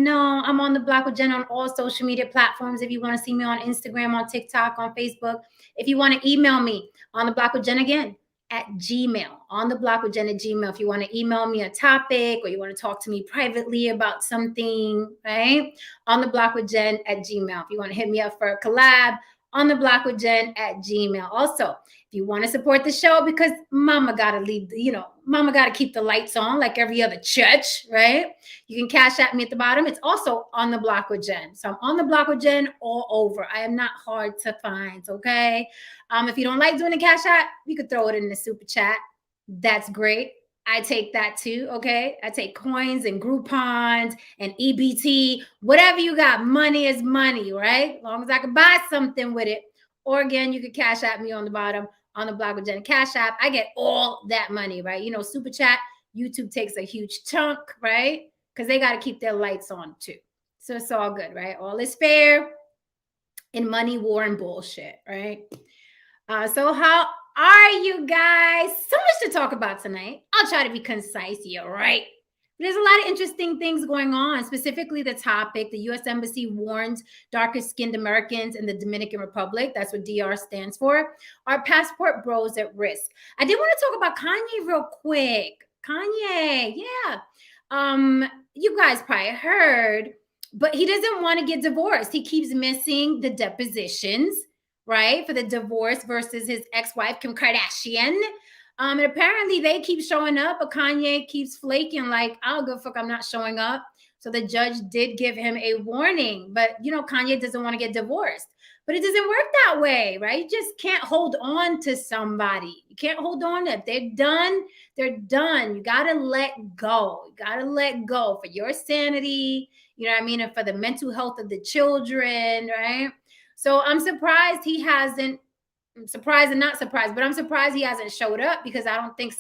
know. I'm on the Block with Jen on all social media platforms. If you want to see me on Instagram, on TikTok, on Facebook, if you want to email me, on the Block with Jen again at Gmail, on the Block with Jen at Gmail. If you want to email me a topic or you want to talk to me privately about something, right? On the Block with Jen at Gmail. If you want to hit me up for a collab, on the Block with Jen at Gmail. Also, if you want to support the show, because mama got to leave, mama got to keep the lights on like every other church, right? You can cash at me at the bottom. It's also on the Block with Jen. So I'm on the Block with Jen all over. I am not hard to find, okay? If you don't like doing the cash app, you could throw it in the super chat. That's great. I take that too, okay? I take coins and Groupons and EBT, whatever you got. Money is money, right? As long as I can buy something with it. Or again, you could cash at me on the bottom on the Block with Jen Cash App. I get all that money, right? Super chat, YouTube takes a huge chunk, right? Because they got to keep their lights on too. So it's all good, right? All is fair in money, war, and bullshit, right? So how are you guys? So much to talk about tonight. I'll try to be concise here, right? There's a lot of interesting things going on, specifically the topic. The U.S. Embassy warns darker-skinned Americans in the Dominican Republic, that's what DR stands for, are passport bros at risk. I did want to talk about Kanye real quick. Kanye, yeah. You guys probably heard, but he doesn't want to get divorced. He keeps missing the depositions, right, for the divorce versus his ex-wife, Kim Kardashian. And apparently they keep showing up, but Kanye keeps flaking like, I don't give a fuck, I'm not showing up. So the judge did give him a warning. But, Kanye doesn't want to get divorced. But it doesn't work that way, right? You just can't hold on to somebody. You can't hold on to it. If they're done, they're done. You got to let go. You got to let go for your sanity, you know what I mean? And for the mental health of the children, right? So I'm surprised he hasn't. I'm surprised and not surprised, but I'm surprised he hasn't showed up, because I don't think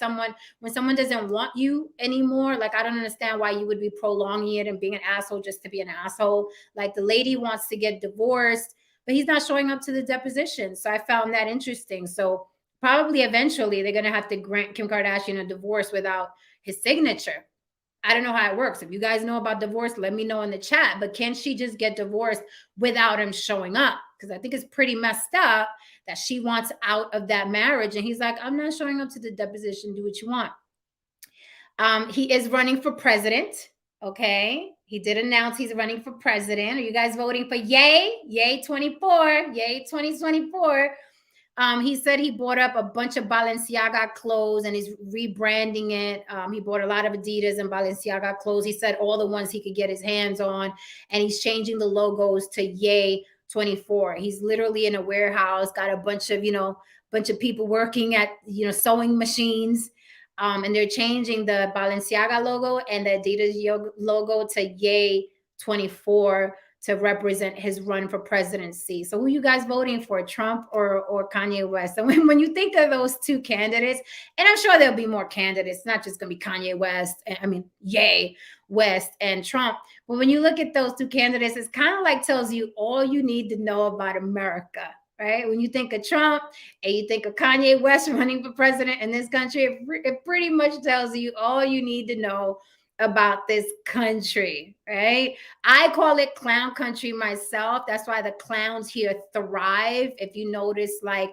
when someone doesn't want you anymore, like, I don't understand why you would be prolonging it and being an asshole just to be an asshole. Like, the lady wants to get divorced, but he's not showing up to the deposition. So I found that interesting. So probably eventually they're going to have to grant Kim Kardashian a divorce without his signature. I don't know how it works. If you guys know about divorce, let me know in the chat. But can she just get divorced without him showing up? Because I think it's pretty messed up that she wants out of that marriage. And he's like, I'm not showing up to the deposition. Do what you want. He is running for president. Okay. He did announce he's running for president. Are you guys voting for yay? Yay 24. Yay 2024. He said he bought up a bunch of Balenciaga clothes and he's rebranding it. He bought a lot of Adidas and Balenciaga clothes. He said all the ones he could get his hands on, and he's changing the logos to Yay 24. He's literally in a warehouse, got a bunch of people working at, sewing machines. And they're changing the Balenciaga logo and the Adidas logo to Yay 24 to represent his run for presidency. So who you guys voting for, Trump or Kanye West? And when you think of those two candidates, and I'm sure there'll be more candidates, not just going to be Kanye West, Ye West and Trump. But when you look at those two candidates, it's kind of like tells you all you need to know about America, right? When you think of Trump and you think of Kanye West running for president in this country, it pretty much tells you all you need to know about this country, right? I call it clown country myself. That's why the clowns here thrive. If you notice, like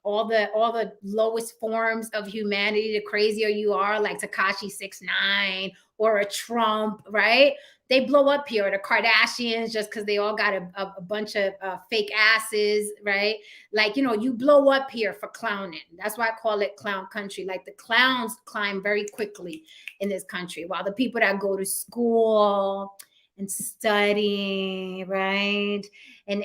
all the lowest forms of humanity, the crazier you are, like Tekashi 6ix9ine or a Trump, right? They blow up here, the Kardashians, just because they all got a bunch of fake asses, right? Like, you blow up here for clowning. That's why I call it clown country. Like, the clowns climb very quickly in this country, while the people that go to school and study, right? And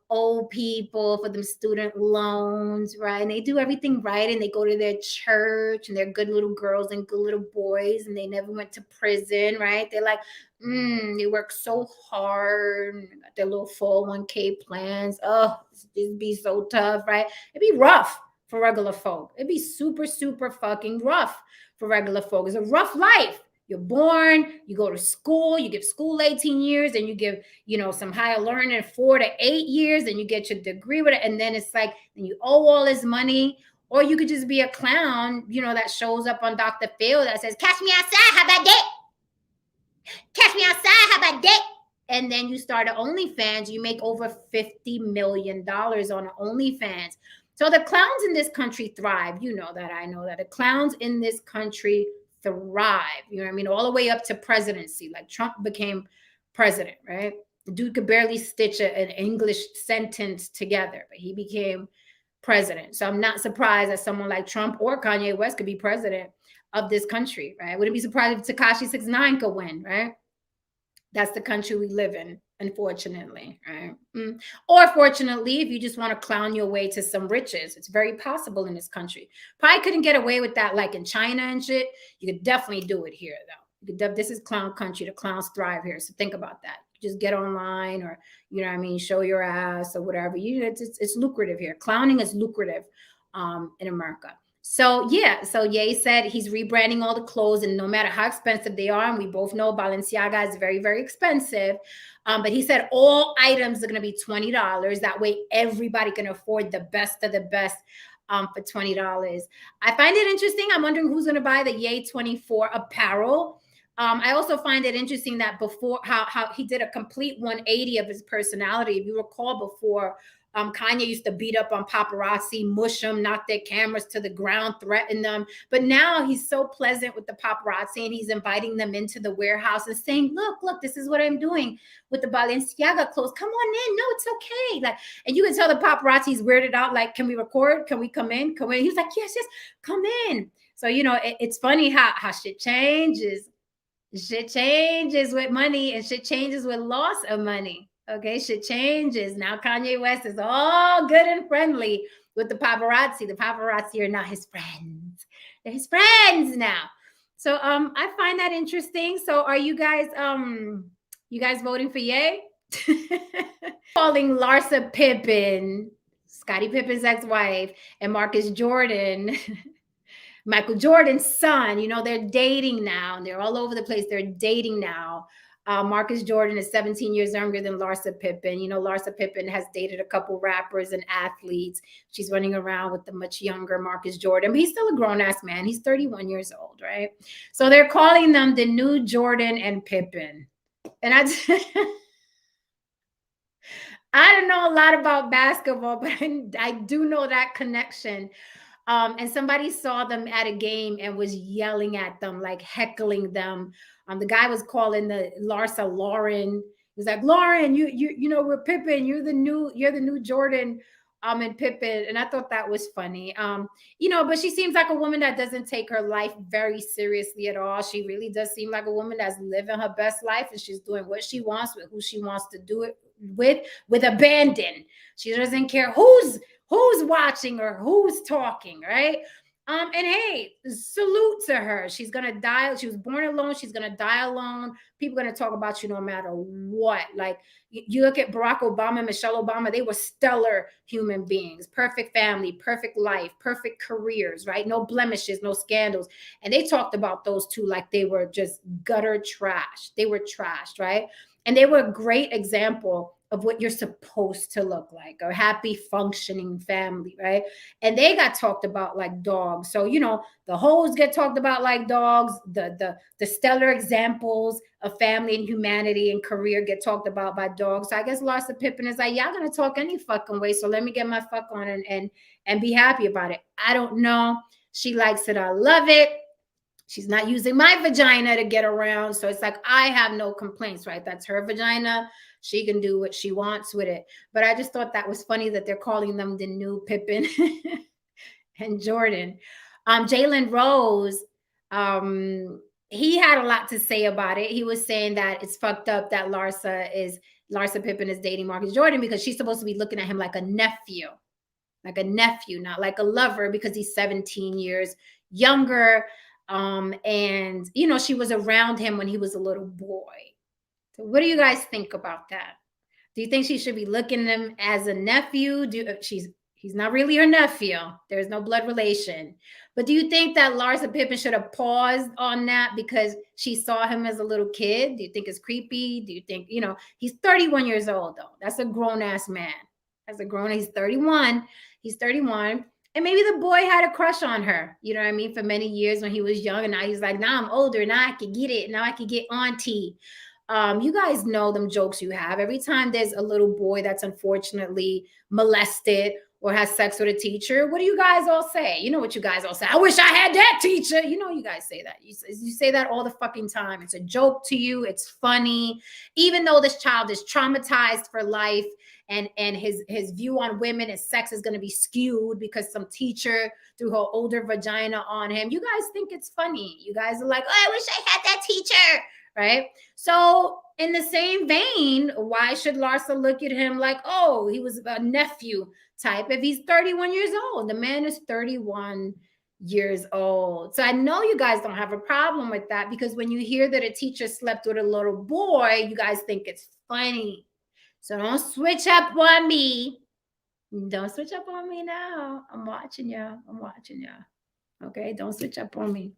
old people for them student loans, right? And they do everything right, and they go to their church, and they're good little girls and good little boys, and they never went to prison, right? They're like, they work so hard, got their little 401k plans. Oh, it'd be so tough, right? It'd be rough for regular folk. It'd be super, super fucking rough for regular folk. It's a rough life. You're born, you go to school, you give school 18 years, and you give, some higher learning 4 to 8 years, and you get your degree with it. And then it's like, and you owe all this money. Or you could just be a clown, that shows up on Dr. Phil that says, catch me outside, how about that? Catch me outside, how about and then you start an OnlyFans, you make over $50 million on OnlyFans. So the clowns in this country thrive. You know that. I know that. The clowns in this country thrive. You know what I mean? All the way up to presidency. Like Trump became president, right? The dude could barely stitch an English sentence together, but he became president. So I'm not surprised that someone like Trump or Kanye West could be president of this country, right? Wouldn't be surprised if Tekashi 6ix9ine could win, right? That's the country we live in, unfortunately, right? Or fortunately, if you just want to clown your way to some riches, it's very possible in this country. Probably couldn't get away with that like in China and shit. You could definitely do it here, though. This is clown country. The clowns thrive here. So think about that. Just get online, or, you know what I mean, show your ass or whatever. It's lucrative here. Clowning is lucrative in America. So yeah, so Ye said he's rebranding all the clothes, and no matter how expensive they are, and we both know Balenciaga is very, very expensive, but he said all items are going to be $20. That way everybody can afford the best of the best for $20. I find it interesting. I'm wondering who's going to buy the Ye 24 apparel. I also find it interesting that before how he did a complete 180 of his personality. If you recall, before Kanye used to beat up on paparazzi, mush them, knock their cameras to the ground, threaten them. But now he's so pleasant with the paparazzi, and he's inviting them into the warehouse and saying, look, this is what I'm doing with the Balenciaga clothes. Come on in. No, it's okay. Like, and you can tell the paparazzi's weirded out. Like, can we record? Can we come in? Come in. He was like, yes, come in. So, you know, it's funny how shit changes. Shit changes with money, and shit changes with loss of money. Okay, shit changes. Now Kanye West is all good and friendly with the paparazzi. The paparazzi are not his friends. They're his friends now. So I find that interesting. So are you guys voting for Ye? Calling Larsa Pippen, Scottie Pippen's ex-wife, and Marcus Jordan, Michael Jordan's son, you know, they're dating now. They're all over the place. They're dating now. Marcus Jordan is 17 years younger than Larsa Pippen. You know, Larsa Pippen has dated a couple rappers and athletes. She's running around with the much younger Marcus Jordan. But he's still a grown-ass man. He's 31 years old, right? So they're calling them the new Jordan and Pippen. And I don't know a lot about basketball, but I do know that connection. And somebody saw them at a game and was yelling at them, like heckling them. The guy was calling the Larsa Lauren. He was like, Lauren, you know, we're Pippen. You're the new Jordan, and Pippen. And I thought that was funny. You know, but she seems like a woman that doesn't take her life very seriously at all. She really does seem like a woman that's living her best life, and she's doing what she wants with who she wants to do it with abandon. She doesn't care who's watching or who's talking, right? And hey, salute to her. She's gonna die. She was born alone. She's gonna die alone. People are gonna talk about you no matter what. Like you look at Barack Obama, Michelle Obama, they were stellar human beings, perfect family, perfect life, perfect careers, right? No blemishes, no scandals. And they talked about those two like they were just gutter trash. They were trashed, right? And they were a great example of what you're supposed to look like, a happy, functioning family, right? And they got talked about like dogs. So, you know, the hoes get talked about like dogs. The stellar examples of family and humanity and career get talked about by dogs. So I guess Larsa Pippen is like, y'all gonna talk any fucking way. So let me get my fuck on and be happy about it. I don't know. She likes it. I love it. She's not using my vagina to get around. So it's like, I have no complaints, right? That's her vagina. She can do what she wants with it. But I just thought that was funny that they're calling them the new Pippen and Jordan. Jalen Rose, he had a lot to say about it. He was saying that it's fucked up that Larsa Pippen is dating Marcus Jordan because she's supposed to be looking at him like a nephew, not like a lover, because he's 17 years younger. And you know, she was around him when he was a little boy. So what do you guys think about that? Do you think she should be looking at him as a nephew? He's not really her nephew. There's no blood relation. But do you think that Larsa Pippen should have paused on that because she saw him as a little kid? Do you think it's creepy? Do you think, you know, he's 31 years old though. That's a grown-ass man. He's 31. He's 31. And maybe the boy had a crush on her, you know what I mean, for many years when he was young. And now he's like, now I'm older. Now I can get it. Now I can get auntie. You guys know them jokes you have. Every time there's a little boy that's unfortunately molested or has sex with a teacher, what do you guys all say? You know what you guys all say? I wish I had that teacher. You know, you guys say that. You say that all the fucking time. It's a joke to you. It's funny. Even though this child is traumatized for life, and his view on women and sex is going to be skewed because some teacher threw her older vagina on him. You guys think it's funny. You guys are like, oh, I wish I had that teacher, right? So in the same vein, why should Larsa look at him like, oh, he was a nephew type if he's 31 years old? The man is 31 years old. So I know you guys don't have a problem with that, because when you hear that a teacher slept with a little boy, you guys think it's funny. So don't switch up on me. Don't switch up on me now. I'm watching y'all. I'm watching y'all. Okay, don't switch up on me.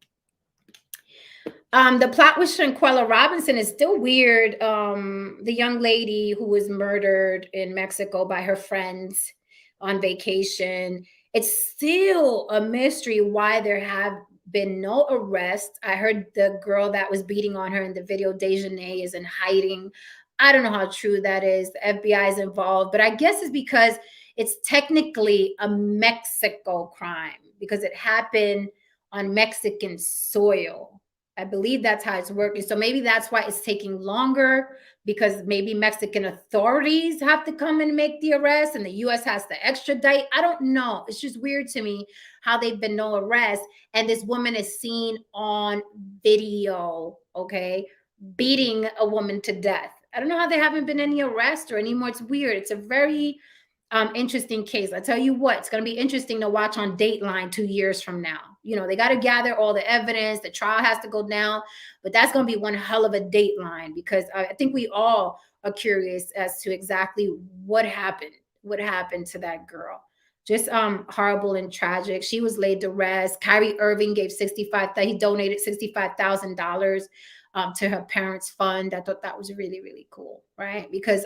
The plot with Shanquella Robinson is still weird. The young lady who was murdered in Mexico by her friends on vacation. It's still a mystery why there have been no arrests. I heard the girl that was beating on her in the video, Dejanay, is in hiding. I don't know how true that is. The FBI is involved, but I guess it's because it's technically a Mexico crime because it happened on Mexican soil. I believe that's how it's working. So maybe that's why it's taking longer, because maybe Mexican authorities have to come and make the arrest and the US has to extradite. I don't know. It's just weird to me how they've been no arrests. And this woman is seen on video, okay, beating a woman to death. I don't know how there haven't been any arrests or any more. It's weird. It's a very interesting case. I tell you what, it's going to be interesting to watch on Dateline 2 years from now. You know, they got to gather all the evidence. The trial has to go down, but that's going to be one hell of a Dateline, because I think we all are curious as to exactly what happened to that girl. Just horrible and tragic. She was laid to rest. Kyrie Irving gave he donated $65,000 to her parents' fund. I thought that was really, really cool, right? Because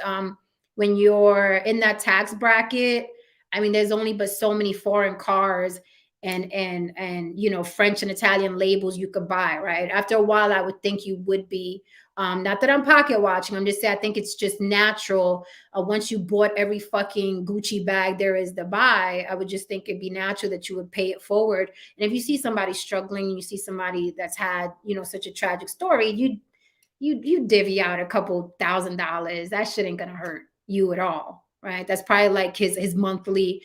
when you're in that tax bracket, I mean, there's only but so many foreign cars and you know, French and Italian labels you could buy, right? After a while, I would think you would be. Not that I'm pocket watching. I'm just saying I think it's just natural. Once you bought every fucking Gucci bag there is to buy, I would just think it'd be natural that you would pay it forward. And if you see somebody struggling, you see somebody that's had, you know, such a tragic story, you divvy out a couple $1,000. That shit ain't gonna hurt you at all, right? That's probably like his monthly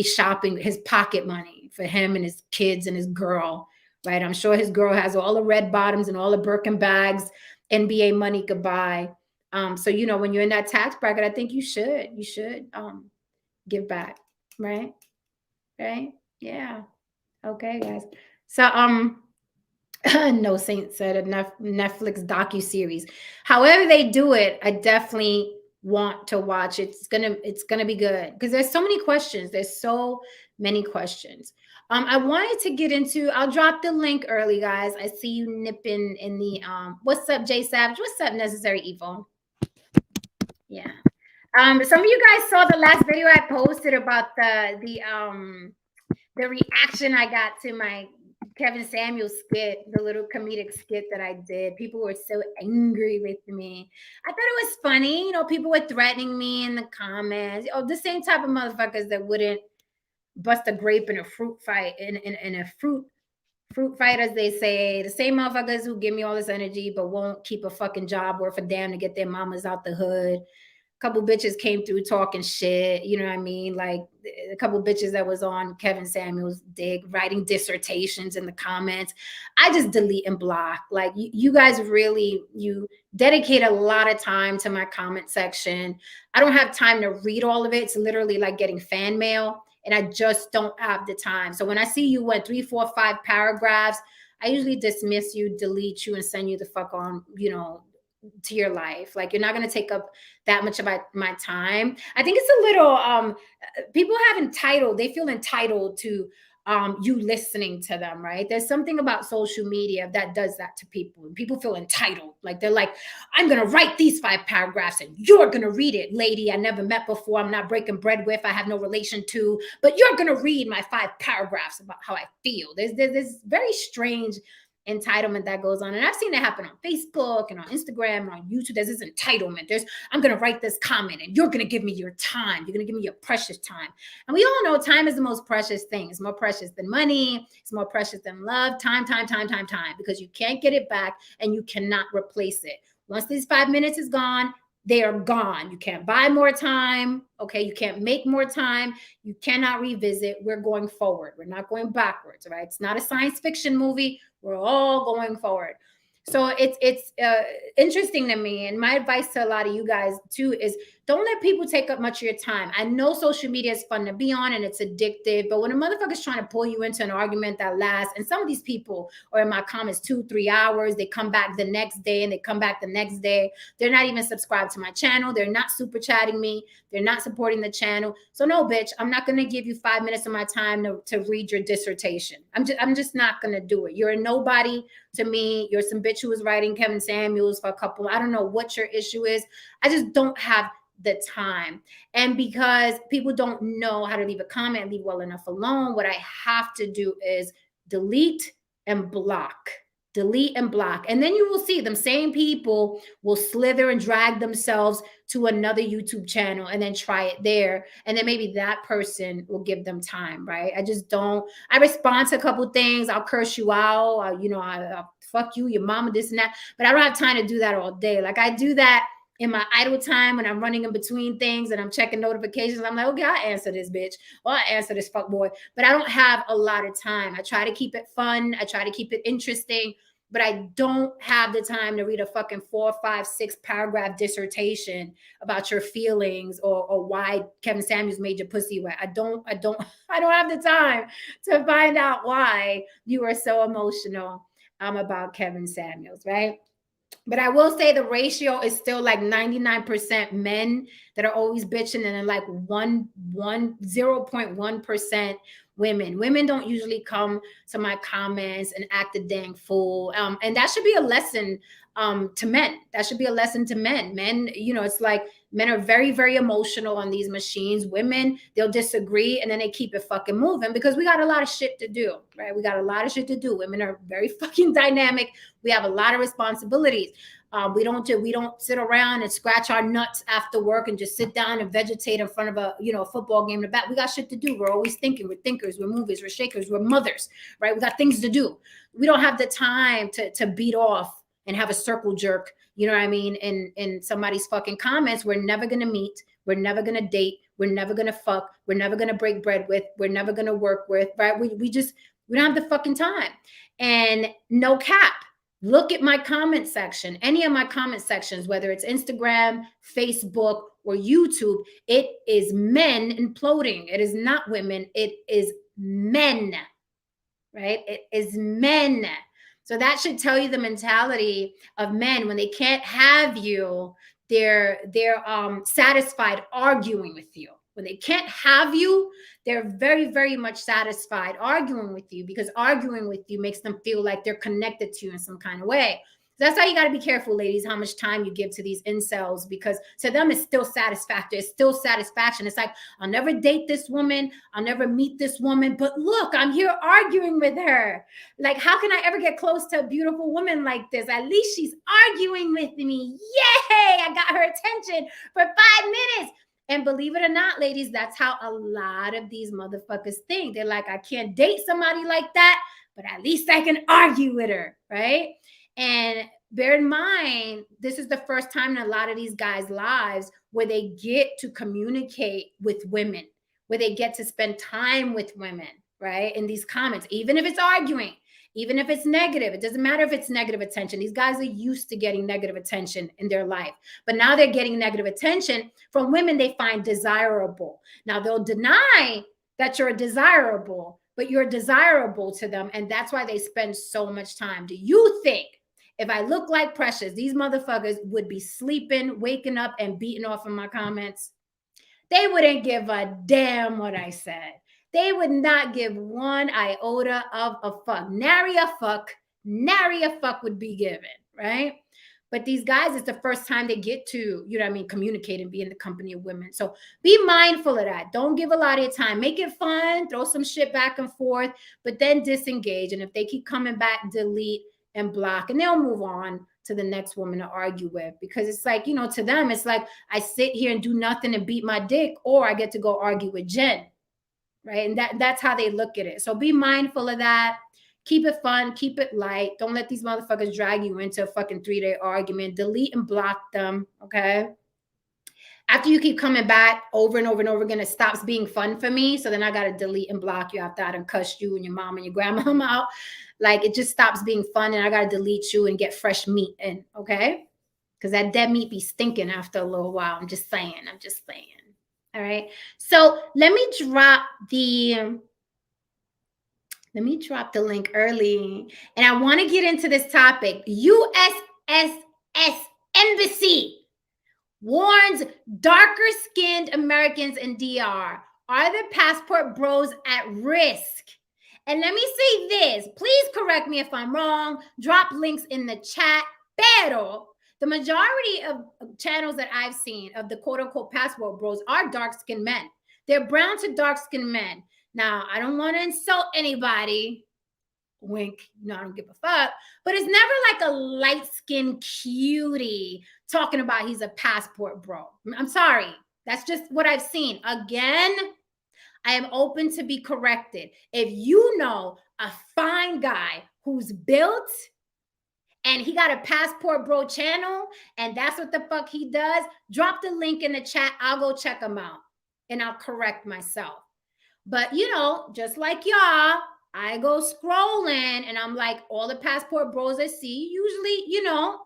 shopping, his pocket money for him and his kids and his girl, right? I'm sure his girl has all the red bottoms and all the Birkin bags NBA money could buy. So you know, when you're in that tax bracket, I think you should give back, right? Right? Yeah. Okay, guys. So No Saint said a Netflix docu-series. However they do it, I definitely want to watch it. It's gonna be good, because there's so many questions. There's so many questions. I wanted to get into, I'll drop the link early, guys. I see you nipping in the what's up, Jay Savage? What's up, Necessary Evil? Yeah. Some of you guys saw the last video I posted about the reaction I got to my Kevin Samuels skit, the little comedic skit that I did. People were so angry with me. I thought it was funny. You know, people were threatening me in the comments. Oh, the same type of motherfuckers that wouldn't bust a grape in a fruit fight, in a fruit fight, as they say. The same motherfuckers who give me all this energy but won't keep a fucking job worth a damn to get their mamas out the hood. Couple bitches came through talking shit, you know what I mean? Like a couple bitches that was on Kevin Samuels' dig, writing dissertations in the comments. I just delete and block. Like you guys really, you dedicate a lot of time to my comment section. I don't have time to read all of it. It's literally like getting fan mail, and I just don't have the time. So when I see you went 3, 4, 5 paragraphs, I usually dismiss you, delete you, and send you the fuck on, you know, to your life. Like, you're not going to take up that much of my time. I think it's a little people they feel entitled to you listening to them, right? There's something about social media that does that to people. People feel entitled. Like, they're like, I'm going to write these 5 paragraphs and you're going to read it, lady I never met before, I'm not breaking bread with, I have no relation to, but you're going to read my 5 paragraphs about how I feel. There's very strange entitlement that goes on. And I've seen it happen on Facebook and on Instagram and on YouTube. There's this entitlement. I'm going to write this comment and you're going to give me your time. You're going to give me your precious time. And we all know time is the most precious thing. It's more precious than money. It's more precious than love. Time, because you can't get it back and you cannot replace it. Once these 5 minutes is gone, they are gone. You can't buy more time. Okay. You can't make more time. You cannot revisit. We're going forward. We're not going backwards, right? It's not a science fiction movie. We're all going forward. So it's interesting to me. And my advice to a lot of you guys too is don't let people take up much of your time. I know social media is fun to be on and it's addictive, but when a motherfucker's trying to pull you into an argument that lasts, and some of these people are in my comments 2-3 hours, they come back the next day and they come back the next day. They're not even subscribed to my channel. They're not super chatting me. They're not supporting the channel. So no, bitch, I'm not going to give you 5 minutes of my time to read your dissertation. I'm just not going to do it. You're a nobody to me. You're some bitch who was writing Kevin Samuels for a couple. I don't know what your issue is. I just don't have the time. And because people don't know how to leave a comment, leave well enough alone, what I have to do is delete and block. Delete and block. And then you will see them same people will slither and drag themselves to another YouTube channel and then try it there. And then maybe that person will give them time, right? I respond to a couple things. I'll curse you out. I'll fuck you, your mama, this and that. But I don't have time to do that all day. Like I do that in my idle time when I'm running in between things and I'm checking notifications. I'm like, okay, I'll answer this bitch or I'll answer this fuck boy. But I don't have a lot of time. I try to keep it fun. I try to keep it interesting, but I don't have the time to read a fucking 4, 5, 6 paragraph dissertation about your feelings or why Kevin Samuels made your pussy wet. I don't have the time to find out why you are so emotional about Kevin Samuels, right? But I will say the ratio is still like 99% men that are always bitching, and then like 0.1% women. Women don't usually come to my comments and act a dang fool. And that should be a lesson to men. That should be a lesson to men. Men, it's like men are very, very emotional on these machines. Women, they'll disagree and then they keep it fucking moving because we got a lot of shit to do, right? We got a lot of shit to do. Women are very fucking dynamic. We have a lot of responsibilities. We don't sit around and scratch our nuts after work and just sit down and vegetate in front of a football game in the back. We got shit to do. We're always thinking. We're thinkers. We're movers. We're shakers. We're mothers, right? We got things to do. We don't have the time to beat off and have a circle jerk, you know what I mean? In somebody's fucking comments. We're never going to meet. We're never going to date. We're never going to fuck. We're never going to break bread with. We're never going to work with, right? We don't have the fucking time. And no cap. Look at my comment section, any of my comment sections, whether it's Instagram, Facebook, or YouTube, it is men imploding. It is not women. It is men, right? It is men. So that should tell you the mentality of men. When they can't have you, they're satisfied arguing with you. When they can't have you, they're very, very much satisfied arguing with you, because arguing with you makes them feel like they're connected to you in some kind of way. That's how you got to be careful, ladies, how much time you give to these incels, because to them, it's still satisfactory. It's still satisfaction. It's like, I'll never date this woman. I'll never meet this woman. But look, I'm here arguing with her. Like, how can I ever get close to a beautiful woman like this? At least she's arguing with me. Yay! I got her attention for 5 minutes. And believe it or not, ladies, that's how a lot of these motherfuckers think. They're like, I can't date somebody like that, but at least I can argue with her, right? And bear in mind, this is the first time in a lot of these guys' lives where they get to communicate with women, where they get to spend time with women, right? In these comments, even if it's arguing, even if it's negative, it doesn't matter if it's negative attention. These guys are used to getting negative attention in their life, but now they're getting negative attention from women they find desirable. Now they'll deny that you're desirable, but you're desirable to them. And that's why they spend so much time. Do you think if I look like Precious, these motherfuckers would be sleeping, waking up, and beating off in my comments? They wouldn't give a damn what I said. They would not give one iota of a fuck. Nary a fuck would be given, right? But these guys, it's the first time they get to, communicate and be in the company of women. So be mindful of that. Don't give a lot of your time. Make it fun. Throw some shit back and forth, but then disengage. And if they keep coming back, delete and block, and they'll move on to the next woman to argue with, because it's like, you know, to them, it's like I sit here and do nothing and beat my dick, or I get to go argue with Jen, right? And that's how they look at it. So be mindful of that. Keep it fun, keep it light. Don't let these motherfuckers drag you into a fucking 3-day argument. Delete and block them, okay? After you keep coming back over and over and over again, it stops being fun for me. So then I got to delete and block you after I done cussed you and your mom and your grandmama out. Like, it just stops being fun, and I got to delete you and get fresh meat in, okay? Because that dead meat be stinking after a little while. I'm just saying. All right. So let me drop the link early. And I want to get into this topic. USSS Embassy warns darker-skinned Americans in DR. Are the passport bros at risk? And let me say this. Please correct me if I'm wrong. Drop links in the chat. Pero the majority of channels that I've seen of the quote-unquote passport bros are dark-skinned men. They're brown to dark-skinned men. Now, I don't want to insult anybody. Wink. No, I don't give a fuck. But it's never like a light-skinned cutie talking about he's a passport bro. I'm sorry. That's just what I've seen. Again, I am open to be corrected. If you know a fine guy who's built and he got a passport bro channel and that's what the fuck he does, drop the link in the chat. I'll go check him out and I'll correct myself. But, you know, just like y'all, I go scrolling and I'm like, all the passport bros I see, usually, you know,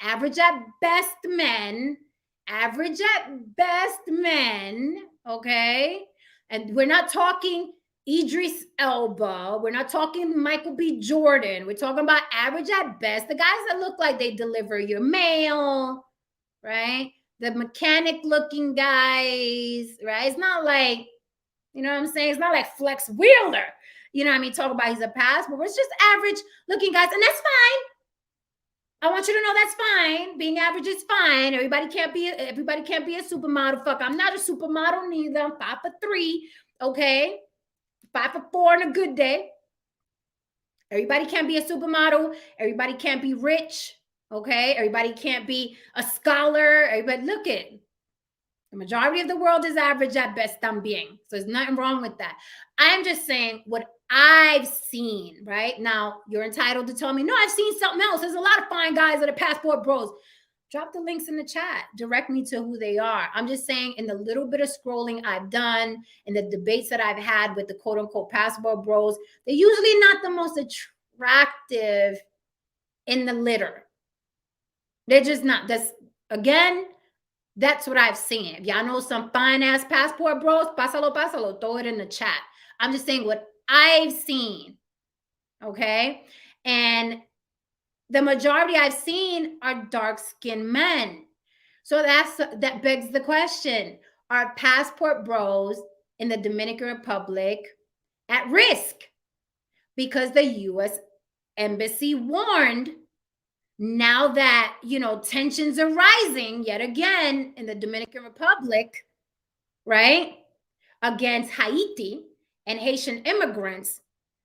average at best men, okay? And we're not talking Idris Elba. We're not talking Michael B. Jordan. We're talking about average at best. The guys that look like they deliver your mail, right? The mechanic-looking guys, right? It's not like, you know what I'm saying? It's not like Flex Wheeler. You know what I mean? Talk about he's a passport. It's just average-looking guys, and that's fine. I want you to know that's fine. Being average is fine. Everybody can't be a supermodel. Fuck, I'm not a supermodel neither. I'm 5'3", okay? 5'4" on a good day. Everybody can't be a supermodel. Everybody can't be rich, okay? Everybody can't be a scholar. Everybody, look at it. The majority of the world is average at best también. So there's nothing wrong with that. I'm just saying what I've seen, right? Now, you're entitled to tell me, no, I've seen something else. There's a lot of fine guys that are passport bros. Drop the links in the chat. Direct me to who they are. I'm just saying, in the little bit of scrolling I've done, in the debates that I've had with the quote-unquote passport bros, they're usually not the most attractive in the litter. They're just not. That's what I've seen. If y'all know some fine-ass passport bros, pásalo, throw it in the chat. I'm just saying what I've seen, okay? And the majority I've seen are dark-skinned men. So that begs the question, are passport bros in the Dominican Republic at risk? Because the U.S. Embassy warned, now that, you know, tensions are rising yet again in the Dominican Republic, right, against Haiti and Haitian immigrants.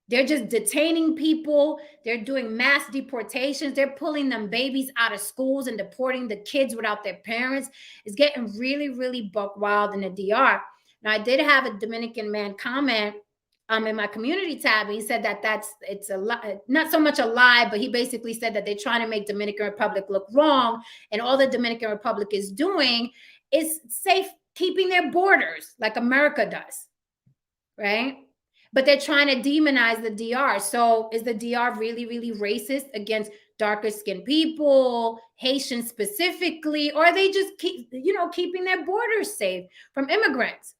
They're just detaining people. They're doing mass deportations. They're pulling them babies out of schools and deporting the kids without their parents. It's getting really, really buck wild in the DR. Now, I did have a Dominican man comment in my community tab. He said that it's a lie, not so much a lie, but he basically said that they're trying to make Dominican Republic look wrong, and all the Dominican Republic is doing is safe keeping their borders like America does, right? But they're trying to demonize the DR. So is the DR really, really racist against darker skinned people, Haitians specifically, or are they just keeping their borders safe from immigrants?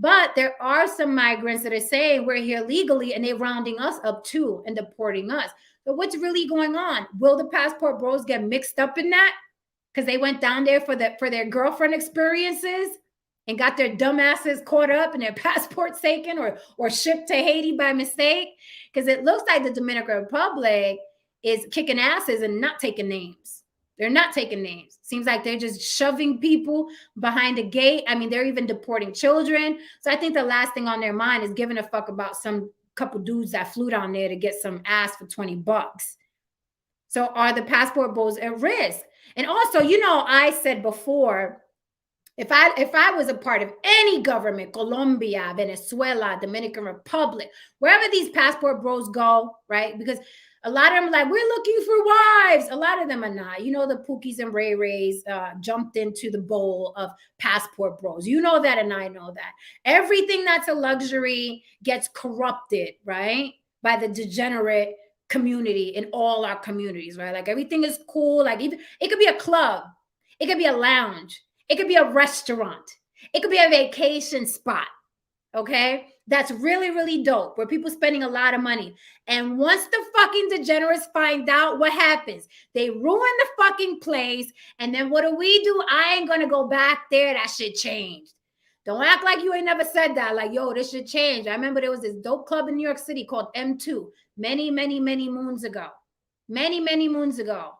But there are some migrants that are saying we're here legally and they're rounding us up too and deporting us. So what's really going on? Will the passport bros get mixed up in that because they went down there for their girlfriend experiences and got their dumbasses caught up and their passports taken or shipped to Haiti by mistake? Because it looks like the Dominican Republic is kicking asses and not taking names. They're not taking names. Seems like they're just shoving people behind a gate. I mean, they're even deporting children. So I think the last thing on their mind is giving a fuck about some couple dudes that flew down there to get some ass for $20. So are the passport bros at risk? And also, you know, I said before, if I was a part of any government, Colombia, Venezuela, Dominican Republic, wherever these passport bros go, right? Because a lot of them are like, we're looking for wives. A lot of them are not. You know, the Pookies and Ray Rays jumped into the bowl of passport bros. You know that, and I know that. Everything that's a luxury gets corrupted, right? By the degenerate community in all our communities, right? Like everything is cool. Like even it could be a club, it could be a lounge, it could be a restaurant, it could be a vacation spot. Okay, that's really, really dope, where people spending a lot of money. And once the fucking degenerates find out, what happens? They ruin the fucking place. And then what do? I ain't gonna go back there. That shit changed. Don't act like you ain't never said that. Like, yo, this should change. I remember there was this dope club in New York City called M2 many, many, many moons ago. Many, many moons ago.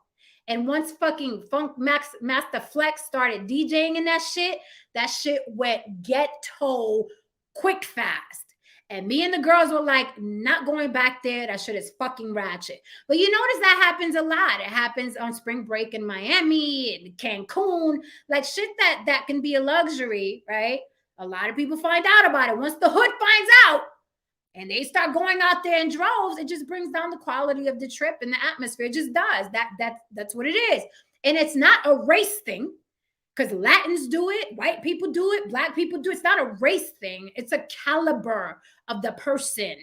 And once fucking Master Flex started DJing in that shit went ghetto quick fast. And me and the girls were like, not going back there. That shit is fucking ratchet. But you notice that happens a lot. It happens on spring break in Miami and Cancun, like shit that can be a luxury, right? A lot of people find out about it. Once the hood finds out and they start going out there in droves, it just brings down the quality of the trip and the atmosphere. It just does. That's what it is. And it's not a race thing, because Latins do it, white people do it, Black people do it. It's not a race thing. It's a caliber of the person,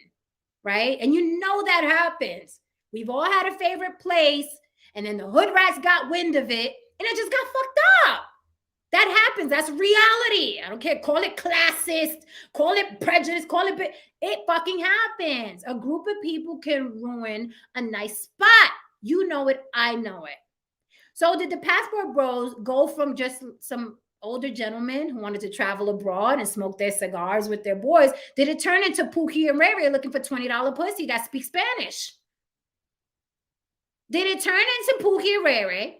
right? And you know that happens. We've all had a favorite place, and then the hood rats got wind of it, and it just got fucked up. That happens. That's reality. I don't care. Call it classist, call it prejudice, call it... It fucking happens. A group of people can ruin a nice spot. You know it. I know it. So did the passport bros go from just some older gentlemen who wanted to travel abroad and smoke their cigars with their boys? Did it turn into Pookie and Ray Ray looking for $20 pussy that speaks Spanish? Did it turn into Pookie and Ray Ray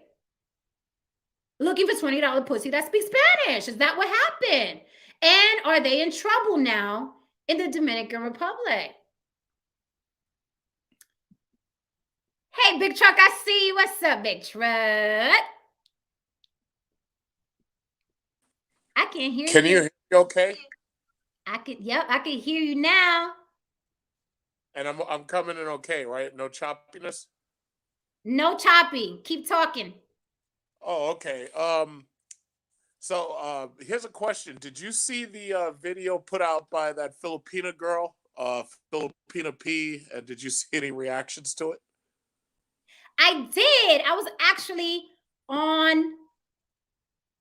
looking for $20 pussy that speaks Spanish? Is that what happened? And are they in trouble now in the Dominican Republic? Hey, Big Truck, I see you. What's up, Big Truck? I can't hear you. Can you hear me okay? I can hear you now. And I'm coming in okay, right? No choppiness? No choppy. Keep talking. Oh, okay. So here's a question. Did you see the video put out by that Filipina girl, Filipina P, and did you see any reactions to it? I did. I was actually on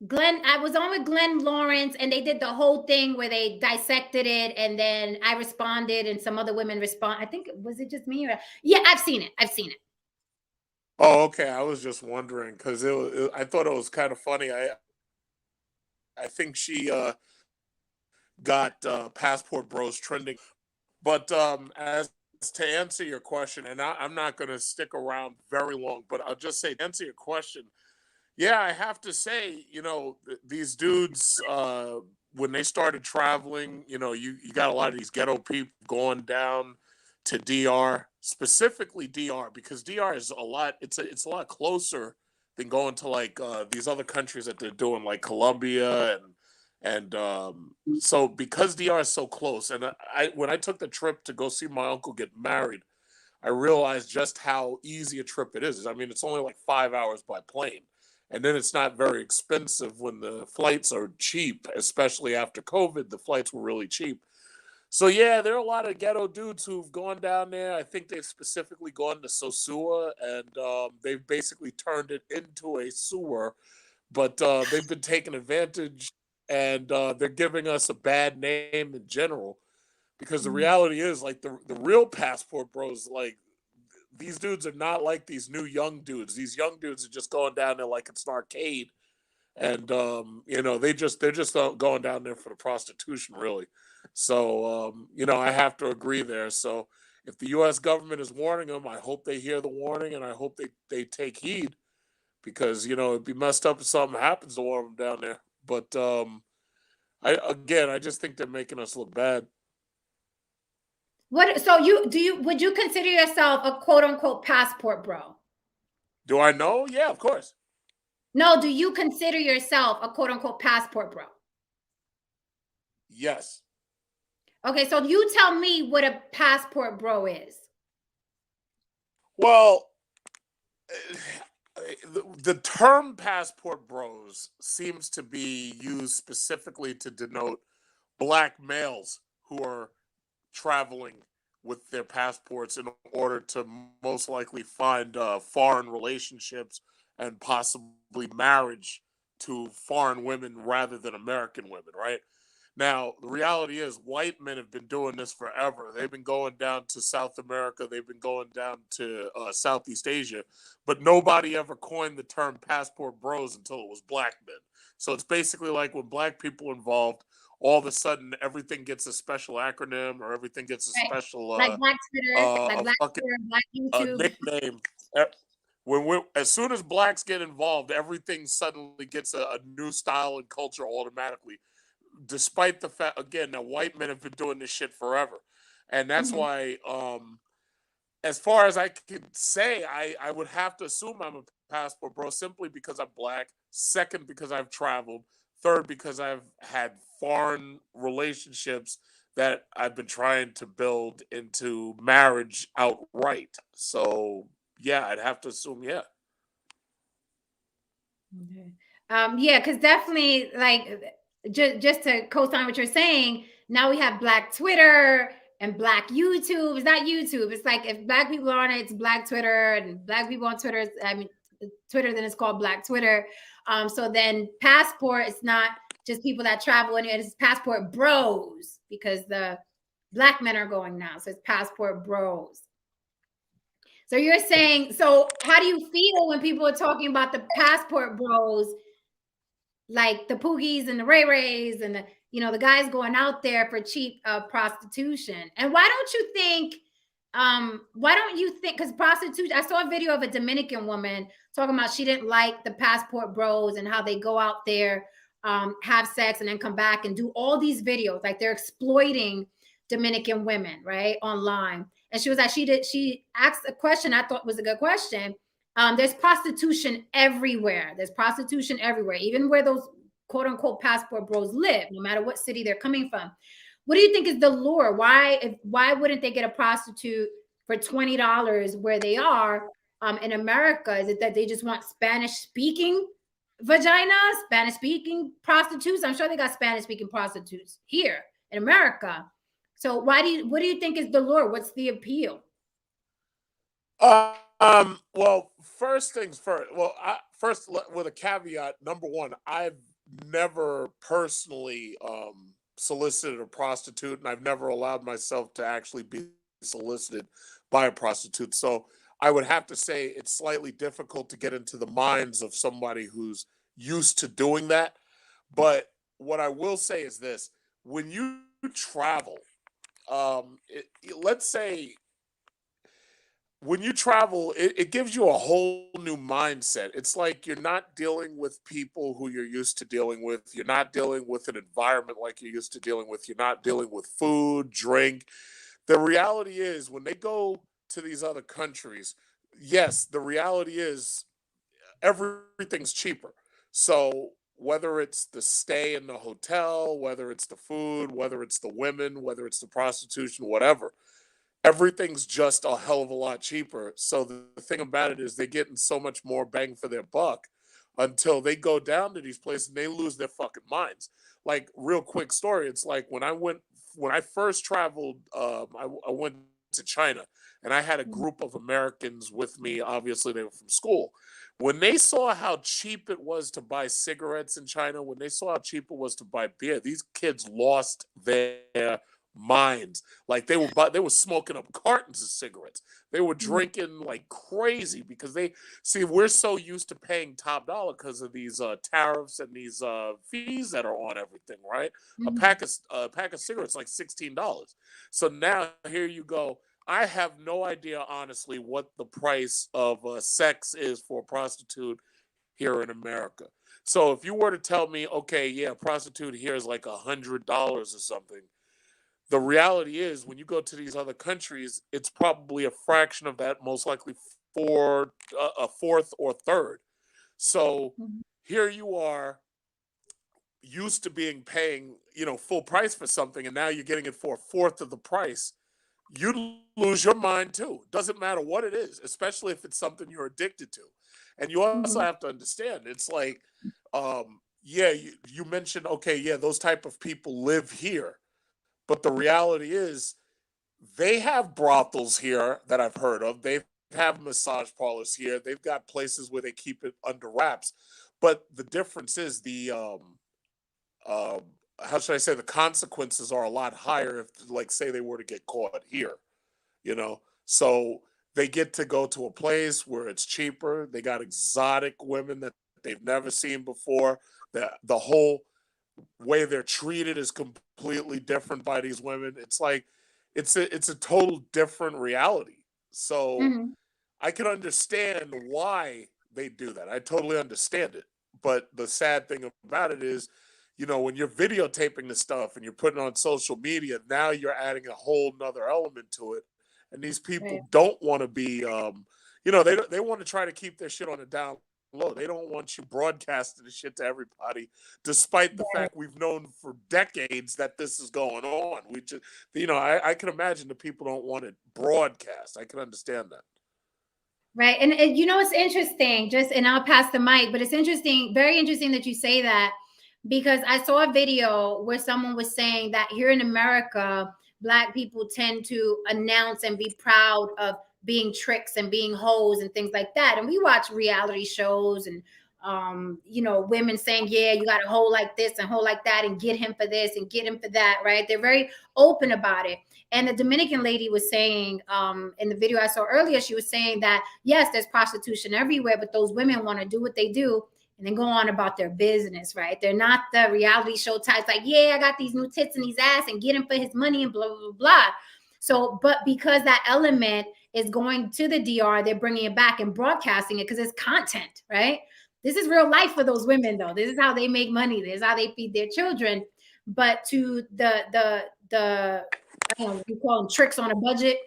I was on with Glenn Lawrence, and they did the whole thing where they dissected it, and then I responded, and some other women respond. I think, was it just me? Yeah, I've seen it. Oh, okay. I was just wondering because I thought it was kind of funny. I think she got Passport Bros trending. But as to answer your question, and I'm not going to stick around very long, but I'll just say to answer your question. Yeah, I have to say, these dudes, when they started traveling, you got a lot of these ghetto people going down to DR, specifically DR, because DR is it's a lot closer than going to like these other countries that they're doing, like Colombia and so because DR is so close, and when I took the trip to go see my uncle get married, I realized just how easy a trip it is. I mean, it's only like 5 hours by plane. And then it's not very expensive when the flights are cheap, especially after COVID, the flights were really cheap. So yeah, there are a lot of ghetto dudes who've gone down there. I think they've specifically gone to Sosua, and they've basically turned it into a sewer. But they've been taking advantage, and they're giving us a bad name in general. Because the reality is, like the real passport bros, like these dudes are not like these new young dudes. These young dudes are just going down there like it's an arcade, and they're just going down there for the prostitution, really. So I have to agree there. So if the U.S. government is warning them, I hope they hear the warning, and I hope they take heed, because it'd be messed up if something happens to one of them down there. But I just think they're making us look bad. Would you consider yourself a quote unquote passport bro? Do I know? Yeah, of course. No, do you consider yourself a quote unquote passport bro? Yes. Okay, so you tell me what a passport bro is. Well, the term passport bros seems to be used specifically to denote black males who are traveling with their passports in order to most likely find foreign relationships and possibly marriage to foreign women rather than American women, right? Now, the reality is, white men have been doing this forever. They've been going down to South America, they've been going down to Southeast Asia, but nobody ever coined the term passport bros until it was black men. So it's basically like when black people involved, all of a sudden everything gets a special acronym or everything gets a Right. special Like Black Twitter, like a Black fucking Twitter, Black YouTube. nickname. Eh, as soon as blacks get involved, everything suddenly gets a new style and culture automatically, despite the fact, again, that white men have been doing this shit forever. And that's Mhm. why, as far as I could say, I would have to assume I'm a passport bro simply because I'm black. Second, because I've traveled. Third, because I've had foreign relationships that I've been trying to build into marriage outright. So yeah, I'd have to assume yeah. Okay. Yeah, because definitely, like, just to co-sign what you're saying, now we have Black Twitter and Black YouTube. It's not YouTube. It's like if Black people are on it, it's Black Twitter, and Black people on Twitter. I mean, Twitter, then it's called Black Twitter. So then passport, it's not just people that travel, and it's passport bros because the Black men are going now. So it's passport bros. So you're saying, so how do you feel when people are talking about the passport bros, like the Poogies and the Ray Rays and the, the guys going out there for cheap prostitution? And why don't you think, because prostitution, I saw a video of a Dominican woman talking about she didn't like the passport bros and how they go out there, have sex and then come back and do all these videos, like they're exploiting Dominican women, right, online. And she was like, she asked a question I thought was a good question. There's prostitution everywhere. There's prostitution everywhere, even where those quote unquote passport bros live, no matter what city they're coming from. What do you think is the lure? Why wouldn't they get a prostitute for $20 where they are in America? Is it that they just want Spanish speaking vagina, Spanish speaking prostitutes? I'm sure they got Spanish speaking prostitutes here in America. So what do you think is the lure? What's the appeal? Well, first things first. Well, with a caveat, number one, I've never personally solicited a prostitute, and I've never allowed myself to actually be solicited by a prostitute. So I would have to say it's slightly difficult to get into the minds of somebody who's used to doing that. But what I will say is this: when you travel, let's say when you travel, it gives you a whole new mindset. It's like you're not dealing with people who you're used to dealing with. You're not dealing with an environment like you're used to dealing with. You're not dealing with food, drink. The reality is, when they go to these other countries, yes, the reality is everything's cheaper. So whether it's the stay in the hotel, whether it's the food, whether it's the women, whether it's the prostitution, whatever, everything's just a hell of a lot cheaper. So the thing about it is they're getting so much more bang for their buck until they go down to these places and they lose their fucking minds. Like, real quick story, it's like when I first traveled, I went to China and I had a group of Americans with me. Obviously, they were from school. When they saw how cheap it was to buy cigarettes in China, when they saw how cheap it was to buy beer, these kids lost their minds. Like, they were smoking up cartons of cigarettes. They were drinking like crazy because they see, we're so used to paying top dollar because of these tariffs and these fees that are on everything, right? Mhm. A pack of cigarettes like $16. So now here you go. I have no idea, honestly, what the price of sex is for a prostitute here in America. So if you were to tell me, okay, yeah, a prostitute here is like $100 or something, the reality is when you go to these other countries, it's probably a fraction of that, most likely for a fourth or third. So Mhm. here you are, used to paying, full price for something, and now you're getting it for a fourth of the price. You lose your mind too. Doesn't matter what it is, especially if it's something you're addicted to. And you also Mhm. have to understand, it's like, yeah, you mentioned, okay, yeah, those type of people live here, but the reality is they have brothels here that I've heard of. They have massage parlors here. They've got places where they keep it under wraps. But the difference is um, how should I say, the consequences are a lot higher if, like, say they were to get caught here, you know. So they get to go to a place where it's cheaper. They got exotic women that they've never seen before. The whole way they're treated is completely different by these women. It's like it's a total different reality. So Mhm. I can understand why they do that. I totally understand it. But the sad thing about it is, when you're videotaping the stuff and you're putting it on social media, now you're adding a whole nother element to it. And these Right. people don't want to be, they want to try to keep their shit on the down low. They don't want you broadcasting the shit to everybody, despite the Right. fact we've known for decades that this is going on. I can imagine the people don't want it broadcast. I can understand that. Right. And it's interesting, and I'll pass the mic, but it's interesting, very interesting that you say that, because I saw a video where someone was saying that here in America, Black people tend to announce and be proud of being tricks and being hoes and things like that. And we watch reality shows and, women saying, yeah, you got a hoe like this and hoe like that and get him for this and get him for that. Right. They're very open about it. And the Dominican lady was saying, in the video I saw earlier, she was saying that, yes, there's prostitution everywhere, but those women want to do what they do and then go on about their business, right? They're not the reality show types like, yeah, I got these new tits in his ass and get him for his money and blah, blah, blah, blah. So, but because that element is going to the DR, they're bringing it back and broadcasting it because it's content, right? This is real life for those women, though. This is how they make money. This is how they feed their children. But to the I don't know, you call them tricks on a budget.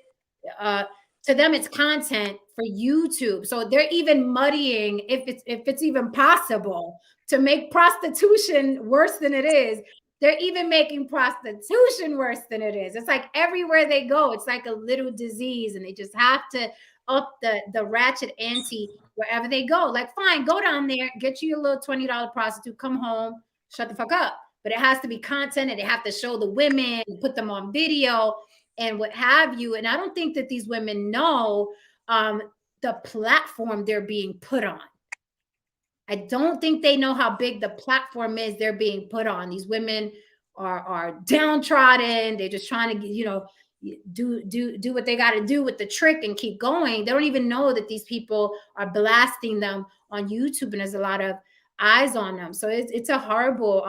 Uh, to them, it's content for YouTube. So they're even muddying if it's even possible to make prostitution worse than it is. They're even making prostitution worse than it is. It's like everywhere they go, it's like a little disease, and they just have to up the ratchet ante wherever they go. Like, fine, go down there, get you a little $20 prostitute, come home, shut the fuck up. But it has to be content, and they have to show the women, put them on video and what have you. And I don't think that these women know the platform they're being put on. I don't think they know how big the platform is they're being put on. These women are downtrodden. They're just trying to, do what they got to do with the trick and keep going. They don't even know that these people are blasting them on YouTube, and there's a lot of eyes on them. So it's a horrible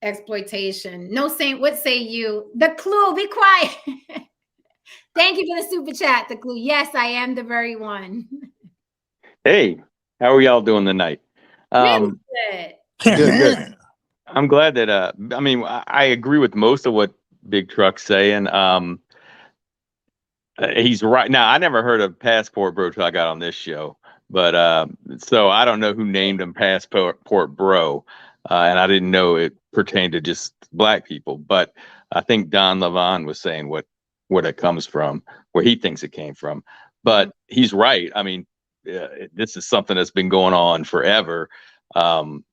exploitation. No Saint, what say you? The Clue, be quiet. Thank you for the super chat, the Clue. Yes, I am the very one. Hey, how are y'all doing tonight? Really good. Good. I'm glad that I agree with most of what Big Truck's saying. He's right. Now, I never heard of Passport Bro till I got on this show, but so I don't know who named him Passport Bro, and I didn't know it pertained to just Black people. But I think Don Levon was saying where it comes from, where he thinks it came from. But he's right. I mean, this is something that's been going on forever, and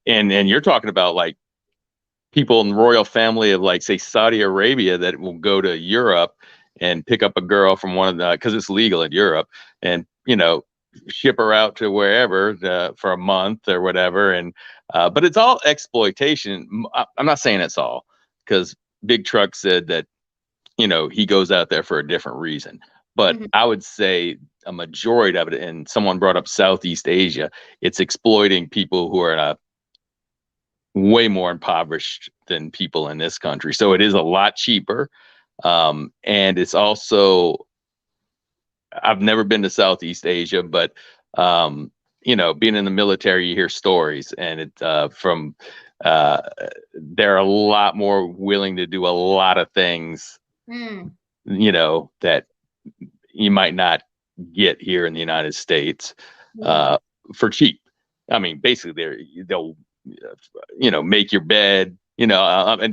you're talking about like people in the royal family of, like, say, Saudi Arabia that will go to Europe and pick up a girl from one of the, because it's legal in Europe, and ship her out to wherever for a month or whatever. And but it's all exploitation. I'm not saying it's all, because Big Truck said that he goes out there for a different reason. But I would say a majority of it, and someone brought up Southeast Asia, it's exploiting people who are way more impoverished than people in this country. So it is a lot cheaper. And it's also, I've never been to Southeast Asia, but being in the military, you hear stories, and they're a lot more willing to do a lot of things, that you might not get here in the United States for cheap. I mean, basically they'll make your bed, and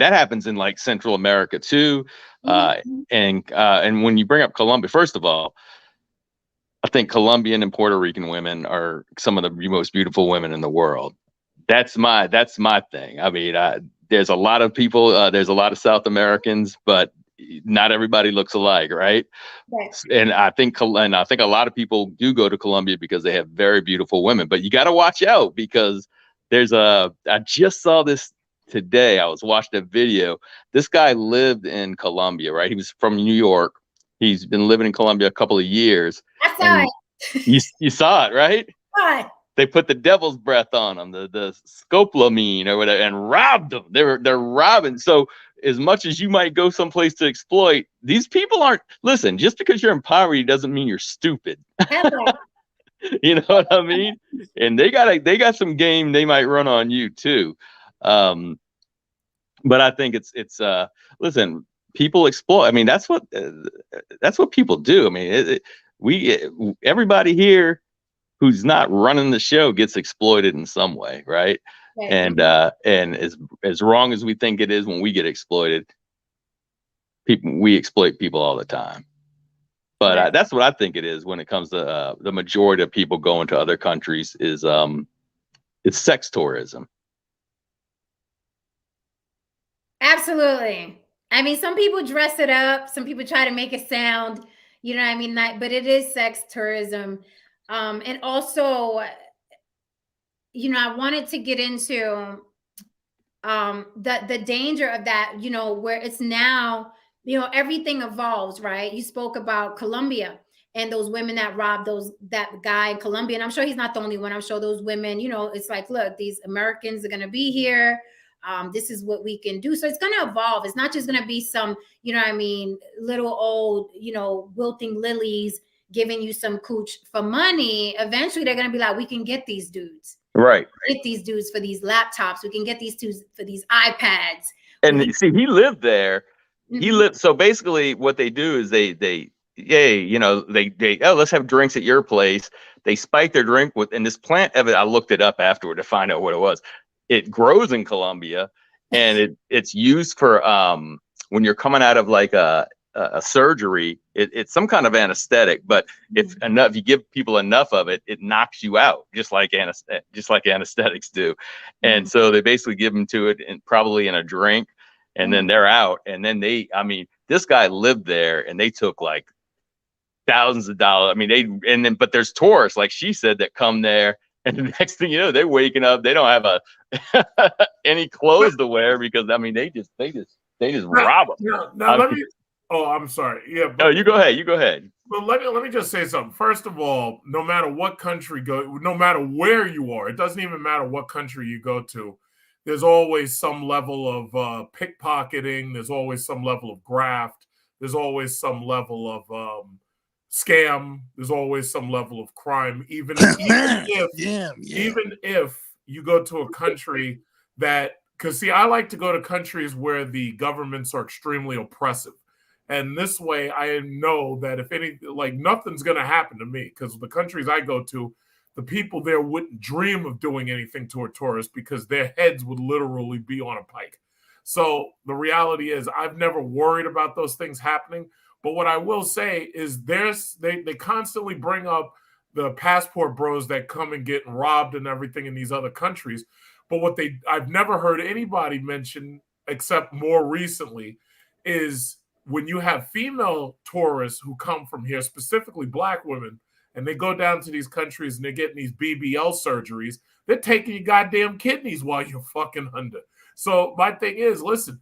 that happens in like Central America too. And when you bring up Colombia, first of all, I think Colombian and Puerto Rican women are some of the most beautiful women in the world. That's my thing. I mean, there's a lot of people, there's a lot of South Americans, but not everybody looks alike, right? Right. And I think a lot of people do go to Colombia because they have very beautiful women, but you got to watch out because I just saw this today. I was watching a video. This guy lived in Colombia, right? He was from New York. He's been living in Colombia a couple of years. I saw it. You saw it, right? What? They put the devil's breath on them, the scopolamine or whatever, and robbed them. They're robbing. So as much as you might go someplace to exploit, these people aren't. Listen, just because you're in poverty doesn't mean you're stupid. You know what I mean? And they got some game they might run on you too. But I think it's listen. People exploit. I mean, that's what people do. I mean, everybody here who's not running the show gets exploited in some way, right? Right. And as wrong as we think it is when we get exploited, we exploit people all the time. But that's what I think it is when it comes to the majority of people going to other countries is it's sex tourism. Absolutely. I mean, some people dress it up. Some people try to make it sound, you know what I mean? But it is sex tourism. And also, I wanted to get into the danger of that, where it's now, everything evolves, right? You spoke about Colombia and those women that robbed that guy in Colombia. And I'm sure he's not the only one. I'm sure those women, it's like, look, these Americans are going to be here. This is what we can do. So it's going to evolve. It's not just going to be some, little old, wilting lilies giving you some cooch for money. Eventually they're going to be like, we can get these dudes. Right. Get these dudes for these laptops. We can get these dudes for these iPads. And see, he lived there. Mm-hmm. He lived. So basically what they do is they let's have drinks at your place. They spike their drink and this plant of it. I looked it up afterward to find out what it was. It grows in Colombia, and it's used for when you're coming out of like a surgery. It's some kind of anesthetic, but if you give people enough of it, it knocks you out, just like anesthetics do. And so they basically give them to it, and probably in a drink, and then they're out. And then this guy lived there, and they took like thousands of dollars. I mean, but there's tourists, like she said, that come there. And the next thing you know, they're waking up. They don't have any clothes to wear because they just rob them. Now let me. Oh, I'm sorry. Yeah. No, you go ahead. You go ahead. But let me just say something. First of all, no matter what country no matter where you are, it doesn't even matter what country you go to. There's always some level of pickpocketing. There's always some level of graft. There's always some level of scam. There's always some level of crime, even if you go to a country because see, I like to go to countries where the governments are extremely oppressive, and this way I know that if nothing's going to happen to me, because the countries I go to, the people there wouldn't dream of doing anything to a tourist because their heads would literally be on a pike. So the reality is I've never worried about those things happening. But what I will say is they constantly bring up the passport bros that come and get robbed and everything in these other countries. But I've never heard anybody mention, except more recently, is when you have female tourists who come from here, specifically black women, and they go down to these countries and they're getting these BBL surgeries, they're taking your goddamn kidneys while you're fucking under. So my thing is, listen,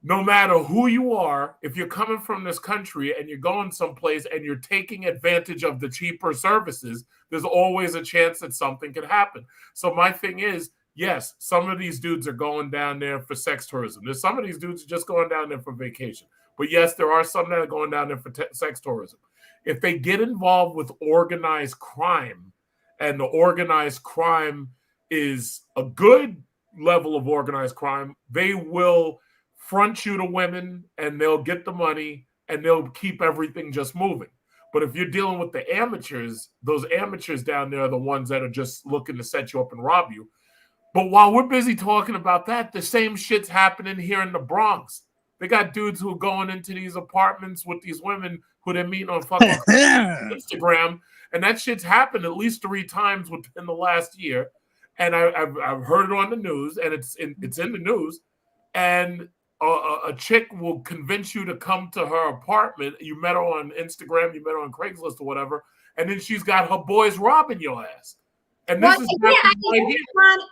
no matter who you are, if you're coming from this country and you're going someplace and you're taking advantage of the cheaper services, there's always a chance that something could happen. So my thing is, yes, some of these dudes are going down there for sex tourism. There's some of these dudes are just going down there for vacation. But yes, there are some that are going down there for sex tourism. If they get involved with organized crime, and the organized crime is a good level of organized crime, they will front you to women and they'll get the money and they'll keep everything just moving. But if you're dealing with the amateurs, those amateurs down there are the ones that are just looking to set you up and rob you. But while we're busy talking about that, the same shit's happening here in the Bronx. They got dudes who are going into these apartments with these women who they're meeting on fucking Instagram, and that shit's happened at least 3 times within the last year. And I've heard it on the news, and it's in the news. And a chick will convince you to come to her apartment. You met her on Instagram, you met her on Craigslist or whatever, and then she's got her boys robbing your ass. And this is right here.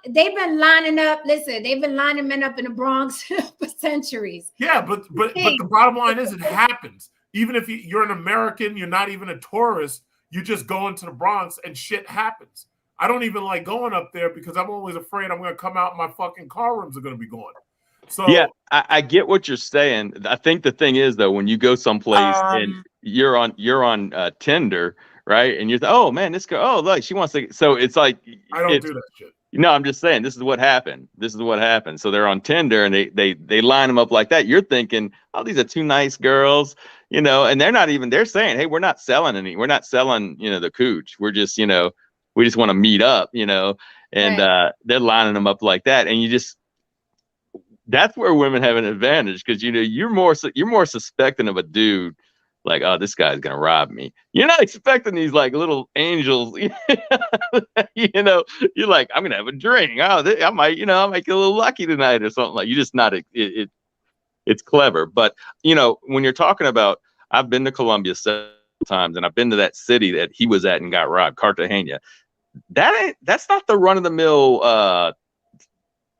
They've been lining up. Listen, they've been lining men up in the Bronx for centuries. Yeah, but the bottom line is it happens. Even if you're an American, you're not even a tourist, you just go into the Bronx and shit happens. I don't even like going up there because I'm always afraid I'm going to come out and my fucking car rims are going to be gone. So yeah, I get what you're saying. I think the thing is though, when you go someplace and you're on Tinder, right? And you're oh man, this girl, oh look, she wants to. So it's like I don't do that shit. No, I'm just saying this is what happened. This is what happened. So they're on Tinder and they line them up like that. You're thinking, oh, these are 2 nice girls, you know, and they're saying, hey, we're not selling the cooch. We're just, you know, we just want to meet up, you know, and right. They're lining them up like that. And that's where women have an advantage because, you know, you're more suspecting of a dude like, oh, this guy's going to rob me. You're not expecting these like little angels, you know, you're like, I'm going to have a drink. Oh, I might get a little lucky tonight or something like. You're just not, it's clever. But, you know, when you're talking about, I've been to Colombia several times and I've been to that city that he was at and got robbed, Cartagena. That's not the run of the mill.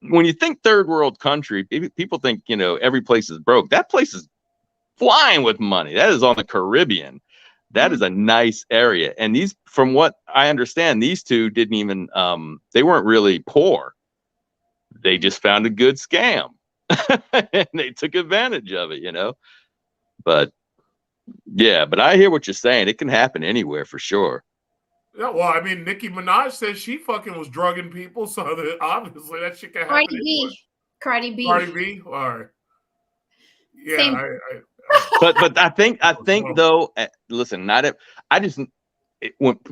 When you think third world country, people think, you know, every place is broke. That place is flying with money. That is on the Caribbean. That is a nice area. And these, from what I understand, these 2 didn't even, they weren't really poor. They just found a good scam and they took advantage of it, you know? But yeah, but I hear what you're saying. It can happen anywhere for sure. Yeah, well, I mean, Nicki Minaj says she fucking was drugging people, so that obviously that shit can happen anywhere. Cardi B. All right. Yeah, but I think though, listen,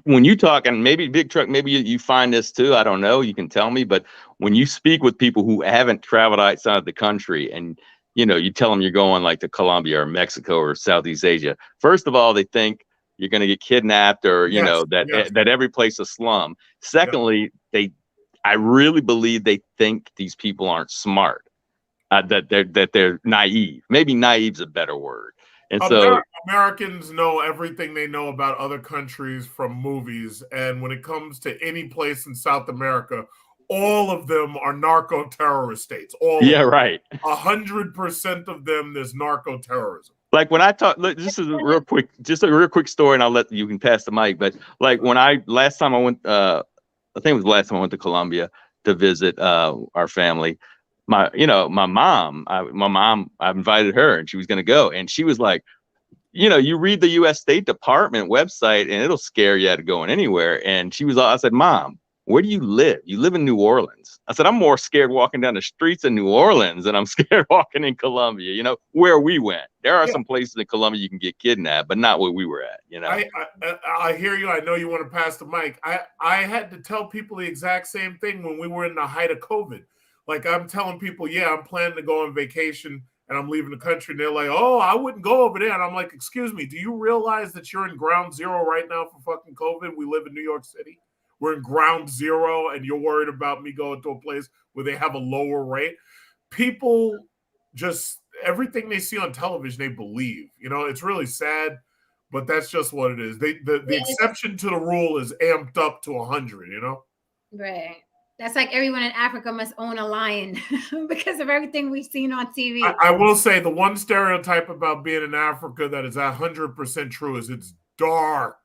when you talk, and maybe Big Truck, maybe you find this too, I don't know, you can tell me, but when you speak with people who haven't traveled outside the country and, you know, you tell them you're going like to Colombia or Mexico or Southeast Asia, first of all, they think you're going to get kidnapped or, you know, that every place is a slum. Secondly, I really believe they think these people aren't smart. That they're naive. Maybe naive's a better word. And so Americans know everything they know about other countries from movies. And when it comes to any place in South America, all of them are narco terrorist states. Right. 100% of them, there's narco terrorism. Like when I talk, look, this is a real quick story, and you can pass the mic. But like when last time I went, I think it was the last time I went to Colombia to visit our family. My mom, I invited her and she was going to go. And she was like, you know, you read the U.S. State Department website and it'll scare you out of going anywhere. And I said, Mom, where do you live? You live in New Orleans. I said, I'm more scared walking down the streets in New Orleans than I'm scared walking in Colombia, you know, where we went. There are some places in Colombia you can get kidnapped, but not where we were at, you know. I hear you. I know you want to pass the mic. I had to tell people the exact same thing when we were in the height of COVID. Like I'm telling people, I'm planning to go on vacation and I'm leaving the country. And they're like, oh, I wouldn't go over there. And I'm like, excuse me, do you realize that you're in ground zero right now for fucking COVID? We live in New York City. We're in ground zero and you're worried about me going to a place where they have a lower rate. People just, everything they see on television, they believe. You know, it's really sad, but that's just what it is. The exception to the rule is amped up to 100, you know? Right. That's like everyone in Africa must own a lion because of everything we've seen on TV. I will say the one stereotype about being in Africa that is 100% true is it's dark.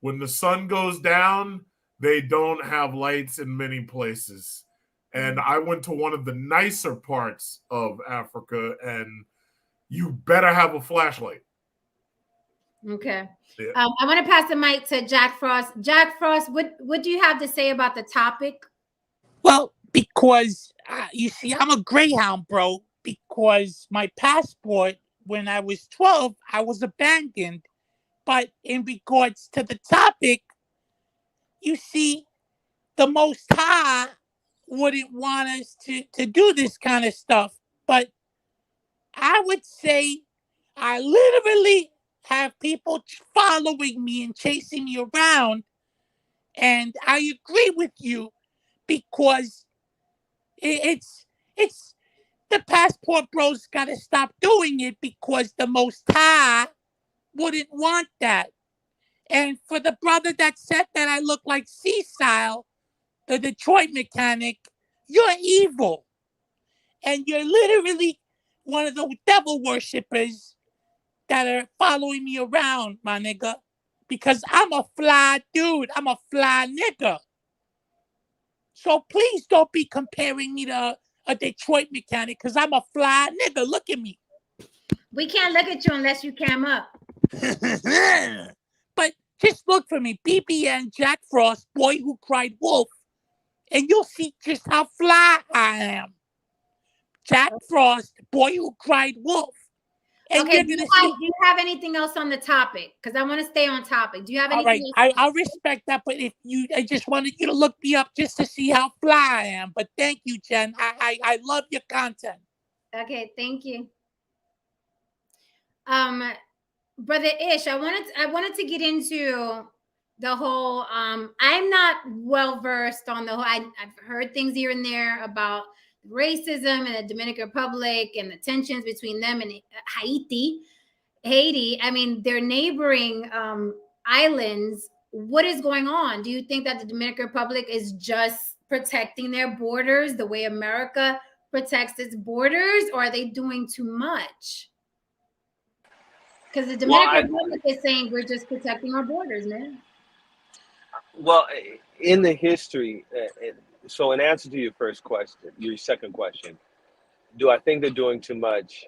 When the sun goes down, they don't have lights in many places. And I went to one of the nicer parts of Africa and you better have a flashlight. Okay. Yeah. I want to pass the mic to Jack Frost. Jack Frost, what do you have to say about the topic? Well, because you see, I'm a Greyhound, bro, because my passport, when I was 12, I was abandoned But in regards to the topic, you see, the Most High wouldn't want us to do this kind of stuff. But I would say I literally have people following me and chasing me around. And I agree with you because it's the passport bros got to stop doing it because the Most High wouldn't want that. And for the brother that said that I look like Seasile, the Detroit mechanic, you're evil. And you're literally one of those devil worshippers that are following me around, my nigga. Because I'm a fly dude. I'm a fly nigga. So please don't be comparing me to a Detroit mechanic because I'm a fly nigga. Look at me. We can't look at you unless you cam up. But just look for me. BBN Jack Frost, Boy Who Cried Wolf. And you'll see just how fly I am. Jack Frost, Boy Who Cried Wolf. And Okay, you're do gonna you have anything else on the topic? Because I want to stay on topic. Do you have all anything right, else? I respect that, but I just wanted you to look me up just to see how fly I am. But thank you, Jen. I love your content. Okay, thank you. Brother Ish, I wanted to get into the whole I'm not well versed on the whole I've heard things here and there about racism in the Dominican Republic and the tensions between them and Haiti. I mean, they're neighboring islands. What is going on? Do you think that the Dominican Republic is just protecting their borders the way America protects its borders, or are they doing too much? Because the Dominican Republic is saying we're just protecting our borders, man. Well, in the history, so in answer to your first question, your second question, do I think they're doing too much?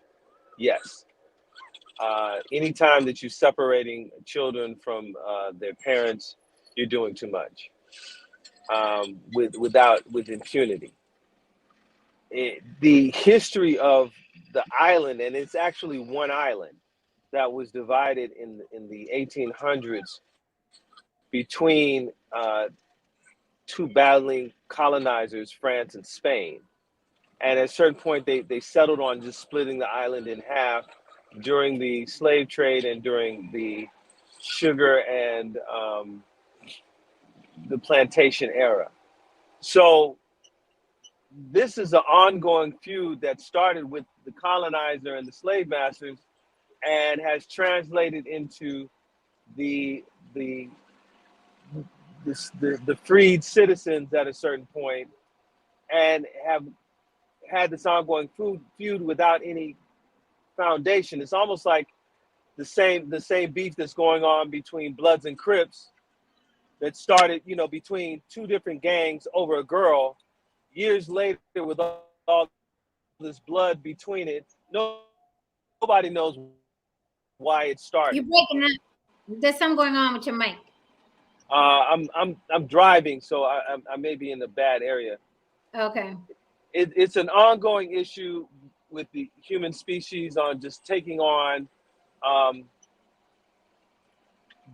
Yes. Anytime that you're separating children from their parents, you're doing too much with impunity. The history of the island, and it's actually one island that was divided in the 1800s between two battling colonizers, France and Spain. And at a certain point, they settled on just splitting the island in half during the slave trade and during the sugar and the plantation era. So this is an ongoing feud that started with the colonizer and the slave masters and has translated into the freed citizens at a certain point, and have had this ongoing feud without any foundation. It's almost like the same beef that's going on between Bloods and Crips that started, between two different gangs over a girl. Years later, with all this blood between it, nobody knows why it started. You're breaking up. There's something going on with your mic. I'm driving, so I may be in a bad area. Okay. It's an ongoing issue with the human species on just taking on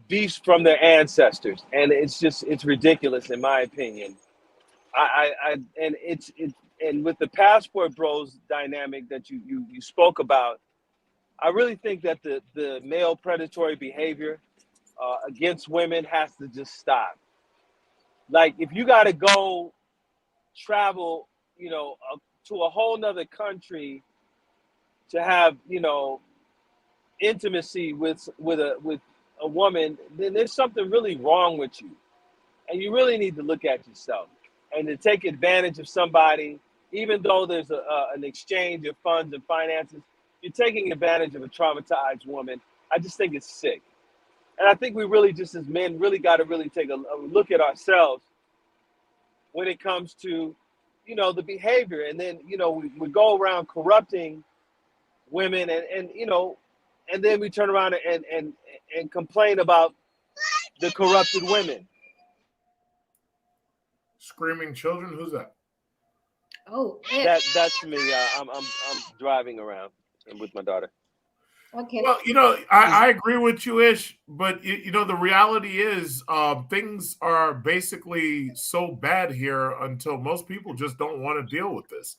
beefs from their ancestors, and it's ridiculous in my opinion. And with the passport bros dynamic that you spoke about, I really think that the male predatory behavior against women has to just stop. Like, if you got to go travel, to a whole nother country to have, intimacy with a woman, then there's something really wrong with you. And you really need to look at yourself. And to take advantage of somebody, even though there's an exchange of funds and finances, you're taking advantage of a traumatized woman. I just think it's sick. And I think we really, just as men, really got to really take a look at ourselves when it comes to, the behavior. And then, we go around corrupting women and then we turn around and complain about the corrupted women. Screaming children? Who's that? Oh, that's me. I'm driving around with my daughter. Okay. Well, I agree with you, Ish, but the reality is things are basically so bad here until most people just don't want to deal with this.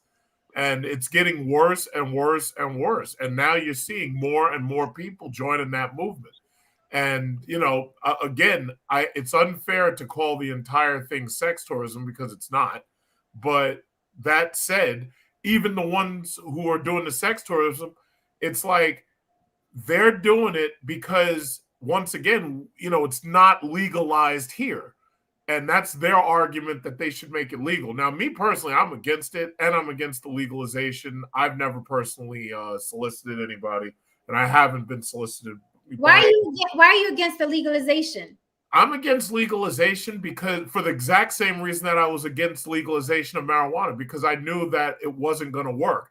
And it's getting worse and worse and worse. And now you're seeing more and more people joining that movement. And again, it's unfair to call the entire thing sex tourism because it's not. But that said, even the ones who are doing the sex tourism, it's like they're doing it because once again, it's not legalized here. And that's their argument that they should make it legal. Now, me personally, I'm against it, and I'm against the legalization. I've never personally solicited anybody, and I haven't been solicited. Why are you against the legalization? I'm against legalization because for the exact same reason that I was against legalization of marijuana, because I knew that it wasn't going to work.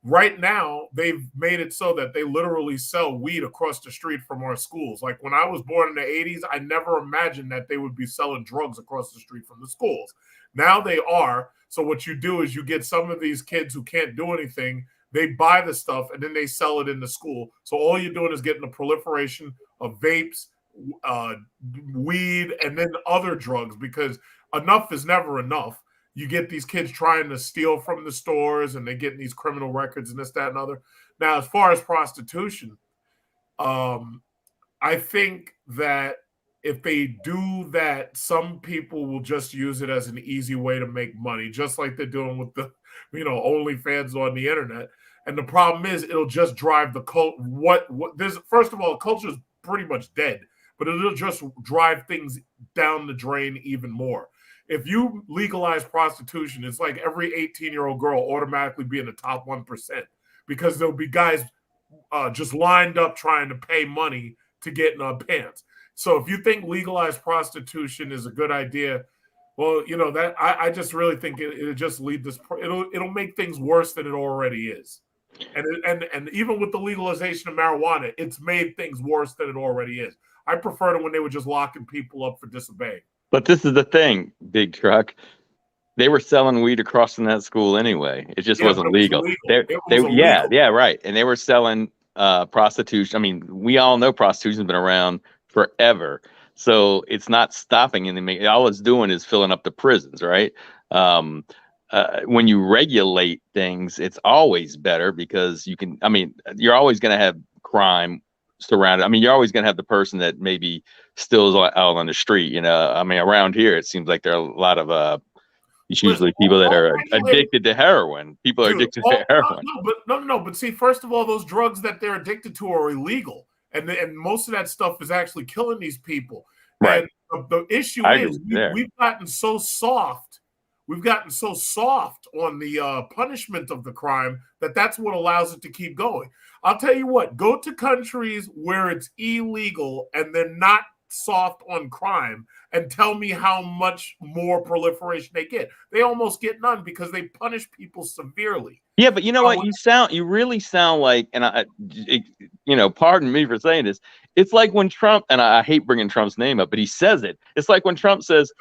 Right now, they've made it so that they literally sell weed across the street from our schools. Like when I was born in the 80s, I never imagined that they would be selling drugs across the street from the schools. Now they are. So what you do is you get some of these kids who can't do anything, they buy the stuff and then they sell it in the school. So all you're doing is getting a proliferation of vapes, weed, and then other drugs, because enough is never enough. You get these kids trying to steal from the stores and they get these criminal records and this, that, and other. Now, as far as prostitution, I think that if they do that, some people will just use it as an easy way to make money, just like they're doing with the, OnlyFans on the internet. And the problem is it'll just drive the cult. First of all, culture is pretty much dead, but it'll just drive things down the drain even more. If you legalize prostitution, it's like every 18-year-old girl automatically be in the top 1% because there'll be guys just lined up trying to pay money to get in our pants. So if you think legalized prostitution is a good idea, well, that I just really think it'll just lead this. It'll make things worse than it already is. And even with the legalization of marijuana, it's made things worse than it already is. I prefer it when they were just locking people up for disobeying. But this is the thing, Big Truck. They were selling weed across from that school anyway. It just wasn't legal. Yeah, right. And they were selling prostitution. I mean, we all know prostitution's been around forever. So it's not stopping anything. All it's doing is filling up the prisons, right? When you regulate things, it's always better because you're always going to have crime surrounded. I mean, you're always going to have the person that maybe still is out on the street. Around here, it seems like there are a lot of it's usually people that are addicted to heroin. People are addicted to heroin. But see, first of all, those drugs that they're addicted to are illegal, and most of that stuff is actually killing these people. Right. And the issue is we've gotten so soft. We've gotten so soft on the punishment of the crime that's what allows it to keep going. I'll tell you what, go to countries where it's illegal and they're not soft on crime and tell me how much more proliferation they get. They almost get none because they punish people severely. Yeah, but you know what? You really sound like, and pardon me for saying this, it's like when Trump, and I hate bringing Trump's name up, but he says it. It's like when Trump says,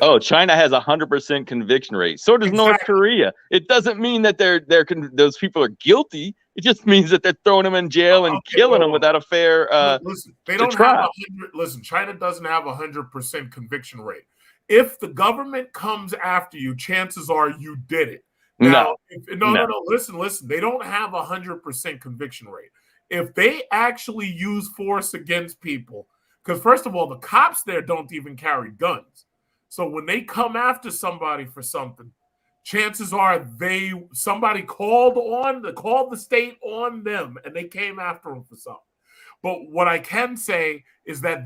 "Oh, China has 100% conviction rate. So does North Korea." It doesn't mean that those people are guilty. It just means that they're throwing them in jail and killing them without a fair listen, they don't have China doesn't have 100% conviction rate. If the government comes after you, chances are you did it. Now, no. Listen. They don't have 100% conviction rate. If they actually use force against people, because first of all, the cops there don't even carry guns. So when they come after somebody for something, chances are somebody called the state on them and they came after them for something. But what I can say is that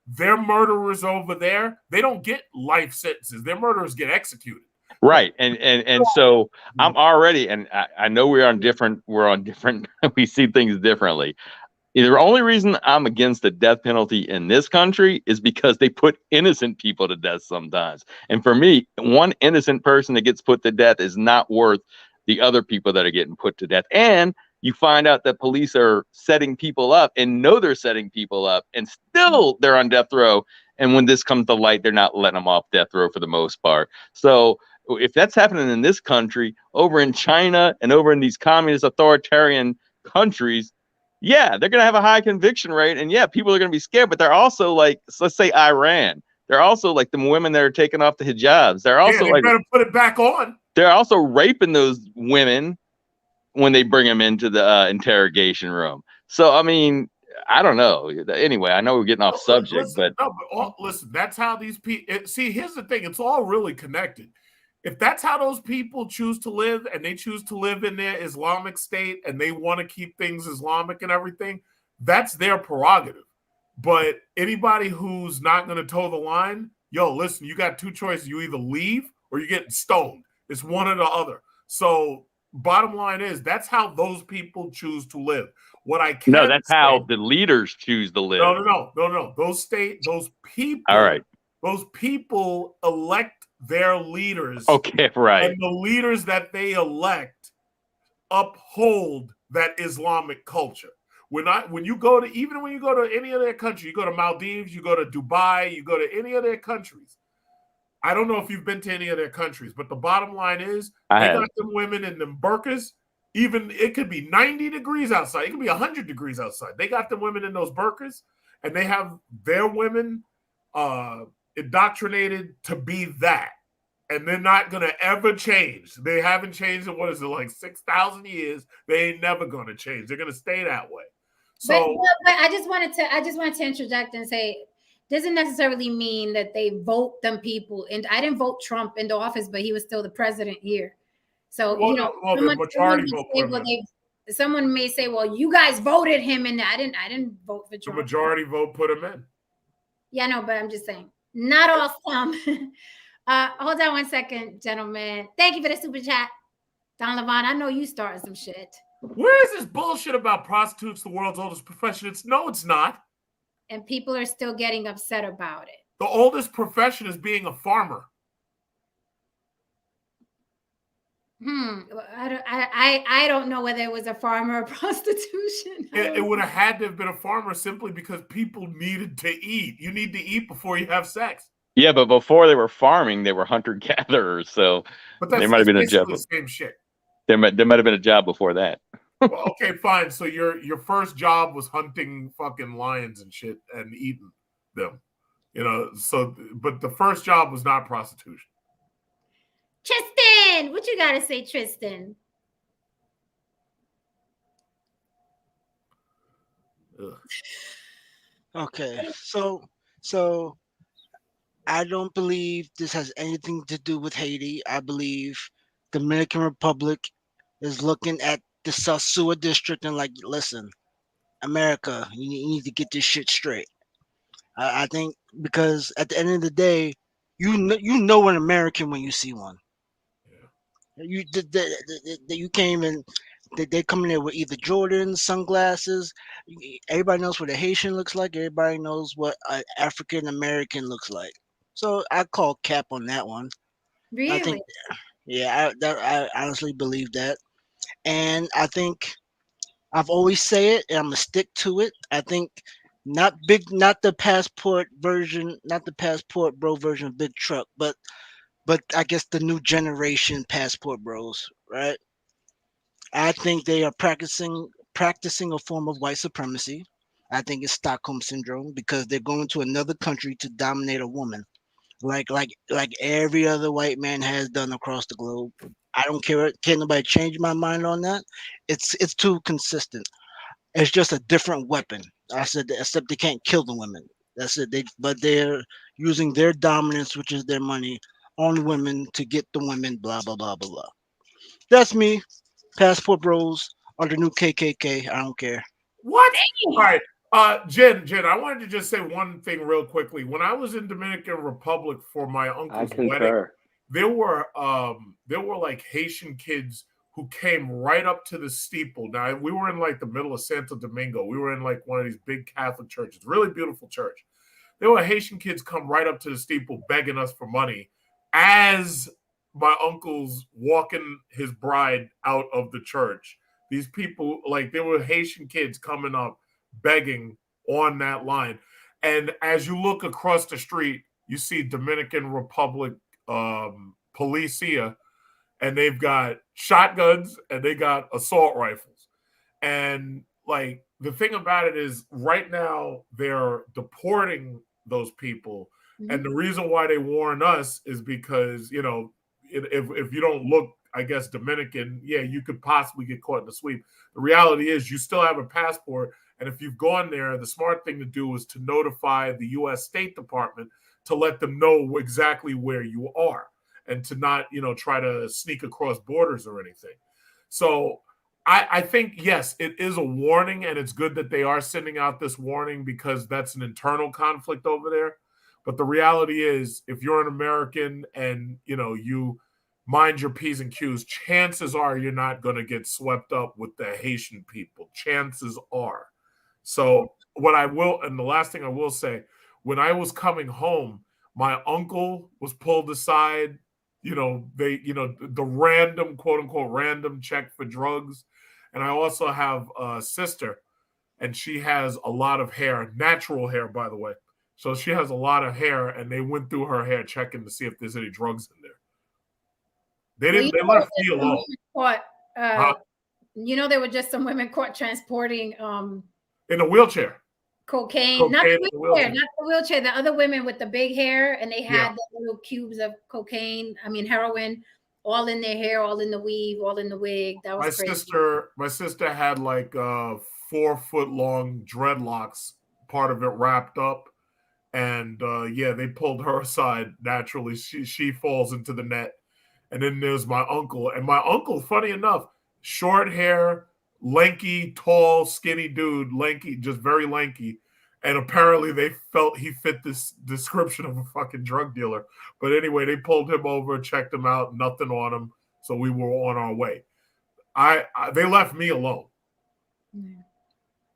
their murderers over there, they don't get life sentences. Their murderers get executed. Right. And so I'm already, and I know we're on different, we see things differently. The only reason I'm against the death penalty in this country is because they put innocent people to death sometimes. And for me, one innocent person that gets put to death is not worth the other people that are getting put to death. And you find out that police are setting people up and know they're setting people up and still they're on death row. And when this comes to light, they're not letting them off death row for the most part. So if that's happening in this country, over in China and over in these communist authoritarian countries, Yeah, they're gonna have a high conviction rate, and yeah, people are gonna be scared. But they're also like, let's say Iran. They're also like the women that are taking off the hijabs. They're also they better put it back on. They're also raping those women when they bring them into the interrogation room. So I mean, I don't know. Anyway, I know we're getting off subject, listen, that's how these people. See, here's the thing: it's all really connected. If that's how those people choose to live, and they choose to live in their Islamic state, and they want to keep things Islamic and everything, that's their prerogative. But anybody who's not going to toe the line, yo, listen, you got two choices: you either leave or you're getting stoned. It's one or the other. So, bottom line is, that's how those people choose to live. What I can no, that's how the leaders choose to live. No. Those people. All right. Those people elect their leaders. Okay, right. And the leaders that they elect uphold that Islamic culture. When you go to any of their country, you go to Maldives, you go to Dubai, you go to any of their countries. I don't know if you've been to any of their countries, but the bottom line is they got them women in them burqas. Even it could be 90 degrees outside. It could be 100 degrees outside. They got them women in those burqas, and they have their women indoctrinated to be that. And they're not going to ever change. They haven't changed in, like 6,000 years. They ain't never going to change. They're going to stay that way. So, but I just wanted to interject and say, doesn't necessarily mean that they vote them people. And I didn't vote Trump into office, but he was still the president here. So, someone may say, well, you guys voted him in. I didn't vote for Trump. The majority vote put him in. Yeah, no, but I'm just saying, not all some. Hold on one second, gentlemen. Thank you for the super chat. Don Levon, I know you started some shit. Where is this bullshit about prostitutes, the world's oldest profession? It's not. And people are still getting upset about it. The oldest profession is being a farmer. I don't know whether it was a farmer or prostitution. It would have had to have been a farmer simply because people needed to eat. You need to eat before you have sex. Yeah, but before they were farming, they were hunter-gatherers. So there might have been a job. The same shit. There might have been a job before that. Well, okay, fine. So your first job was hunting fucking lions and shit and eating them. So but the first job was not prostitution. Tristan, what you gotta say, Tristan? Ugh. Okay, so I don't believe this has anything to do with Haiti. I believe Dominican Republic is looking at the Sosua district and like, listen, America, you need to get this shit straight. I think because at the end of the day, you know an American when you see one. Yeah. You came in. They come in there with either Jordans, sunglasses. Everybody knows what a Haitian looks like. Everybody knows what an African American looks like. So I call cap on that one. Really? I think, I honestly believe that, and I think I've always say it, and I'm gonna stick to it. I think not the passport version, not the passport bro version of Big Truck, but I guess the new generation passport bros, right? I think they are practicing a form of white supremacy. I think it's Stockholm syndrome because they're going to another country to dominate a woman, like every other white man has done across the globe. I don't care. Can't nobody change my mind on that. It's too consistent. It's just a different weapon. I said, except they can't kill the women. That's it. But they're using their dominance, which is their money, on women to get the women. Blah blah blah blah blah. That's me. Passport bros are the new KKK. I don't care. What? All right. Jen, I wanted to just say one thing real quickly. When I was in Dominican Republic for my uncle's wedding, there were like Haitian kids who came right up to the steeple. Now we were in like the middle of Santo Domingo. We were in like one of these big Catholic churches, really beautiful church. There were Haitian kids come right up to the steeple begging us for money as my uncle's walking his bride out of the church. These people, like, there were Haitian kids coming up begging on that line. And as you look across the street, you see Dominican Republic policia, and they've got shotguns and they got assault rifles. And like the thing about it is right now they're deporting those people. And the reason why they warn us is because, you know, if you don't look, I guess, Dominican, yeah, you could possibly get caught in the sweep. The reality is you still have a passport. And if you've gone there, the smart thing to do is to notify the U.S. State Department to let them know exactly where you are and to not, you know, try to sneak across borders or anything. So I think, yes, it is a warning, and it's good that they are sending out this warning because that's an internal conflict over there. But the reality is, if you're an American and, you know, you mind your P's and Q's, chances are you're not going to get swept up with the Haitian people. Chances are. So what I will, and the last thing I will say, when I was coming home, my uncle was pulled aside. You know, the random, quote unquote, random check for drugs. And I also have a sister, and she has a lot of hair, natural hair, by the way. So she has a lot of hair, and they went through her hair checking to see if there's any drugs in there. They left me alone. You know, there were just some women caught transporting in a wheelchair. Cocaine, not the wheelchair, the other women with the big hair, and they had the little cubes of cocaine, heroin, all in their hair, all in the weave, all in the wig. That was crazy. My sister had like 4-foot long dreadlocks, part of it wrapped up. And they pulled her aside naturally. She falls into the net. And then there's my uncle. And my uncle, funny enough, short hair, lanky, tall, skinny dude, lanky, just very lanky. And apparently they felt he fit this description of a fucking drug dealer. But anyway, they pulled him over, checked him out, nothing on him. So we were on our way. They left me alone.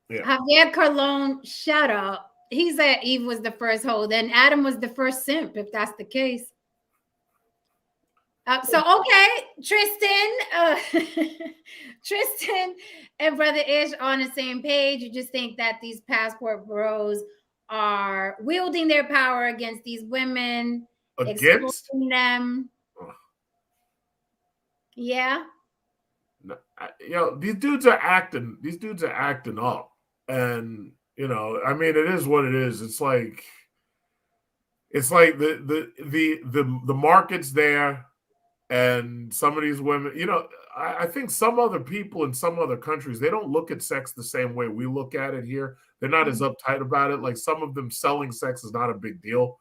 Yeah. Javier Carlone, shut up. He said Eve was the first hoe. Then Adam was the first simp, if that's the case. Okay, Tristan and Brother Ish on the same page. You just think that these passport bros are wielding their power against these women, exploiting them. Yeah. No, these dudes are acting. These dudes are acting up, and you know, I mean, it is what it is. It's like the market's there. And some of these women, you know, I think some other people in some other countries, they don't look at sex the same way we look at it here. They're not as uptight about it. Like some of them selling sex is not a big deal.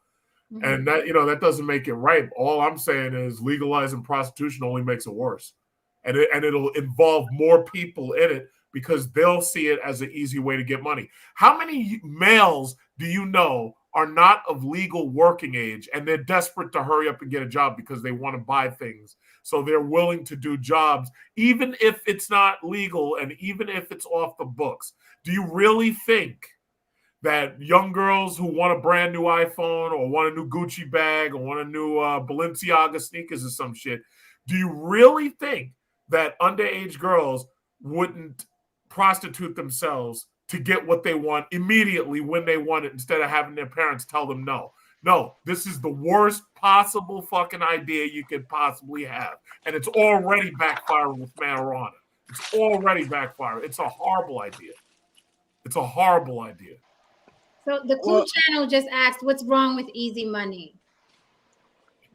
And that, you know, that doesn't make it right. All I'm saying is legalizing prostitution only makes it worse. And it'll involve more people in it because they'll see it as an easy way to get money. How many males do you know are not of legal working age and they're desperate to hurry up and get a job because they want to buy things? So they're willing to do jobs, even if it's not legal and even if it's off the books. Do you really think that young girls who want a brand new iPhone or want a new Gucci bag or want a new Balenciaga sneakers or some shit, do you really think that underage girls wouldn't prostitute themselves to get what they want immediately when they want it instead of having their parents tell them no? No, this is the worst possible fucking idea you could possibly have. And it's already backfiring with marijuana. It's already backfiring. It's a horrible idea. It's a horrible idea. So the Clue channel just asked, what's wrong with easy money?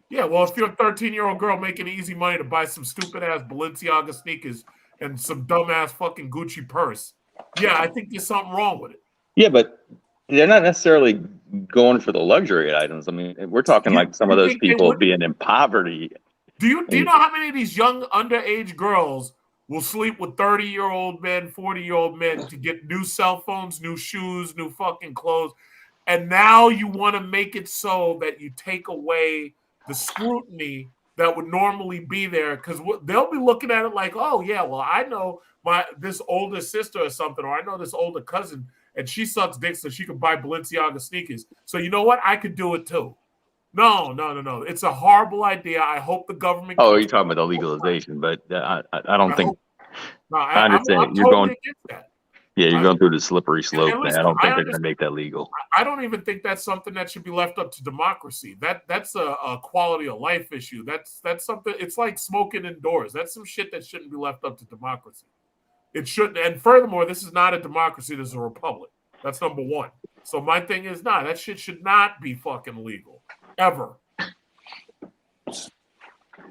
Yeah, well, if you're a 13-year-old girl making easy money to buy some stupid-ass Balenciaga sneakers and some dumb-ass fucking Gucci purse, yeah, I think there's something wrong with it. Yeah, but they're not necessarily going for the luxury items. I mean, we're talking like some of those people being in poverty. Do you know how many of these young underage girls will sleep with 30-year-old men, 40-year-old men to get new cell phones, new shoes, new fucking clothes? And now you want to make it so that you take away the scrutiny that would normally be there, because they'll be looking at it like, oh yeah, well, I know this older sister or something, or I know this older cousin, and she sucks dick so she could buy Balenciaga sneakers. So you know what? I could do it too. No. It's a horrible idea. I hope the government. Oh, you're talking about the legalization, but I don't think. I understand. I'm totally against that. Yeah, you're going through the slippery slope. Listen, I don't think they're going to make that legal. I don't even think that's something that should be left up to democracy. That's a quality of life issue. That's something. It's like smoking indoors. That's some shit that shouldn't be left up to democracy. It shouldn't. And furthermore, this is not a democracy. This is a republic. That's number one. So my thing is, that shit should not be fucking legal ever.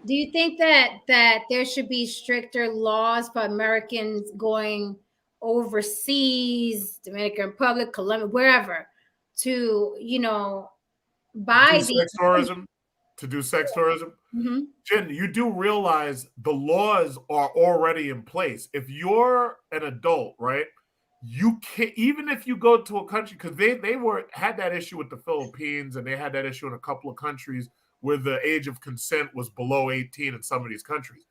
Do you think that there should be stricter laws for Americans going overseas, Dominican Republic, Colombia, wherever, to buy these sex tourism? To do sex tourism? Mm-hmm. Jen, you do realize the laws are already in place. If you're an adult, right? You can't, even if you go to a country, because they had that issue with the Philippines, and they had that issue in a couple of countries where the age of consent was below 18 in some of these countries.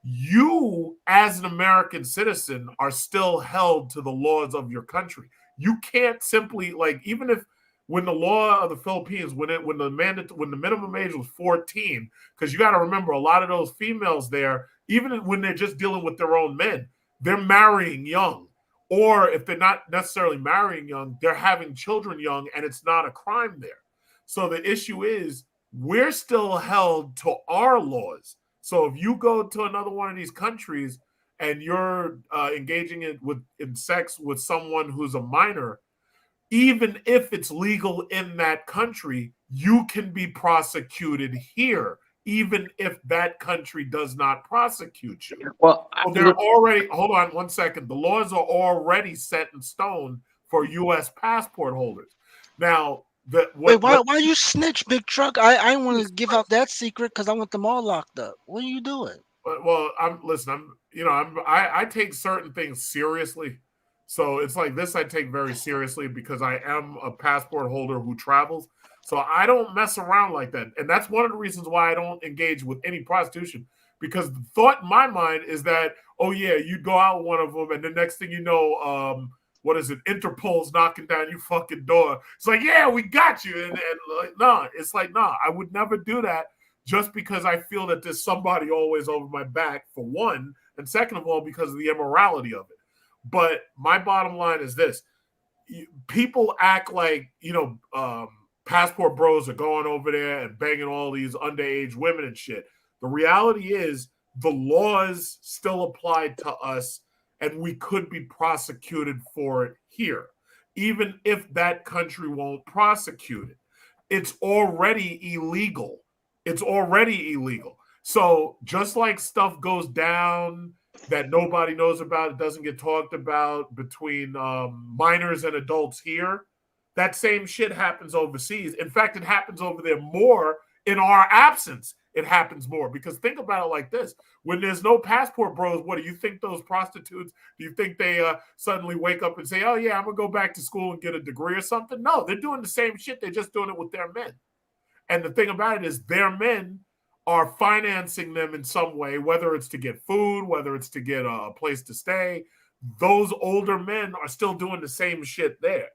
You, as an American citizen, are still held to the laws of your country. You can't simply, like, even if when the law of the Philippines, when the minimum age was 14, because you got to remember, a lot of those females there, even when they're just dealing with their own men, they're marrying young. Or if they're not necessarily marrying young, they're having children young, and it's not a crime there. So the issue is, we're still held to our laws. So if you go to another one of these countries and you're engaging in sex with someone who's a minor, even if it's legal in that country, you can be prosecuted here, even if that country does not prosecute you. Well, they're already, hold on 1 second. The laws are already set in stone for U.S. passport holders. Now, wait, why you snitch, Big Truck? I want to give out that secret because I want them all locked up. What are you doing? Well, I take certain things seriously. So it's like this I take very seriously because I am a passport holder who travels. So I don't mess around like that. And that's one of the reasons why I don't engage with any prostitution. Because the thought in my mind is that, oh yeah, you'd go out with one of them, and the next thing you know, what is it? Interpol's knocking down your fucking door. It's like, yeah, we got you. And like, no, it's like, no, I would never do that just because I feel that there's somebody always over my back, for one. And second of all, because of the immorality of it. But my bottom line is this. People act like, passport bros are going over there and banging all these underage women and shit. The reality is the laws still apply to us, and we could be prosecuted for it here, even if that country won't prosecute it. It's already illegal. It's already illegal. So just like stuff goes down that nobody knows about, it doesn't get talked about between minors and adults here, that same shit happens overseas. In fact, it happens over there more in our absence. It happens more because think about it like this. When there's no passport bros, what do you think those prostitutes, do you think they suddenly wake up and say, oh yeah, I'm going to go back to school and get a degree or something? No, they're doing the same shit. They're just doing it with their men. And the thing about it is their men are financing them in some way, whether it's to get food, whether it's to get a place to stay. Those older men are still doing the same shit there.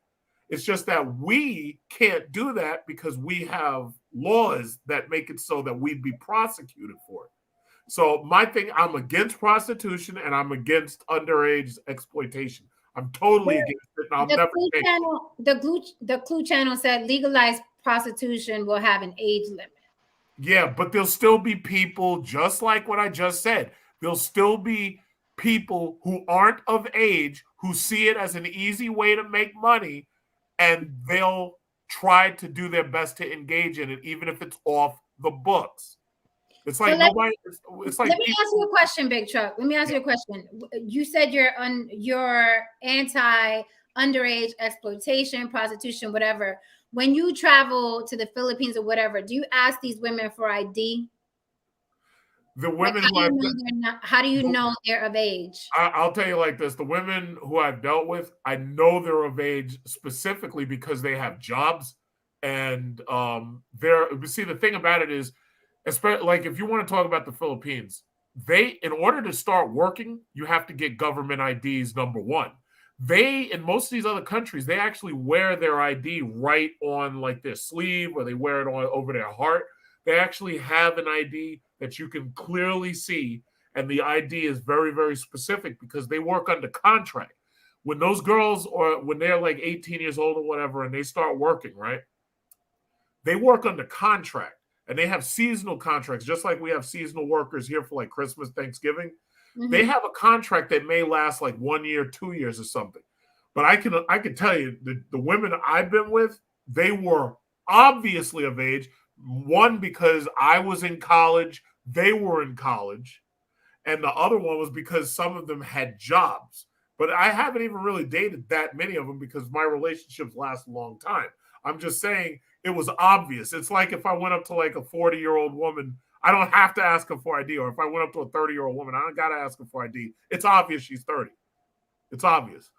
It's just that we can't do that because we have laws that make it so that we'd be prosecuted for it. So my thing, I'm against prostitution and I'm against underage exploitation. I'm totally against it. And I'll never take it. The Clue Channel said legalized prostitution will have an age limit. Yeah, but there'll still be people, just like what I just said, there'll still be people who aren't of age who see it as an easy way to make money, and they'll try to do their best to engage in it, even if it's off the books. It's like nobody. It's like. Let me ask you a question, Big Truck. Let me ask you a question. You said you're anti underage exploitation, prostitution, whatever. When you travel to the Philippines or whatever, do you ask these women for ID? The women how do you know they're of age? I'll tell you like this. The women who I've dealt with, I know they're of age specifically because they have jobs. And see, the thing about it is, especially like if you want to talk about the Philippines, in order to start working, you have to get government IDs, number one. In most of these other countries, they actually wear their ID right on like their sleeve, or they wear it on over their heart. They actually have an ID that you can clearly see, and the ID is very, very specific because they work under contract. When those girls, or when they're like 18 years old or whatever, and they start working, right? They work under contract, and they have seasonal contracts, just like we have seasonal workers here for like Christmas, Thanksgiving. They have a contract that may last like 1 year, 2 years or something. But I can tell you the women I've been with, they were obviously of age. One, because I was in college, they were in college. And the other one was because some of them had jobs. But I haven't even really dated that many of them because my relationships last a long time. I'm just saying it was obvious. It's like if I went up to like a 40-year-old woman, I don't have to ask her for ID. Or if I went up to a 30-year-old woman, I don't got to ask her for ID. It's obvious she's 30. It's obvious.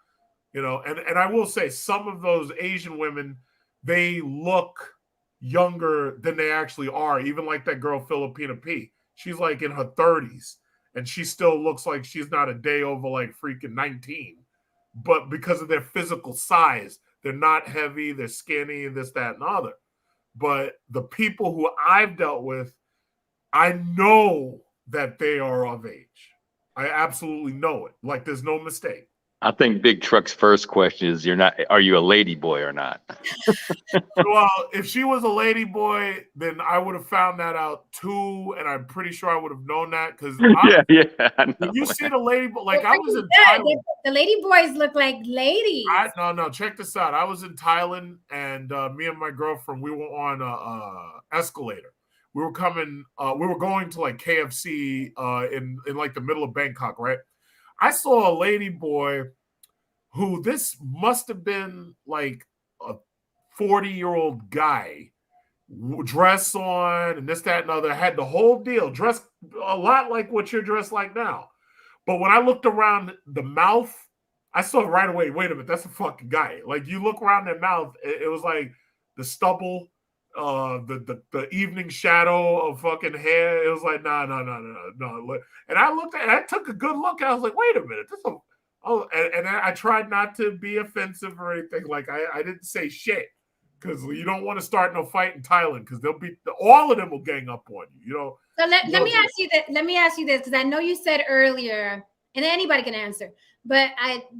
You know, and I will say some of those Asian women, they look younger than they actually are. Even like that girl, Filipina P. She's like in her 30s. And she still looks like she's not a day over like freaking 19. But because of their physical size, they're not heavy, they're skinny, and this, that, and the other. But the people who I've dealt with, I know that they are of age. I absolutely know it. Like there's no mistake. I think Big Truck's first question is, are you a lady boy or not? Well, if she was a lady boy, then I would have found that out too, and I'm pretty sure I would have known that because yeah. I know. When you see the lady boy, like Well, I was in yeah, Thailand. the lady boys look like ladies. No, check this out. I was in Thailand, and me and my girlfriend, we were on a escalator. We were going to like KFC in like the middle of Bangkok, right? I saw a lady boy who this must have been like a 40-year-old guy, dress on and this, that, and other, had the whole deal, dressed a lot like what you're dressed like now. But when I looked around the mouth, I saw right away, wait a minute, that's a fucking guy. Like you look around their mouth, it was like the stubble, the evening shadow of fucking hair. It was like, no. And I looked at it, I took a good look, and I was like, wait a minute, and I tried not to be offensive or anything. Like I didn't say shit because you don't want to start no fight in Thailand because all of them will gang up on you. You know. So let me ask you that. Let me ask you this because I know you said earlier, and anybody can answer. But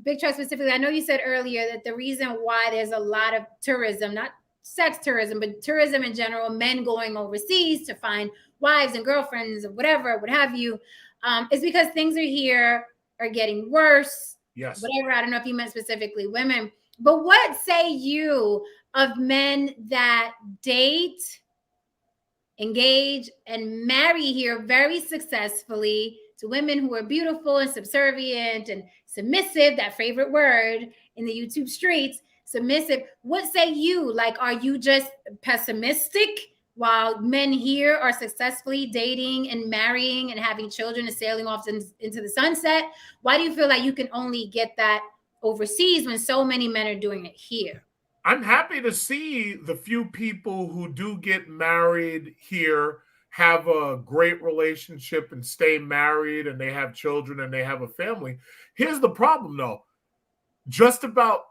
Big Truck specifically, I know you said earlier that the reason why there's a lot of tourism, not sex tourism, but tourism in general, men going overseas to find wives and girlfriends or whatever, what have you, is because things are getting worse. Yes. Whatever. I don't know if you meant specifically women, but what say you of men that date, engage, and marry here very successfully to women who are beautiful and subservient and submissive, that favorite word in the YouTube streets, submissive. What say you? Like, are you just pessimistic while men here are successfully dating and marrying and having children and sailing off into the sunset? Why do you feel like you can only get that overseas when so many men are doing it here? I'm happy to see the few people who do get married here have a great relationship and stay married and they have children and they have a family. Here's the problem though. Just about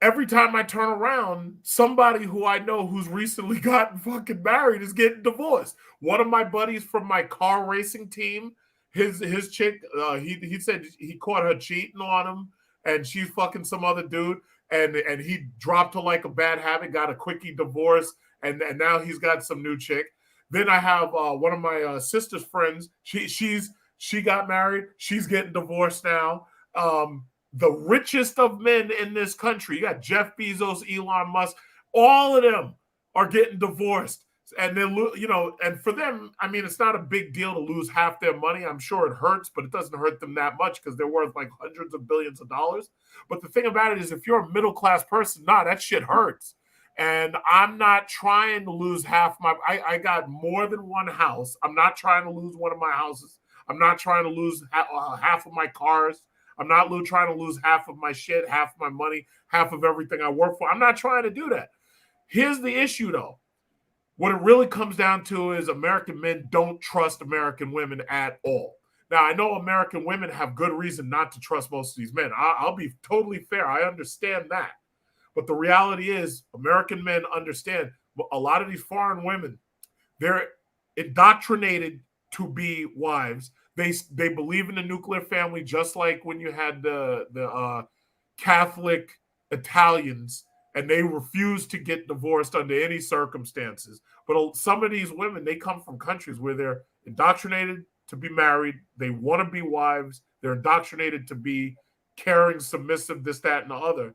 every time I turn around, somebody who I know who's recently gotten fucking married is getting divorced. One of my buddies from my car racing team, his chick, he said he caught her cheating on him and she's fucking some other dude. And he dropped her like a bad habit, got a quickie divorce, and now he's got some new chick. Then I have one of my sister's friends. She got married. She's getting divorced now. The richest of men in this country, you got Jeff Bezos, Elon Musk, all of them are getting divorced. And then, and for them, I mean, it's not a big deal to lose half their money. I'm sure it hurts, but it doesn't hurt them that much because they're worth like hundreds of billions of dollars. But the thing about it is, if you're a middle-class person, that shit hurts. And I'm not trying to lose half I got more than one house. I'm not trying to lose one of my houses. I'm not trying to lose half of my cars. I'm not trying to lose half of my shit, half of my money, half of everything I work for. I'm not trying to do that. Here's the issue, though. What it really comes down to is American men don't trust American women at all. Now, I know American women have good reason not to trust most of these men. I'll be totally fair. I understand that. But the reality is American men understand a lot of these foreign women, they're indoctrinated to be wives. They believe in the nuclear family, just like when you had the Catholic Italians, and they refuse to get divorced under any circumstances. But some of these women, they come from countries where they're indoctrinated to be married. They want to be wives. They're indoctrinated to be caring, submissive, this, that, and the other.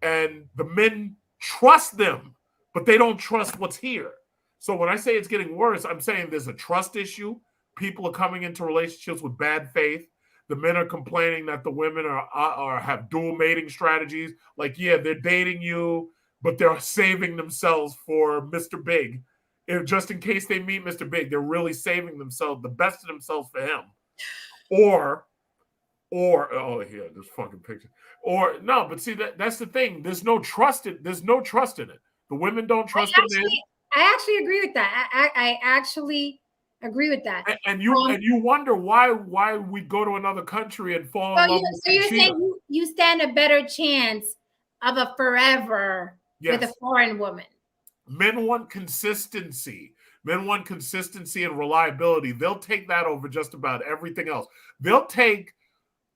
And the men trust them, but they don't trust what's here. So when I say it's getting worse, I'm saying there's a trust issue. People are coming into relationships with bad faith. The men are complaining that the women are have dual mating strategies. Like, yeah, they're dating you, but they're saving themselves for Mr. Big. Just in case they meet Mr. Big, they're really saving themselves, the best of themselves for him. Or oh, here, this fucking picture. Or no, but see, that's the thing. There's no trust in it. The women don't trust the men. I actually agree with that. I actually agree with that. And you wonder why we go to another country and fall in love with so you're saying you stand a better chance of a forever with a foreign woman. Men want consistency. Men want consistency and reliability. They'll take that over just about everything else. They'll take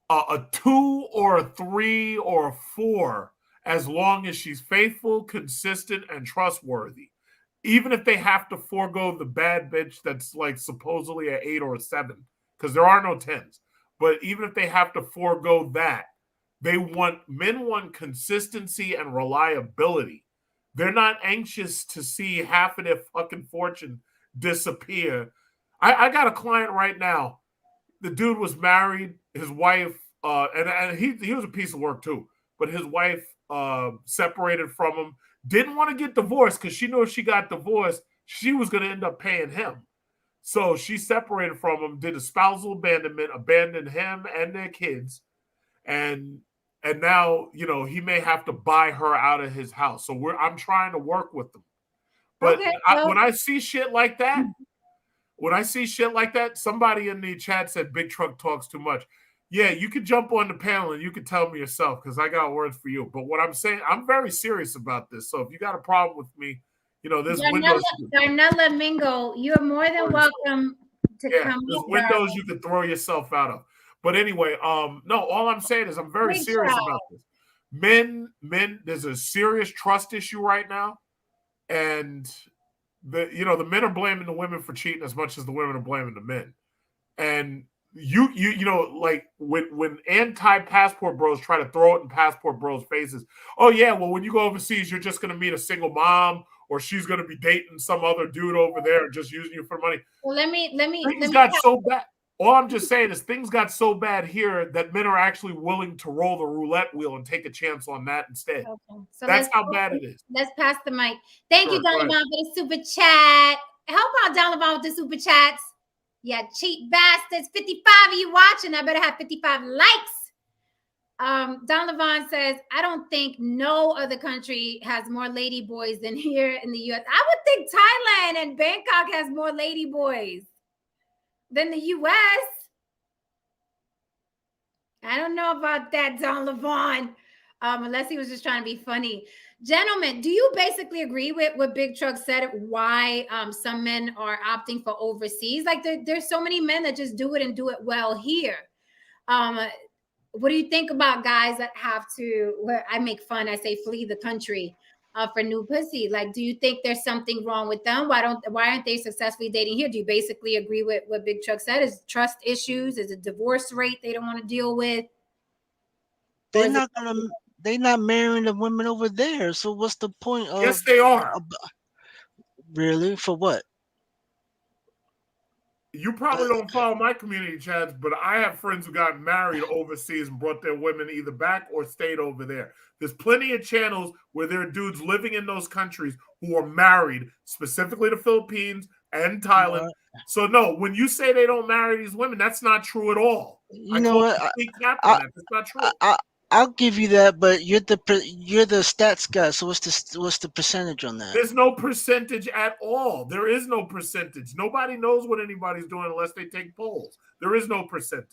a 2 or a 3 or a 4 as long as she's faithful, consistent, and trustworthy. Even if they have to forego the bad bitch that's like supposedly an 8 or a 7, because there are no 10s. But even if they have to forego that, men want consistency and reliability. They're not anxious to see half of their fucking fortune disappear. I got a client right now. The dude was married. His wife, and he was a piece of work too, but his wife separated from him. Didn't want to get divorced because she knew if she got divorced, she was going to end up paying him. So she separated from him, did a spousal abandonment, abandoned him and their kids. And now, you know, he may have to buy her out of his house. So I'm trying to work with them. But when I see shit like that, somebody in the chat said Big Truck talks too much. Yeah, you could jump on the panel and you could tell me yourself because I got words for you. But what I'm saying, I'm very serious about this. So if you got a problem with me, you know, there's windows. Darnella Mingo, you're more than welcome to come. There's windows you can throw yourself out of. But anyway, no, all I'm saying is I'm very serious about this. Men, there's a serious trust issue right now. And the men are blaming the women for cheating as much as the women are blaming the men. And you know, like when anti-passport bros try to throw it in passport bros' faces. Oh yeah, well, when you go overseas, you're just gonna meet a single mom, or she's gonna be dating some other dude over there and just using you for money. Well, let me so bad. All I'm just saying is things got so bad here that men are actually willing to roll the roulette wheel and take a chance on that instead. Okay. So that's how bad it is. Let's pass the mic. Thank you, Donovan, for the super chat. Help out Donovan with the super chats. Yeah, cheap bastards. 55 of you watching. I better have 55 likes. Donovan says, I don't think no other country has more lady boys than here in the U.S. I would think Thailand and Bangkok has more lady boys than the U.S. I don't know about that, Donovan. Unless he was just trying to be funny. Gentlemen, do you basically agree with what Big Truck said, why some men are opting for overseas? Like there's so many men that just do it and do it well here. What do you think about guys that have to, where I make fun, I say flee the country for new pussy? Like, do you think there's something wrong with them? Why aren't they successfully dating here? Do you basically agree with what Big Truck said? Is trust issues? Is it divorce rate they don't want to deal with? They're not marrying the women over there. So what's the point of? Yes, they are. Really? For what? You probably don't follow my community chats, but I have friends who got married overseas and brought their women either back or stayed over there. There's plenty of channels where there are dudes living in those countries who are married, specifically the Philippines and Thailand. So no, when you say they don't marry these women, that's not true at all. You know what? That's not true. I'll give you that, but you're the stats guy. So what's the percentage on that? There's no percentage at all. There is no percentage. Nobody knows what anybody's doing unless they take polls. There is no percentage.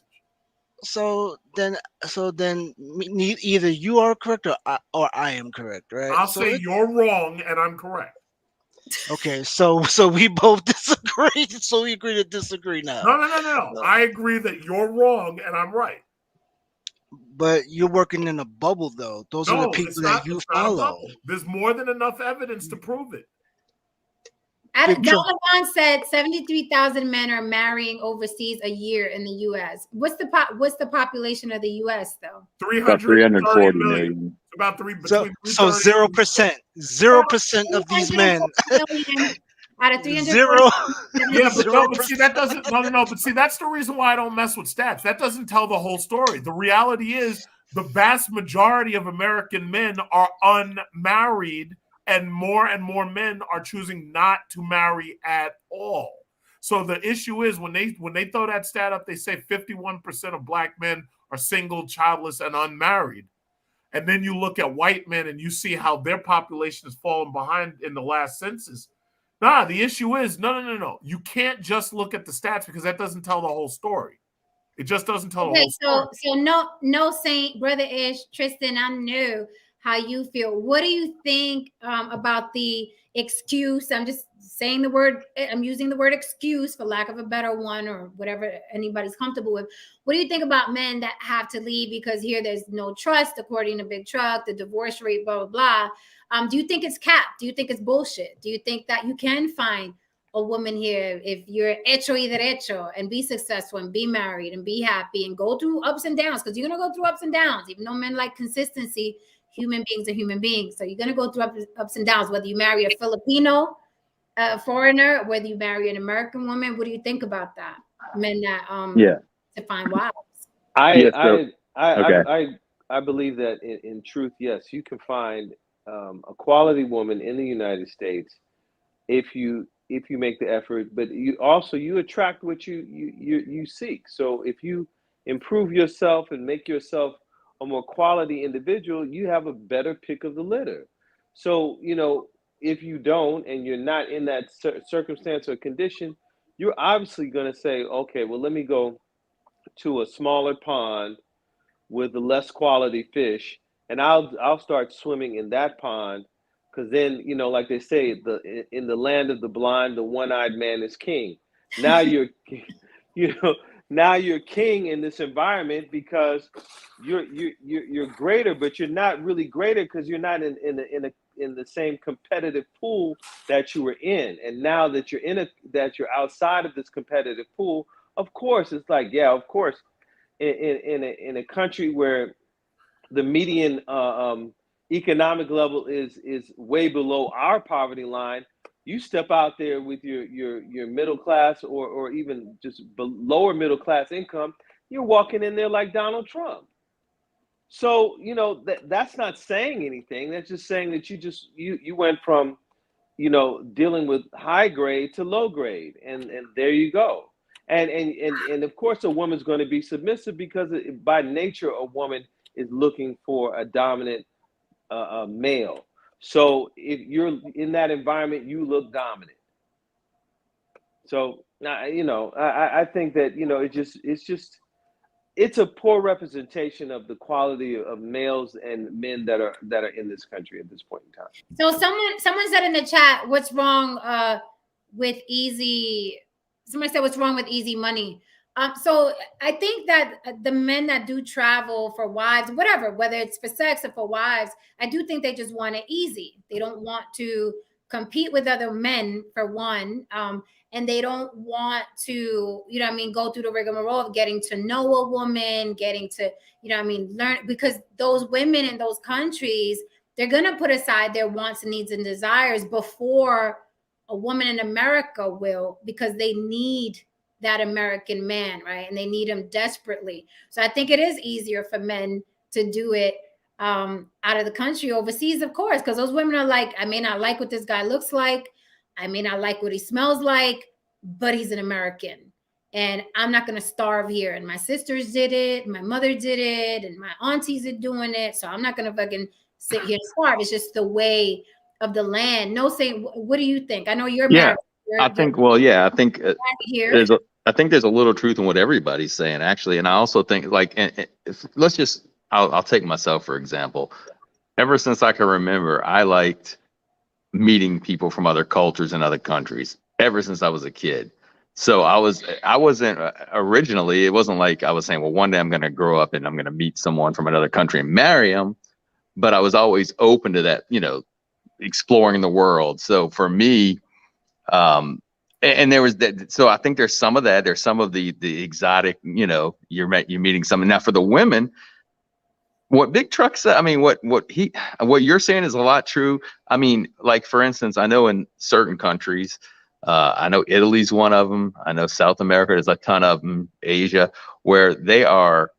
So then, either you are correct or I am correct, right? I'll say you're wrong and I'm correct. Okay, so we both disagree. So we agree to disagree now. No. I agree that you're wrong and I'm right. But you're working in a bubble, though. Those are the people that you follow. There's more than enough evidence to prove it. Big Trump. Don said 73,000 men are marrying overseas a year in the U.S. What's the population of the U.S. though? About 340 million. About three. So Between 0%. 0% of these men. Out of 340 Zero. Yeah, but no, but 0%. see, that doesn't. No. But see, that's the reason why I don't mess with stats. That doesn't tell the whole story. The reality is, the vast majority of American men are unmarried, and more men are choosing not to marry at all. So the issue is when they throw that stat up, they say 51% of black men are single, childless, and unmarried. And then you look at white men and you see how their population has fallen behind in the last census. Nah, the issue is no. You can't just look at the stats because that doesn't tell the whole story. It just doesn't tell the whole story. So no Saint, Brother Ish, Tristan, I know how you feel. What do you think about the excuse? I'm just saying the word, I'm using the word excuse for lack of a better one, or whatever anybody's comfortable with. What do you think about men that have to leave because here there's no trust, according to Big Truck, the divorce rate, blah, blah, blah. Do you think it's capped? Do you think it's bullshit? Do you think that you can find a woman here if you're hecho y derecho and be successful and be married and be happy and go through ups and downs? Because you're going to go through ups and downs. Even though men like consistency, human beings are human beings. So you're going to go through ups and downs, whether you marry a Filipino foreigner, whether you marry an American woman. What do you think about that? Men that to find wives. I believe that in truth, yes, you can find a quality woman in the United States if you make the effort, but you attract what you seek. So if you improve yourself and make yourself a more quality individual, you have a better pick of the litter. So, if you don't, and you're not in that circumstance or condition, you're obviously going to say, okay, well, let me go to a smaller pond with the less quality fish, and I'll start swimming in that pond. Because then, like they say, in the land of the blind, the one-eyed man is king. Now you're, now you're king in this environment because you're greater, but you're not really greater because you're not in the same competitive pool that you were in. And now that you're outside of this competitive pool, of course, it's like, yeah, of course, in a country where the median economic level is way below our poverty line, you step out there with your middle class or even just lower middle class income, you're walking in there like Donald Trump. So that's not saying anything. That's just saying that you went from dealing with high grade to low grade, and there you go. And of course a woman's going to be submissive because by nature a woman is looking for a dominant male. So if you're in that environment, you look dominant. So I think that it's a poor representation of the quality of males and men that are in this country at this point in time. So someone said in the chat, what's wrong with easy? Somebody said, what's wrong with easy money? So I think that the men that do travel for wives, whatever, whether it's for sex or for wives, I do think they just want it easy. They don't want to compete with other men, for one. And they don't want to, go through the rigmarole of getting to know a woman, getting to, learn, because those women in those countries, they're going to put aside their wants and needs and desires before a woman in America will, because they need that American man, right? And they need him desperately. So I think it is easier for men to do it out of the country. Overseas, of course, because those women are like, I may not like what this guy looks like, I may not like what he smells like, but he's an American. And I'm not going to starve here. And my sisters did it, my mother did it, and my aunties are doing it. So I'm not going to fucking sit here and starve. It's just the way of the land. No, Saint, what do you think? I know you're married. I think there's a little truth in what everybody's saying, actually. And I also think, I'll take myself, for example. Ever since I can remember, I liked meeting people from other cultures and other countries ever since I was a kid. So I wasn't originally, it wasn't like I was saying, well, one day I'm going to grow up and I'm going to meet someone from another country and marry them. But I was always open to that, exploring the world. So for me, And there was that. So I think there's some of that. There's some of the exotic. You're meeting someone. Now for the women, what Big Truck said. I mean, what you're saying is a lot true. I mean, like for instance, I know in certain countries, I know Italy's one of them. I know South America, there's a ton of them. Asia, where they are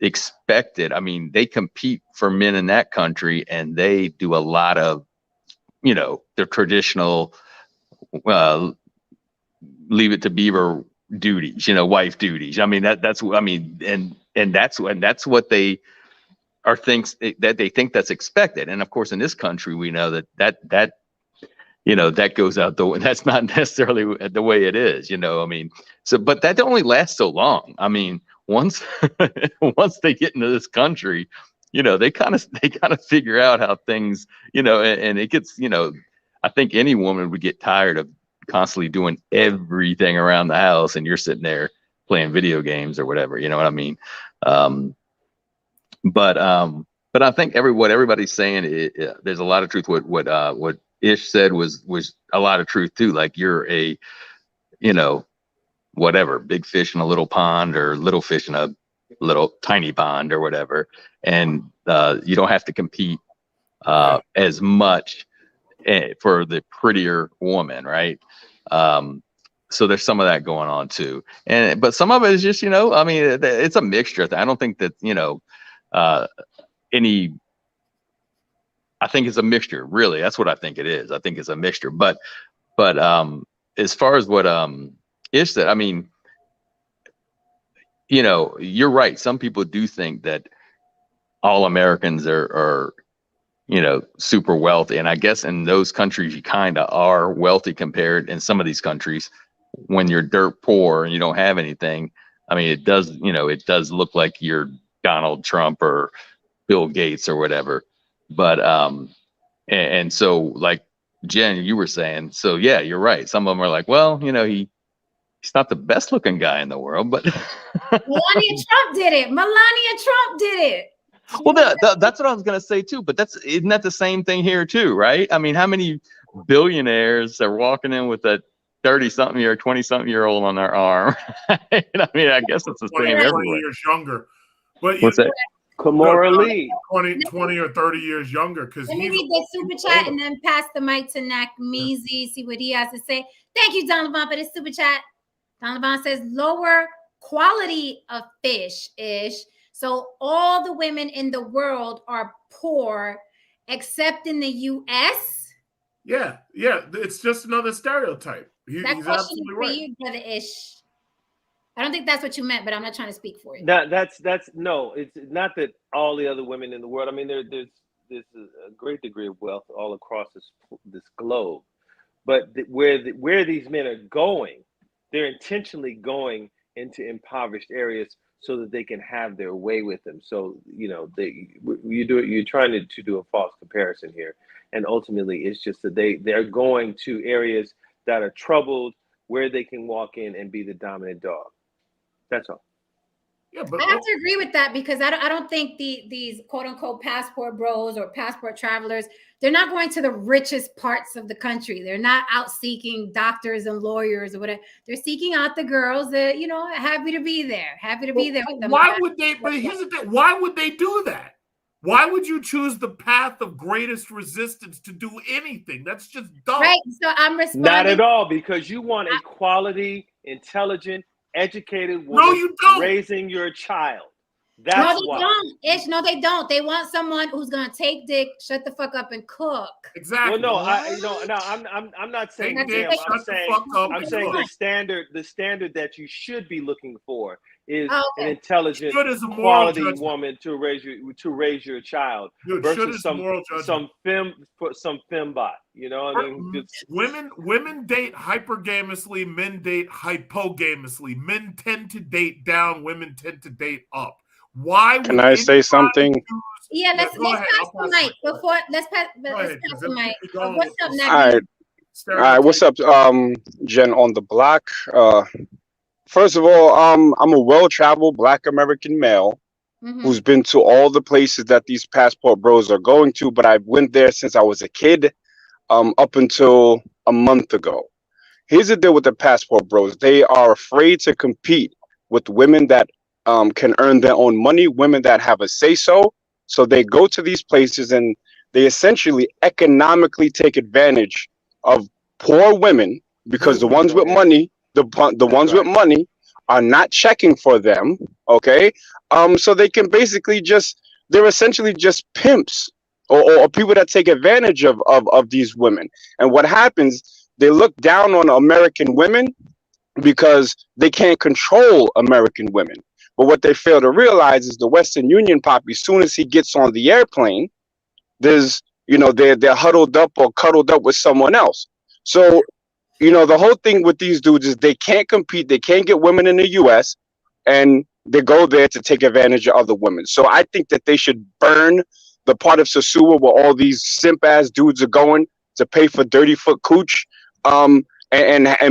expected. I mean, they compete for men in that country, and they do a lot of, their traditional leave it to Beaver duties, wife duties. I mean, that's what they are thinks that they think that's expected. And of course, in this country, we know that goes out the way. That's not necessarily the way it is, I mean, but that only lasts so long. I mean, once they get into this country, they kind of figure out how things, and it gets, I think any woman would get tired of constantly doing everything around the house, and you're sitting there playing video games or whatever, you know what I mean? But I think what everybody's saying, there's a lot of truth. What Ish said was a lot of truth too. Like you're a, whatever, big fish in a little pond or little fish in a little tiny pond or whatever. And you don't have to compete as much for the prettier woman, right? So there's some of that going on too. But some of it is just, I mean, it's a mixture. I don't think that, I think it's a mixture, really. That's what I think it is. I think it's a mixture. But as far as what Ish said, I mean, you're right. Some people do think that all Americans are super wealthy. And I guess in those countries, you kind of are wealthy compared in some of these countries. When you're dirt poor and you don't have anything, I mean, it does look like you're Donald Trump or Bill Gates or whatever. But and so like Jen, you were saying, so yeah, you're right. Some of them are like, well, he's not the best looking guy in the world, but Melania Trump did it. Well, that's what I was gonna say too. But isn't that the same thing here too, right? I mean, how many billionaires are walking in with a 30-something year, 20-something-year-old on their arm? I mean, I guess it's the same everywhere. 20 years younger. But what's that? Kamora Lee. 20 or 30 years younger. Because let me read that super chat and then pass the mic to Nakmeezy, see what he has to say. Thank you, Donovan, for this super chat. Donovan says lower quality of fish-ish. So all the women in the world are poor except in the U.S.? Yeah. It's just another stereotype. That question is for you, Brother Ish. I don't think that's what you meant, but I'm not trying to speak for you. That's no. It's not that all the other women in the world. I mean, there's a great degree of wealth all across this globe, but where these men are going, they're intentionally going into impoverished areas so that they can have their way with them. So you're trying to do a false comparison here, and ultimately it's just that they're going to areas that are troubled where they can walk in and be the dominant dog. That's all. Yeah, but I have to agree with that because I don't think these quote unquote passport bros or passport travelers, they're not going to the richest parts of the country. They're not out seeking doctors and lawyers or whatever. They're seeking out the girls that, happy to be there. Happy to be there with them. Why would they? But here's the thing. Why would they do that? Why would you choose the path of greatest resistance to do anything? That's just dumb. Right. So I'm responding. Not at all, because you want a quality, intelligent, educated woman No, you don't. raising your child. No, they don't. Ish, no, they don't. They want someone who's gonna take dick, shut the fuck up, and cook. Exactly. Well, I'm not saying Take them. dick, I'm shut the fuck up, I'm and saying cook. the standard that you should be looking for is Okay. an intelligent, Should is a moral quality judgment. woman to raise your child Dude, should versus is a moral judgment. some fembot. You know what I mean? Women date hypergamously, men date hypogamously. Men tend to date down, women tend to date up. Why? Can I say something? Yeah, let's Go pass ahead, the mic before. Let's pass the mic. What's up, All Natalie? right. What's up, Jen on the block? First of all, I'm a well-traveled Black American male who's been to all the places that these passport bros are going to, but I went there since I was a kid, up until a month ago. Here's the deal with the passport bros. They are afraid to compete with women that can earn their own money, women that have a say-so. So they go to these places and they essentially economically take advantage of poor women because the ones with money, the ones with money are not checking for them. Okay. So they can basically they're essentially just pimps or people that take advantage of these women. And what happens, they look down on American women because they can't control American women. But what they fail to realize is the Western Union poppy, as soon as he gets on the airplane, they're huddled up or cuddled up with someone else. So, the whole thing with these dudes is they can't compete. They can't get women in the US, and they go there to take advantage of other women. So I think that they should burn the part of Sosua where all these simp ass dudes are going to pay for dirty foot cooch, and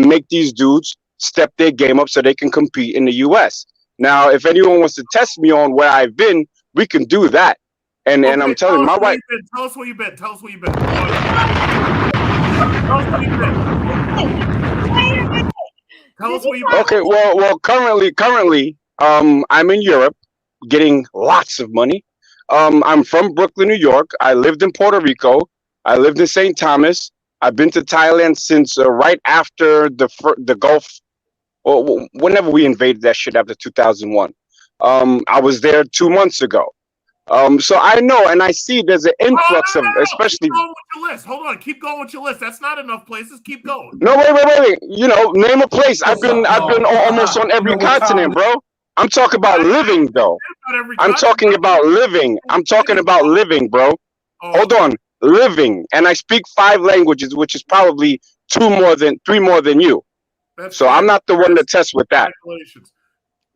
make these dudes step their game up so they can compete in the US. Now, if anyone wants to test me on where I've been, we can do that. And I'm telling you, my wife. Tell us where you've been. Tell us where you've been. Tell us where you've been. Tell us where you've been. Okay, well, currently, I'm in Europe, getting lots of money. I'm from Brooklyn, New York. I lived in Puerto Rico. I lived in St. Thomas. I've been to Thailand since right after the Gulf, or whenever we invaded that shit after 2001. I was there 2 months ago. So I know, and I see there's an influx of, especially. Keep going with your list. Hold on, keep going with your list. That's not enough places. Keep going. No, wait. Name a place. I've been almost on every continent, bro. I'm talking about living, though. I'm talking about living. I'm talking about living, bro. Hold on, living, and I speak 5 languages, which is probably 3 more than you. So I'm not the one to test with that.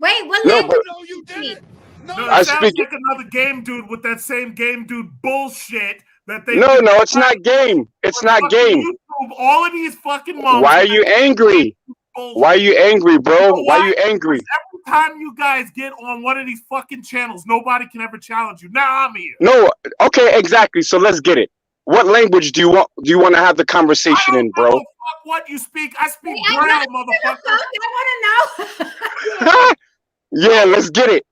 Wait, what language? No, you didn't. No, I speak like another game dude with that same game dude bullshit that they. No, it's not game. It's not game. YouTube, all of these fucking moments. Why are you angry? Why are you angry, bro? Why are you angry? Every time you guys get on one of these fucking channels, nobody can ever challenge you. Now I'm here. No, okay, exactly. So let's get it. What language do you want to have the conversation in, bro? Fuck what you speak. I speak Braille, motherfucker. I want to know. Yeah, let's get it.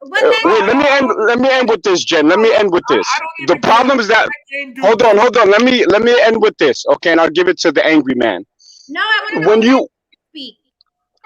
Wait, let me end with this, Jen. Let me end with this. The problem is that hold on. Let me end with this, okay? And I'll give it to the angry man. No, I want to know speak.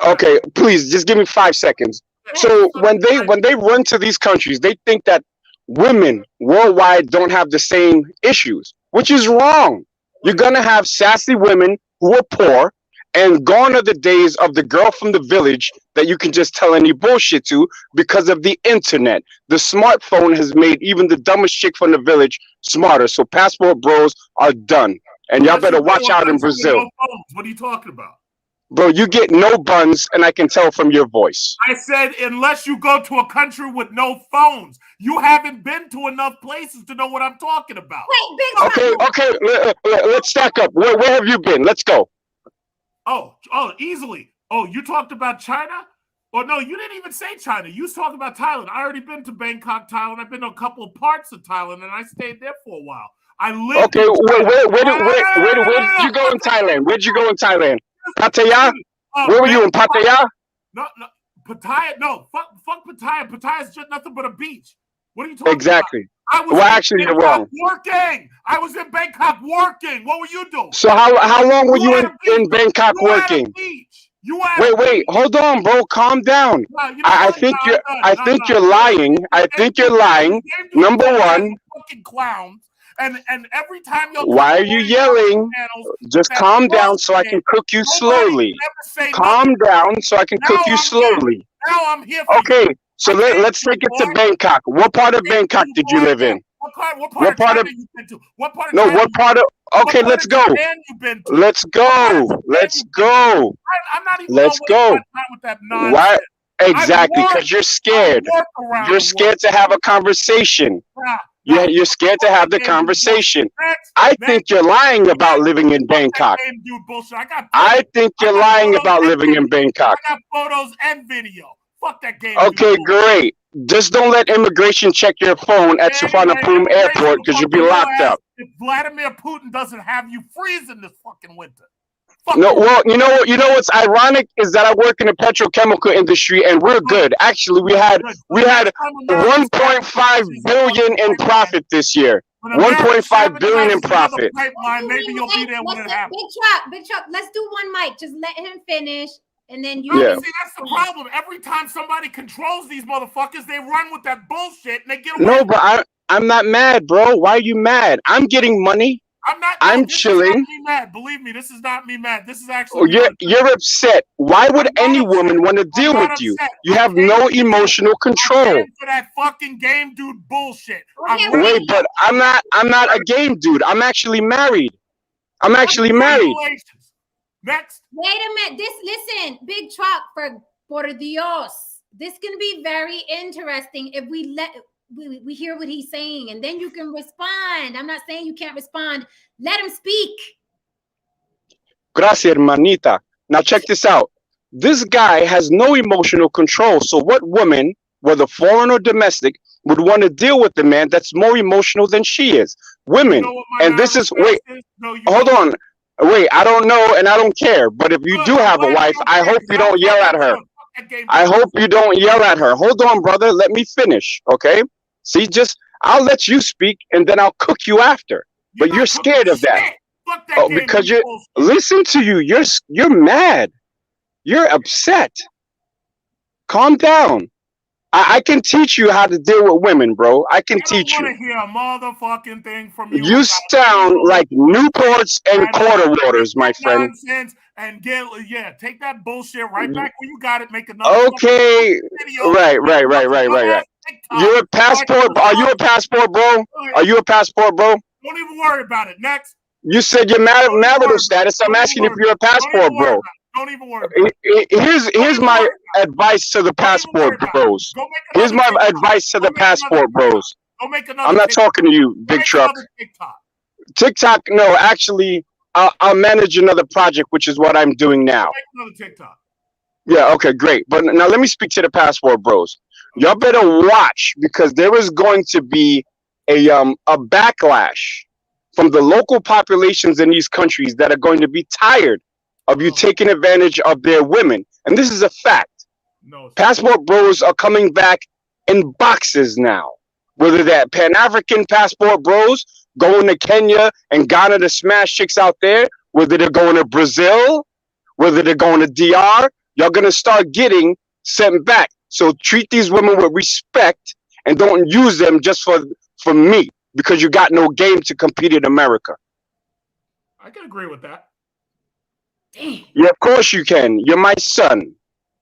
Okay, please just give me 5 seconds. So when they run to these countries, they think that women worldwide don't have the same issues, which is wrong. You're gonna have sassy women who are poor. And gone are the days of the girl from the village that you can just tell any bullshit to because of the internet. The smartphone has made even the dumbest chick from the village smarter. So passport bros are done. And y'all better watch out in Brazil. What are you talking about? Bro, you get no buns, and I can tell from your voice. I said unless you go to a country with no phones. You haven't been to enough places to know what I'm talking about. Wait, Okay, let's stack up. Where have you been? Let's go. Oh, easily. Oh, you talked about China? Or no, you didn't even say China. You was talking about Thailand. I already been to Bangkok, Thailand. I've been to a couple of parts of Thailand, and I stayed there for a while. I lived. Okay, where did you go in Thailand? Where'd you go in Thailand? Pattaya? Where were you in Pattaya? No, Pattaya. No, fuck Pattaya. Pattaya's just nothing but a beach. What are you talking exactly. about? Well, actually, you're wrong. Working. I was in Bangkok working. What were you doing? So how long were you in Bangkok working? Wait, hold on, bro. Calm down. I think you're lying. I think you're lying. Number one. Fucking clowns. And every time you're why are you yelling? Just calm down so I can cook you slowly. Calm down so I can cook you slowly. Now I'm here. Okay. So let's take it to Bangkok. What part of Bangkok did you live in? What part of you been to? What part of okay, let's go. Let's go. Let's go. I'm not even let's go. With that nonsense. Why? Exactly, because you're scared. You're scared to have a conversation. You're scared to have the conversation. I think you're lying about living in Bangkok. I think you're lying about living in Bangkok. I got photos and video. Fuck that game. Okay, great. just don't let immigration check your phone at Suvarnapur Airport because you'll be locked up. If Vladimir Putin doesn't have you freezing this fucking winter. No, well, you know what's ironic is that I work in the petrochemical industry and we're good. Actually, we had 1.5 billion in profit this year. 1.5 billion in profit. Maybe you'll be there when it happens. Big truck. Let's do one mic. Just let him finish, and then you. Yeah. See, that's the problem. Every time somebody controls these motherfuckers, they run with that bullshit and they get away. No, but I'm not mad, bro. Why are you mad? I'm getting money. I'm not. I'm this chilling. Is not me mad. Believe me, this is not me mad. This is actually. You're upset. Why would any woman want to deal with you? You have no emotional control. For that fucking game dude bullshit. Okay, Wait, but I'm not a game dude. I'm actually married. Congratulations. Next. Wait a minute. Listen, Big Truck, por Dios. This can be very interesting if we hear what he's saying, and then you can respond. I'm not saying you can't respond. Let him speak. Gracias, hermanita. Now check this out. This guy has no emotional control. So what woman, whether foreign or domestic, would want to deal with a man that's more emotional than she is? Women. And this is, hold on. Wait, I don't know and I don't care. But if you do have a wife, I hope you don't yell at her. Hold on, brother. Let me finish, okay? See, I'll let you speak and then I'll cook you after. But you're scared of that. Oh, because listen to you. You're mad. You're upset. Calm down. I can teach you how to deal with women, bro. I can teach you. I don't want to hear a motherfucking thing from you. You sound like Newports and quarter waters, my friend. And take that bullshit right back where you got it. Make another. Okay. Right. You're a passport. Are you a passport, bro? Are you a passport, bro? Don't even worry about it. Next. You said your marital status. I'm asking if you're a passport, bro. Don't even worry about it. Here's my advice to the passport bros. Here's my advice to the passport bros. I'm not talking to you, Big Truck. TikTok, no, actually, I'll manage another project, which is what I'm doing now. Another TikTok. Yeah, okay, great. But now let me speak to the passport bros. Y'all better watch because there is going to be a backlash from the local populations in these countries that are going to be tired of you taking advantage of their women. And this is a fact. Passport bros are coming back in boxes now. Whether they're Pan-African passport bros going to Kenya and Ghana to smash chicks out there, whether they're going to Brazil, whether they're going to DR, you're going to start getting sent back. So treat these women with respect and don't use them just for me because you got no game to compete in America. I can agree with that. Damn. Yeah, of course you can. You're my son.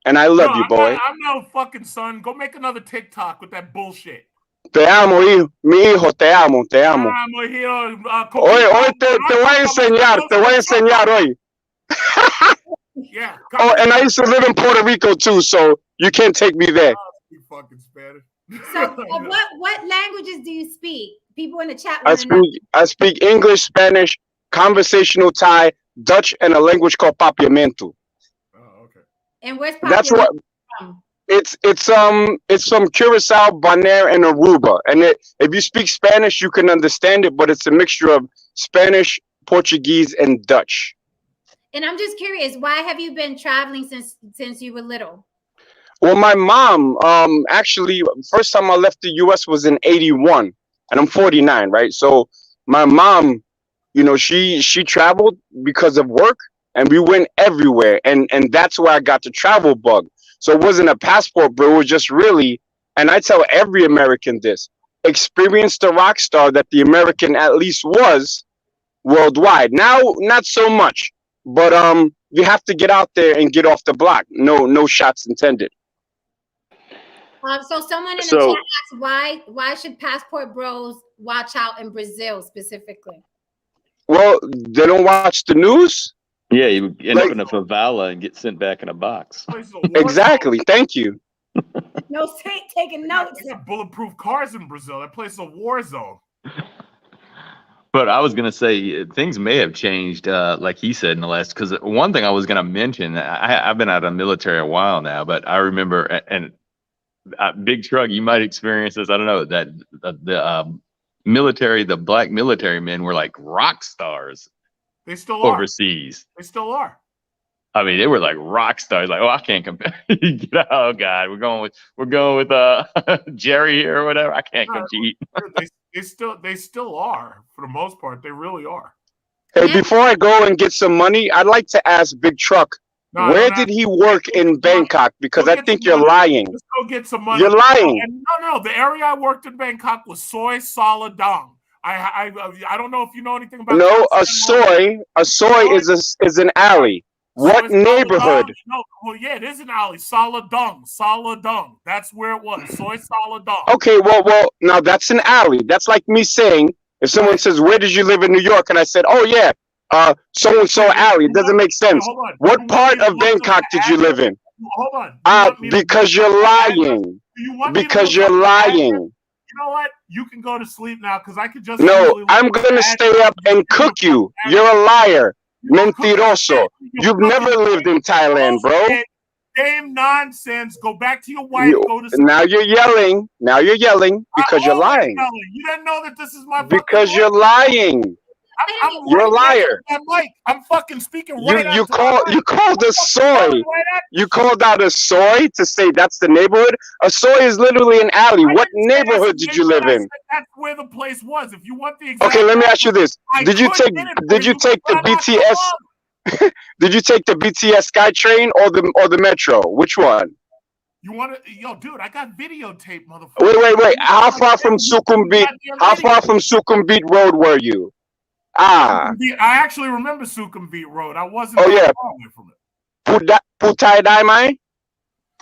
And I love you, boy. I'm no fucking son. Go make another TikTok with that bullshit. Te amo, hijo. Mi hijo, te amo, te amo. Hoy te voy a enseñar hoy. Yeah. Oh, and I used to live in Puerto Rico too, so you can't take me there. You fucking Spanish. So, what languages do you speak? People in the chat. I speak English, Spanish, conversational Thai, Dutch, and a language called Papiamento. Oh, okay. And where's Papiamento That's what from? It's from Curacao, Bonaire, and Aruba. And if you speak Spanish, you can understand it, but it's a mixture of Spanish, Portuguese, and Dutch. And I'm just curious, why have you been traveling since you were little? Well, my mom, actually, first time I left the U.S. was in '81, and I'm 49, right? So my mom, you know, she traveled because of work, and we went everywhere, and that's where I got the travel bug. So it wasn't a passport, bro. It was just really, and I tell every American this: experience the rock star that the American at least was worldwide. Now, not so much, but you have to get out there and get off the block. No shots intended. So someone in the chat asked why should passport bros watch out in Brazil specifically? Well, they don't watch the news. Yeah, you end up in a favela and get sent back in a box. Exactly. Thank you. No, taking notes. They got bulletproof cars in Brazil. That place is a war zone. But I was going to say things may have changed, like he said in the last, because one thing I was going to mention, I've been out of the military a while now, but I remember, and Big Truck, you might experience this. I don't know that the military, the black military men were like rock stars They still are. overseas. They still are. I mean, they were like rock stars. Like, oh, I can't compare. Oh God, we're going with Jerry here or whatever. I can't compete. They still are for the most part. They really are. Hey, before I go and get some money, I'd like to ask Big Truck, where did he work in Bangkok? Because I think you're lying. Let's go get some money. You're lying. No. The area I worked in Bangkok was Soy Saladong. I don't know if you know anything about. No, a soy is an alley. What neighborhood? No, well, yeah, it is an alley. Saladong. That's where it was. Soy Saladong. Okay, well, now that's an alley. That's like me saying, if someone says, "Where did you live in New York?" and I said, "Oh yeah, so and so alley." It doesn't make sense. What part of Bangkok did you live in? Hold on. Because you're lying. Because you're lying. You know what? You can go to sleep now because I could just. No, I'm gonna stay up and cook you. You're a liar. Mentiroso. You've never lived in Thailand, bro. Same nonsense. Go back to your wife. Go to sleep. Now you're yelling. Because you're lying. You didn't know that this is my. Because you're lying. You're a liar. I'm fucking speaking right. You called a soy. You called out a soy to say that's the neighborhood. A soy is literally an alley. What neighborhood did you live in? That's where the place was. If you want the exact. Okay, let me ask you this: Did you take the BTS? Did you take the BTS SkyTrain or the Metro? Which one? You want to, yo, dude? I got videotape, motherfucker. Wait. How far from Sukhumvit Road were you? I actually remember Sukhumvit Road. I wasn't far away from it. Putai Daimai?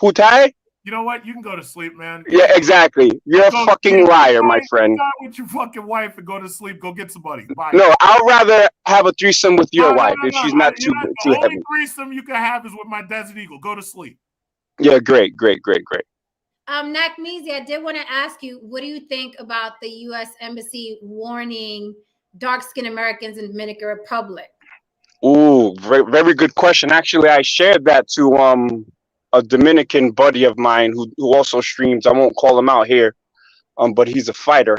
Putai? You know what? You can go to sleep, man. Yeah, exactly. You're a fucking liar, my friend. Go with your fucking wife and go to sleep. Go get somebody. Bye. No, I'd rather have a threesome with your wife if she's not too heavy. The only threesome you can have is with my Desert Eagle. Go to sleep. Yeah, great. Nakmeezy, I did want to ask you, what do you think about the U.S. Embassy warning dark-skinned Americans in Dominican Republic? Ooh, very, very good question. Actually, I shared that to a Dominican buddy of mine who also streams. I won't call him out here, but he's a fighter.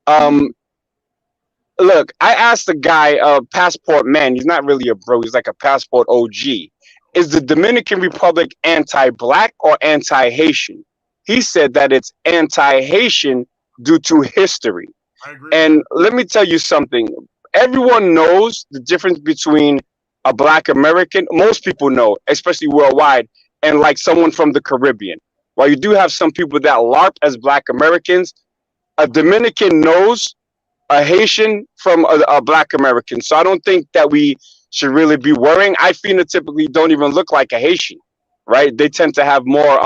Look, I asked the guy, Passport Man. He's not really a bro. He's like a Passport OG. Is the Dominican Republic anti-black or anti-Haitian? He said that it's anti-Haitian due to history. I agree. And let me tell you something. Everyone knows the difference between a Black American. Most people know, especially worldwide, and like someone from the Caribbean. While you do have some people that LARP as Black Americans, a Dominican knows a Haitian from a Black American. So I don't think that we should really be worrying. I phenotypically don't even look like a Haitian, right? They tend to have more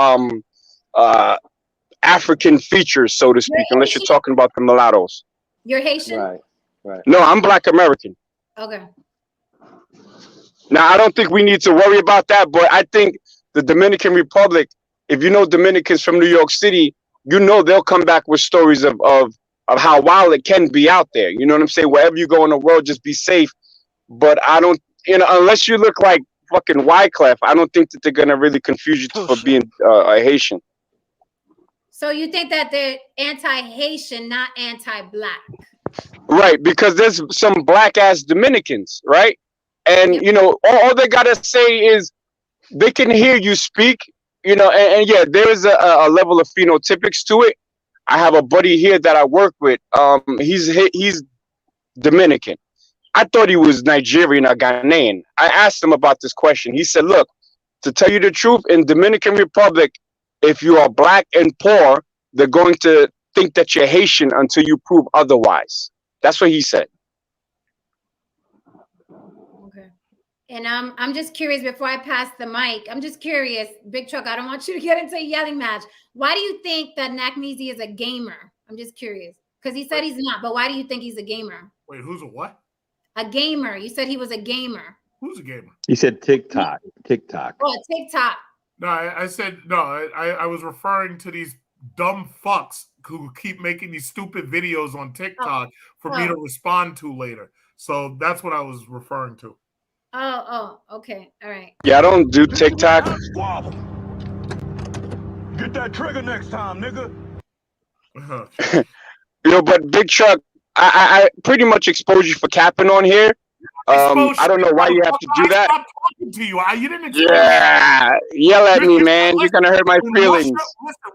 African features, so to speak, unless you're talking about the mulattoes. You're Haitian? Right. No, I'm Black American. Okay. Now, I don't think we need to worry about that, but I think the Dominican Republic, if you know Dominicans from New York City, you know they'll come back with stories of how wild it can be out there. You know what I'm saying? Wherever you go in the world, just be safe. But I don't, unless you look like fucking Wyclef, I don't think that they're going to really confuse you for being a Haitian. So you think that they're anti-Haitian, not anti-black? Right, because there's some black-ass Dominicans, right? And, all they got to say is they can hear you speak, and yeah, there is a level of phenotypics to it. I have a buddy here that I work with. He's Dominican. I thought he was Nigerian or Ghanaian. I asked him about this question. He said, look, to tell you the truth, in Dominican Republic, if you are black and poor, they're going to think that you're Haitian until you prove otherwise. That's what he said. Okay. And I'm just curious, before I pass the mic, I'm just curious, Big Truck, I don't want you to get into a yelling match. Why do you think that Nakmeezy is a gamer? I'm just curious. Because he said he's not, but why do you think he's a gamer? Wait, who's a what? A gamer. You said he was a gamer. Who's a gamer? He said TikTok. Oh, TikTok. No, I said no. I was referring to these dumb fucks who keep making these stupid videos on TikTok for me to respond to later. So that's what I was referring to. Oh, okay. All right. Yeah, I don't do TikTok. Get that trigger next time, nigga. But Big Truck, I pretty much exposed you for capping on here. I don't know why you have to do that. I stopped talking to you. You didn't expose Yeah, yell at me, man. You're gonna hurt my feelings.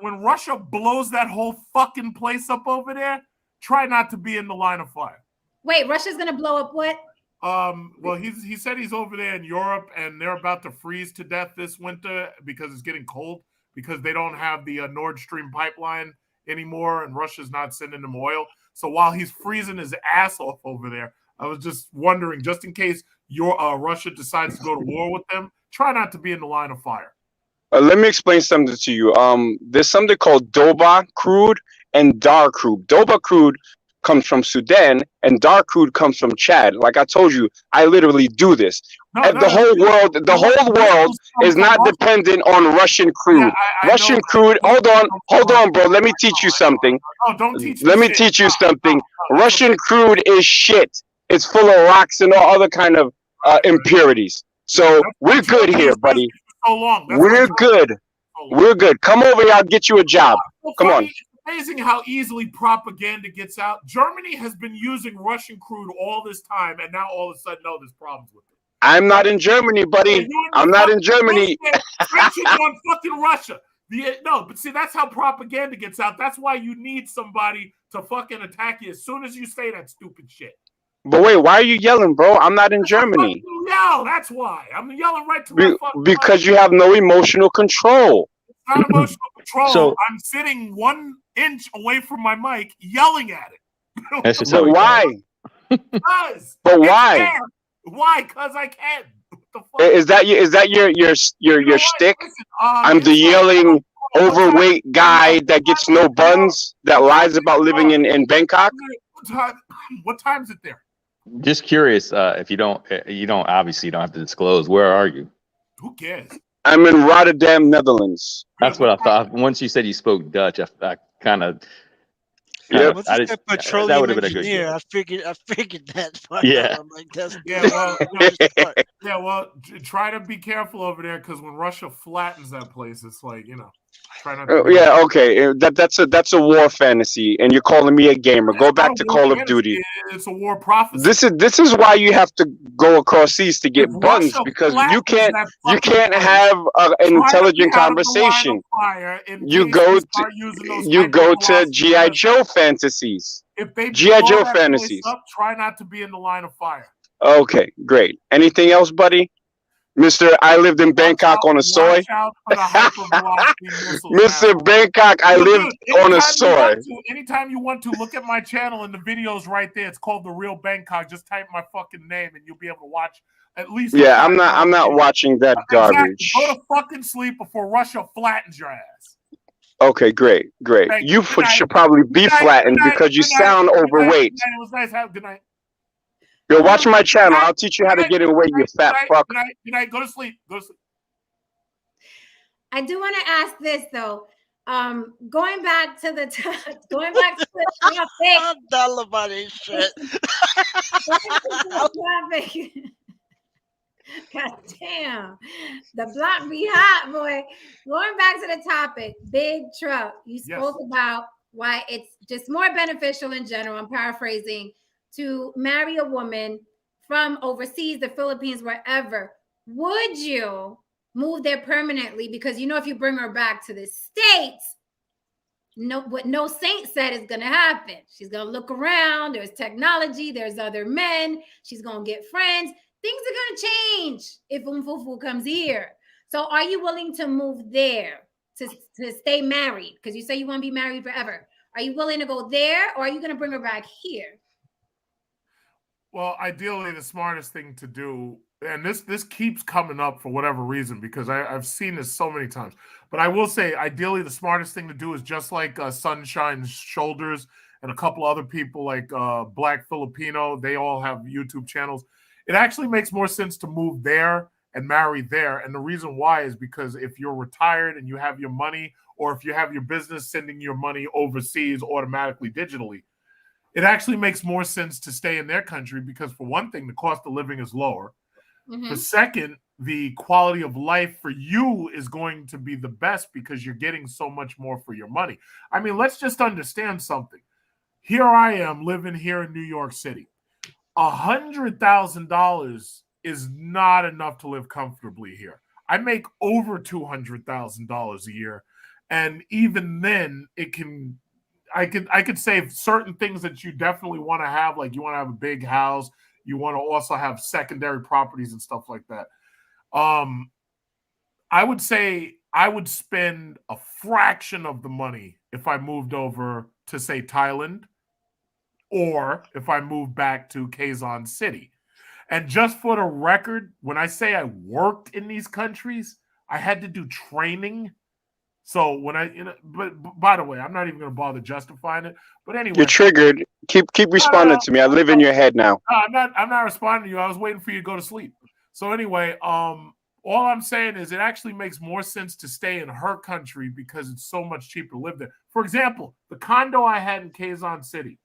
When Russia blows that whole fucking place up over there, try not to be in the line of fire. Wait, Russia's gonna blow up what? Well, he said he's over there in Europe, and they're about to freeze to death this winter because it's getting cold because they don't have the Nord Stream pipeline anymore, and Russia's not sending them oil. So while he's freezing his ass off over there, I was just wondering, just in case Russia decides to go to war with them, try not to be in the line of fire. Let me explain something to you. There's something called Doba crude and Dar crude. Doba crude comes from Sudan, and Dar crude comes from Chad. Like I told you, I literally do this. The whole world is not dependent on Russian crude. Russian crude. Hold on, bro. Let me teach you something. Don't teach me. Let me teach you something. Russian crude is shit. It's full of rocks and all other kind of impurities. So we're good here, buddy. We're good. We're good. Come over here. I'll get you a job. Come on. It's amazing how easily propaganda gets out. Germany has been using Russian crude all this time, and now all of a sudden, no, there's problems with it. I'm not in Germany, buddy. I'm not in Germany. on fucking Russia. No, but see, that's how propaganda gets out. That's why you need somebody to fucking attack you as soon as you say that stupid shit. But wait, why are you yelling, bro? I'm not in Germany. Yell, that's why. I'm yelling right to my fucking because you have no emotional control. It's not emotional control. So, I'm sitting 1 inch away from my mic yelling at it. That's just But why? Because But why? Why? Because I can. Is that your shtick? I'm the yelling overweight guy that gets no buns that lies about living in Bangkok. What time is it there? Just curious, if you don't obviously you don't have to disclose. Where are you? Who cares? I'm in Rotterdam, Netherlands. That's what I thought. Once you said you spoke Dutch, I kind of. Yep. That would have been a good. I figured that. Yeah. I'm like, that's well, try to be careful over there because when Russia flattens that place, it's like try not. Yeah, okay. That's a war fantasy, and you're calling me a gamer. Go back to Call of Duty. It's a war prophecy. This is why you have to go across seas to get buns, because you can't have an intelligent conversation. You go to G.I. Joe fantasies. If they G.I. Joe fantasies. Try not to be in the line of fire. Okay, great. Anything else, buddy? Mr. I lived in Bangkok on a soy. Mr. Bangkok, I lived on a soy. Anytime you want to, look at my channel and the video's right there. It's called The Real Bangkok. Just type my fucking name and you'll be able to watch at least. Yeah, I'm not watching that garbage. Go to fucking sleep before Russia flattens your ass. Okay, great. You should probably be flattened because you sound overweight. It was nice. Good night. Yo, watch my channel. I'll teach you how to get away, you fat fuck. Good night. Go to sleep. I do want to ask this though. Going back to the topic. I'm done about this shit. God damn, the block be hot, boy. Going back to the topic, Big Truck. You spoke about why it's just more beneficial in general. I'm paraphrasing. To marry a woman from overseas, the Philippines, wherever. Would you move there permanently? Because if you bring her back to the States, what no saint said is going to happen. She's going to look around. There's technology. There's other men. She's going to get friends. Things are going to change if Umfufu comes here. So are you willing to move there to stay married? Because you say you want to be married forever. Are you willing to go there, or are you going to bring her back here? Well, ideally, the smartest thing to do, and this keeps coming up for whatever reason, because I've seen this so many times, but I will say, ideally, the smartest thing to do is just like Sunshine's Shoulders and a couple other people like Black Filipino, they all have YouTube channels. It actually makes more sense to move there and marry there. And the reason why is because if you're retired and you have your money, or if you have your business sending your money overseas automatically digitally, it actually makes more sense to stay in their country because, for one thing, the cost of living is lower. Mm-hmm. For second, the quality of life for you is going to be the best because you're getting so much more for your money. I mean, let's just understand something. Here I am living here in New York City. $100,000 is not enough to live comfortably here. I make over $200,000 a year, and even then, I could say certain things that you definitely want to have, like you want to have a big house, you want to also have secondary properties and stuff like that. I would say I would spend a fraction of the money if I moved over to, say, Thailand, or if I moved back to Quezon City. And just for the record, when I say I worked in these countries, I had to do training. So when but by the way, I'm not even going to bother justifying it. But anyway, you're triggered. Keep responding to me. I live in your head now. I'm not responding to you. I was waiting for you to go to sleep. So anyway, all I'm saying is it actually makes more sense to stay in her country because it's so much cheaper to live there. For example, the condo I had in Quezon City,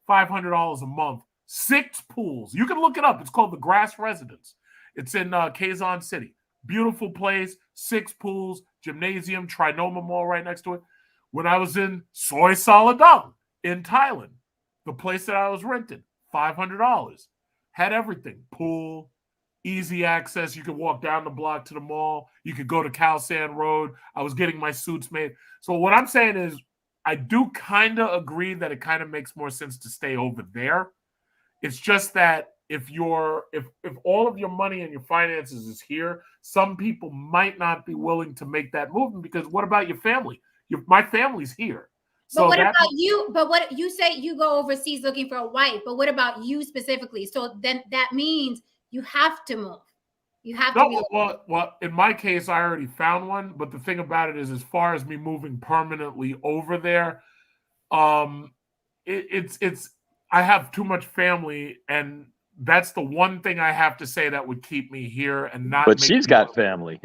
$500 a month, 6 pools. You can look it up. It's called the Grass Residence. It's in Quezon City. Beautiful place, 6 pools, gymnasium, Trinoma Mall right next to it. When I was in Soy Saladang in Thailand, the place that I was renting, $500. Had everything. Pool, easy access. You could walk down the block to the mall. You could go to Khao San Road. I was getting my suits made. So what I'm saying is I do kind of agree that it kind of makes more sense to stay over there. It's just that if all of your money and your finances is here, some people might not be willing to make that movement because what about your family? My family's here. But what about you? But what you say you go overseas looking for a wife, but what about you specifically? So then that means you have to move. You have to. Well, in my case, I already found one. But the thing about it is, as far as me moving permanently over there, it's I have too much family, and that's the one thing I have to say that would keep me here and not. But she's got family.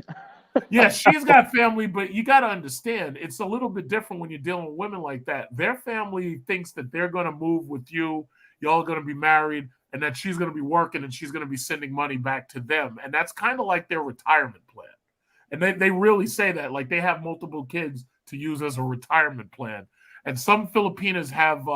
Yeah, she's got family, but you got to understand, it's a little bit different when you're dealing with women like that. Their family thinks that they're going to move with you, y'all are going to be married, and that she's going to be working and she's going to be sending money back to them. And that's kind of like their retirement plan. And they really say that, like they have multiple kids to use as a retirement plan. And some Filipinas have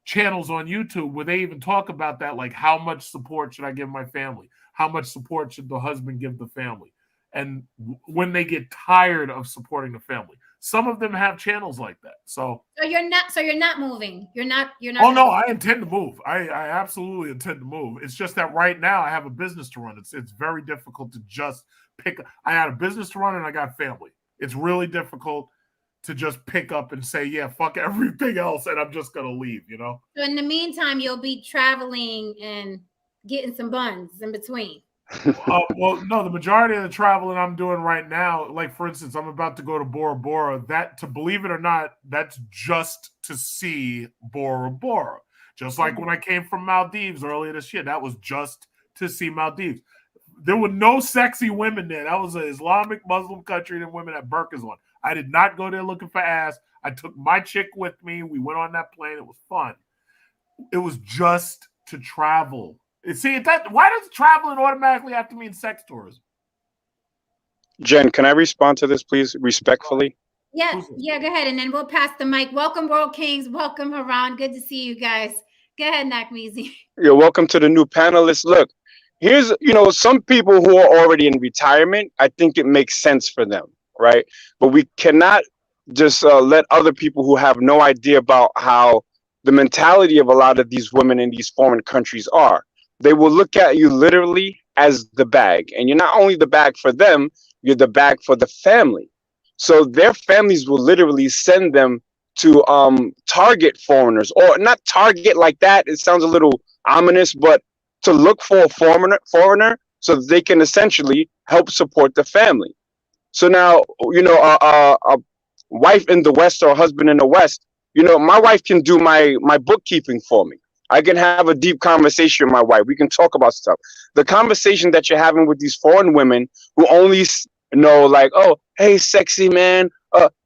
channels on YouTube where they even talk about that, like how much support should I give my family? How much support should the husband give the family? And when they get tired of supporting the family, some of them have channels like that. So you're not moving. You're not. Oh no, I intend to move. I absolutely intend to move. It's just that right now I have a business to run. It's very difficult to just pick. I had a business to run and I got family. It's really difficult to just pick up and say, yeah, fuck everything else, and I'm just gonna leave. You know. So in the meantime, you'll be traveling and getting some buns in between. Well, no, the majority of the traveling I'm doing right now, like for instance, I'm about to go to Bora Bora. That, to believe it or not, that's just to see Bora Bora. Just like when I came from Maldives earlier this year, that was just to see Maldives. There were no sexy women there. That was an Islamic Muslim country and women had burqas on. I did not go there looking for ass. I took my chick with me. We went on that plane. It was fun. It was just to travel. See, why does traveling automatically have to mean sex tourism? Jen, can I respond to this, please, respectfully? Yeah, go ahead, and then we'll pass the mic. Welcome, World Kings. Welcome, Haran. Good to see you guys. Go ahead, Nakmeezy. You're welcome to the new panelists. Look, here's, some people who are already in retirement, I think it makes sense for them, right? But we cannot just let other people who have no idea about how the mentality of a lot of these women in these foreign countries are. They will look at you literally as the bag. And you're not only the bag for them, you're the bag for the family. So their families will literally send them to target foreigners, or not target like that. It sounds a little ominous, but to look for a foreigner so that they can essentially help support the family. So now, a wife in the West or a husband in the West, my wife can do my bookkeeping for me. I can have a deep conversation with my wife. We can talk about stuff. The conversation that you're having with these foreign women who only know, like, oh, hey, sexy man,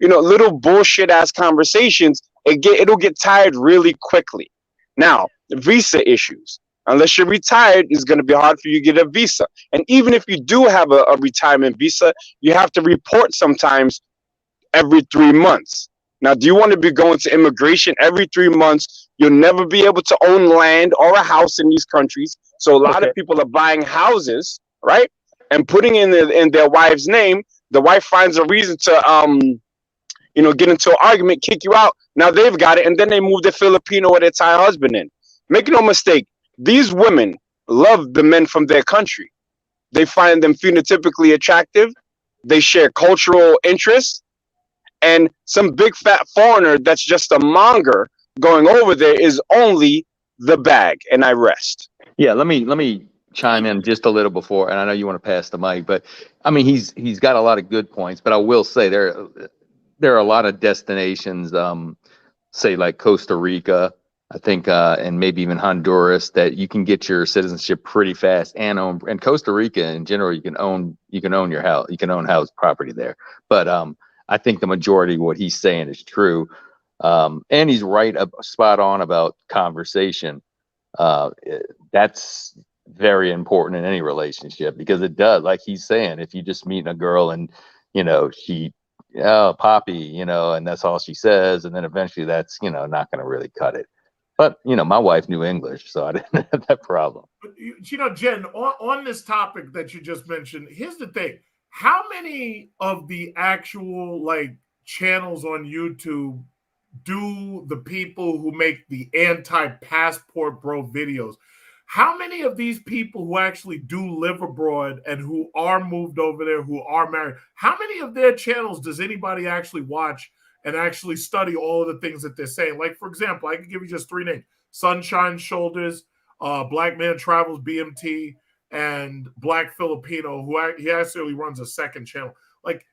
little bullshit ass conversations, it'll get tired really quickly. Now, visa issues. Unless you're retired, it's going to be hard for you to get a visa. And even if you do have a retirement visa, you have to report sometimes every 3 months. Now, do you want to be going to immigration every 3 months? You'll never be able to own land or a house in these countries. So a lot of people are buying houses, right, and putting in their wife's name. The wife finds a reason to get into an argument, kick you out. Now they've got it, and then they move the Filipino or their Thai husband in. Make no mistake, these women love the men from their country. They find them phenotypically attractive. They share cultural interests. And some big fat foreigner that's just a monger going over there is only the bag. And I rest. Yeah, let me chime in just a little before, and I know you want to pass the mic, but I mean he's got a lot of good points, but I will say there are a lot of destinations, say like Costa Rica, I think, and maybe even Honduras, that you can get your citizenship pretty fast and Costa Rica in general, you can own your house, you can own house property there. But I think the majority of what he's saying is true. And he's right, spot on about conversation. That's very important in any relationship, because it does, like he's saying, if you just meet a girl and, she, oh, Poppy, and that's all she says. And then eventually that's, not going to really cut it. But, my wife knew English, so I didn't have that problem. But, Jen, on this topic that you just mentioned, here's the thing. How many of the actual channels on YouTube do the people who make the anti-passport bro videos? How many of these people who actually do live abroad and who are moved over there, who are married, how many of their channels does anybody actually watch and actually study all of the things that they're saying? Like, for example, I can give you just 3 names: Sunshine Shoulders, Black Man Travels BMT, and Black Filipino, who he actually runs a second channel. Like,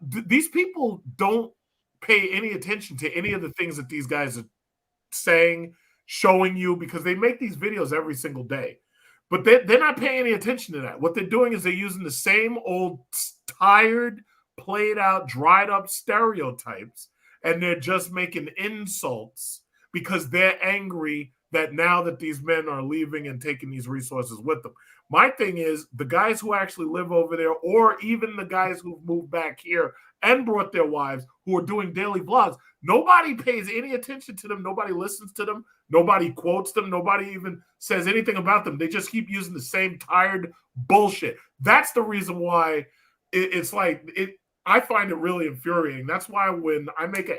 these people don't pay any attention to any of the things that these guys are saying, showing you, because they make these videos every single day. But they're not paying any attention to that. What they're doing is they're using the same old tired, played out, dried up stereotypes, and they're just making insults because they're angry that now that these men are leaving and taking these resources with them. My thing is, the guys who actually live over there, or even the guys who've moved back here and brought their wives, who are doing daily vlogs, nobody pays any attention to them. Nobody listens to them. Nobody quotes them. Nobody even says anything about them. They just keep using the same tired bullshit. That's the reason why it's like it. I find it really infuriating. That's why when I make an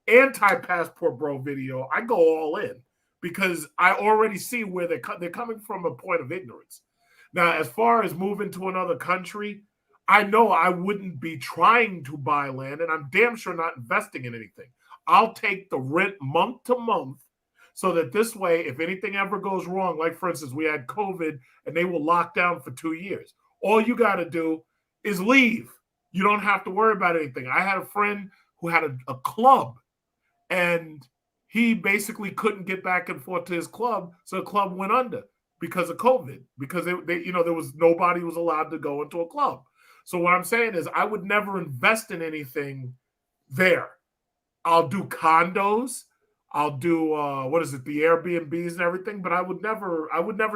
anti-passport bro video, I go all in, because I already see where they're coming from, a point of ignorance. Now, as far as moving to another country, I know I wouldn't be trying to buy land, and I'm damn sure not investing in anything. I'll take the rent month to month, so that this way, if anything ever goes wrong, like for instance, we had COVID and they will lock down for 2 years. All you got to do is leave. You don't have to worry about anything. I had a friend who had a club, and he basically couldn't get back and forth to his club, so the club went under because of COVID, because there was nobody was allowed to go into a club. So what I'm saying is, I would never invest in anything there. I'll do condos. I'll do the Airbnbs and everything, but I would never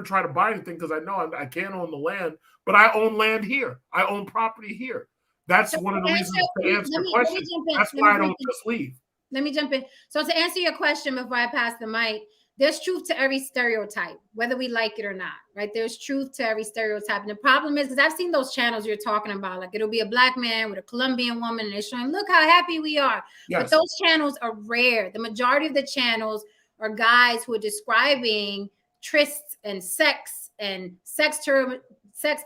try to buy anything, because I know I can't own the land, but I own land here. I own property here. That's one of the reasons to answer the question. That's why I don't just leave. Let me jump in. So to answer your question before I pass the mic, there's truth to every stereotype, whether we like it or not, right? There's truth to every stereotype. And the problem is, because I've seen those channels you're talking about, like it'll be a Black man with a Colombian woman, and they're showing, look how happy we are. Yes. But those channels are rare. The majority of the channels are guys who are describing trysts and sex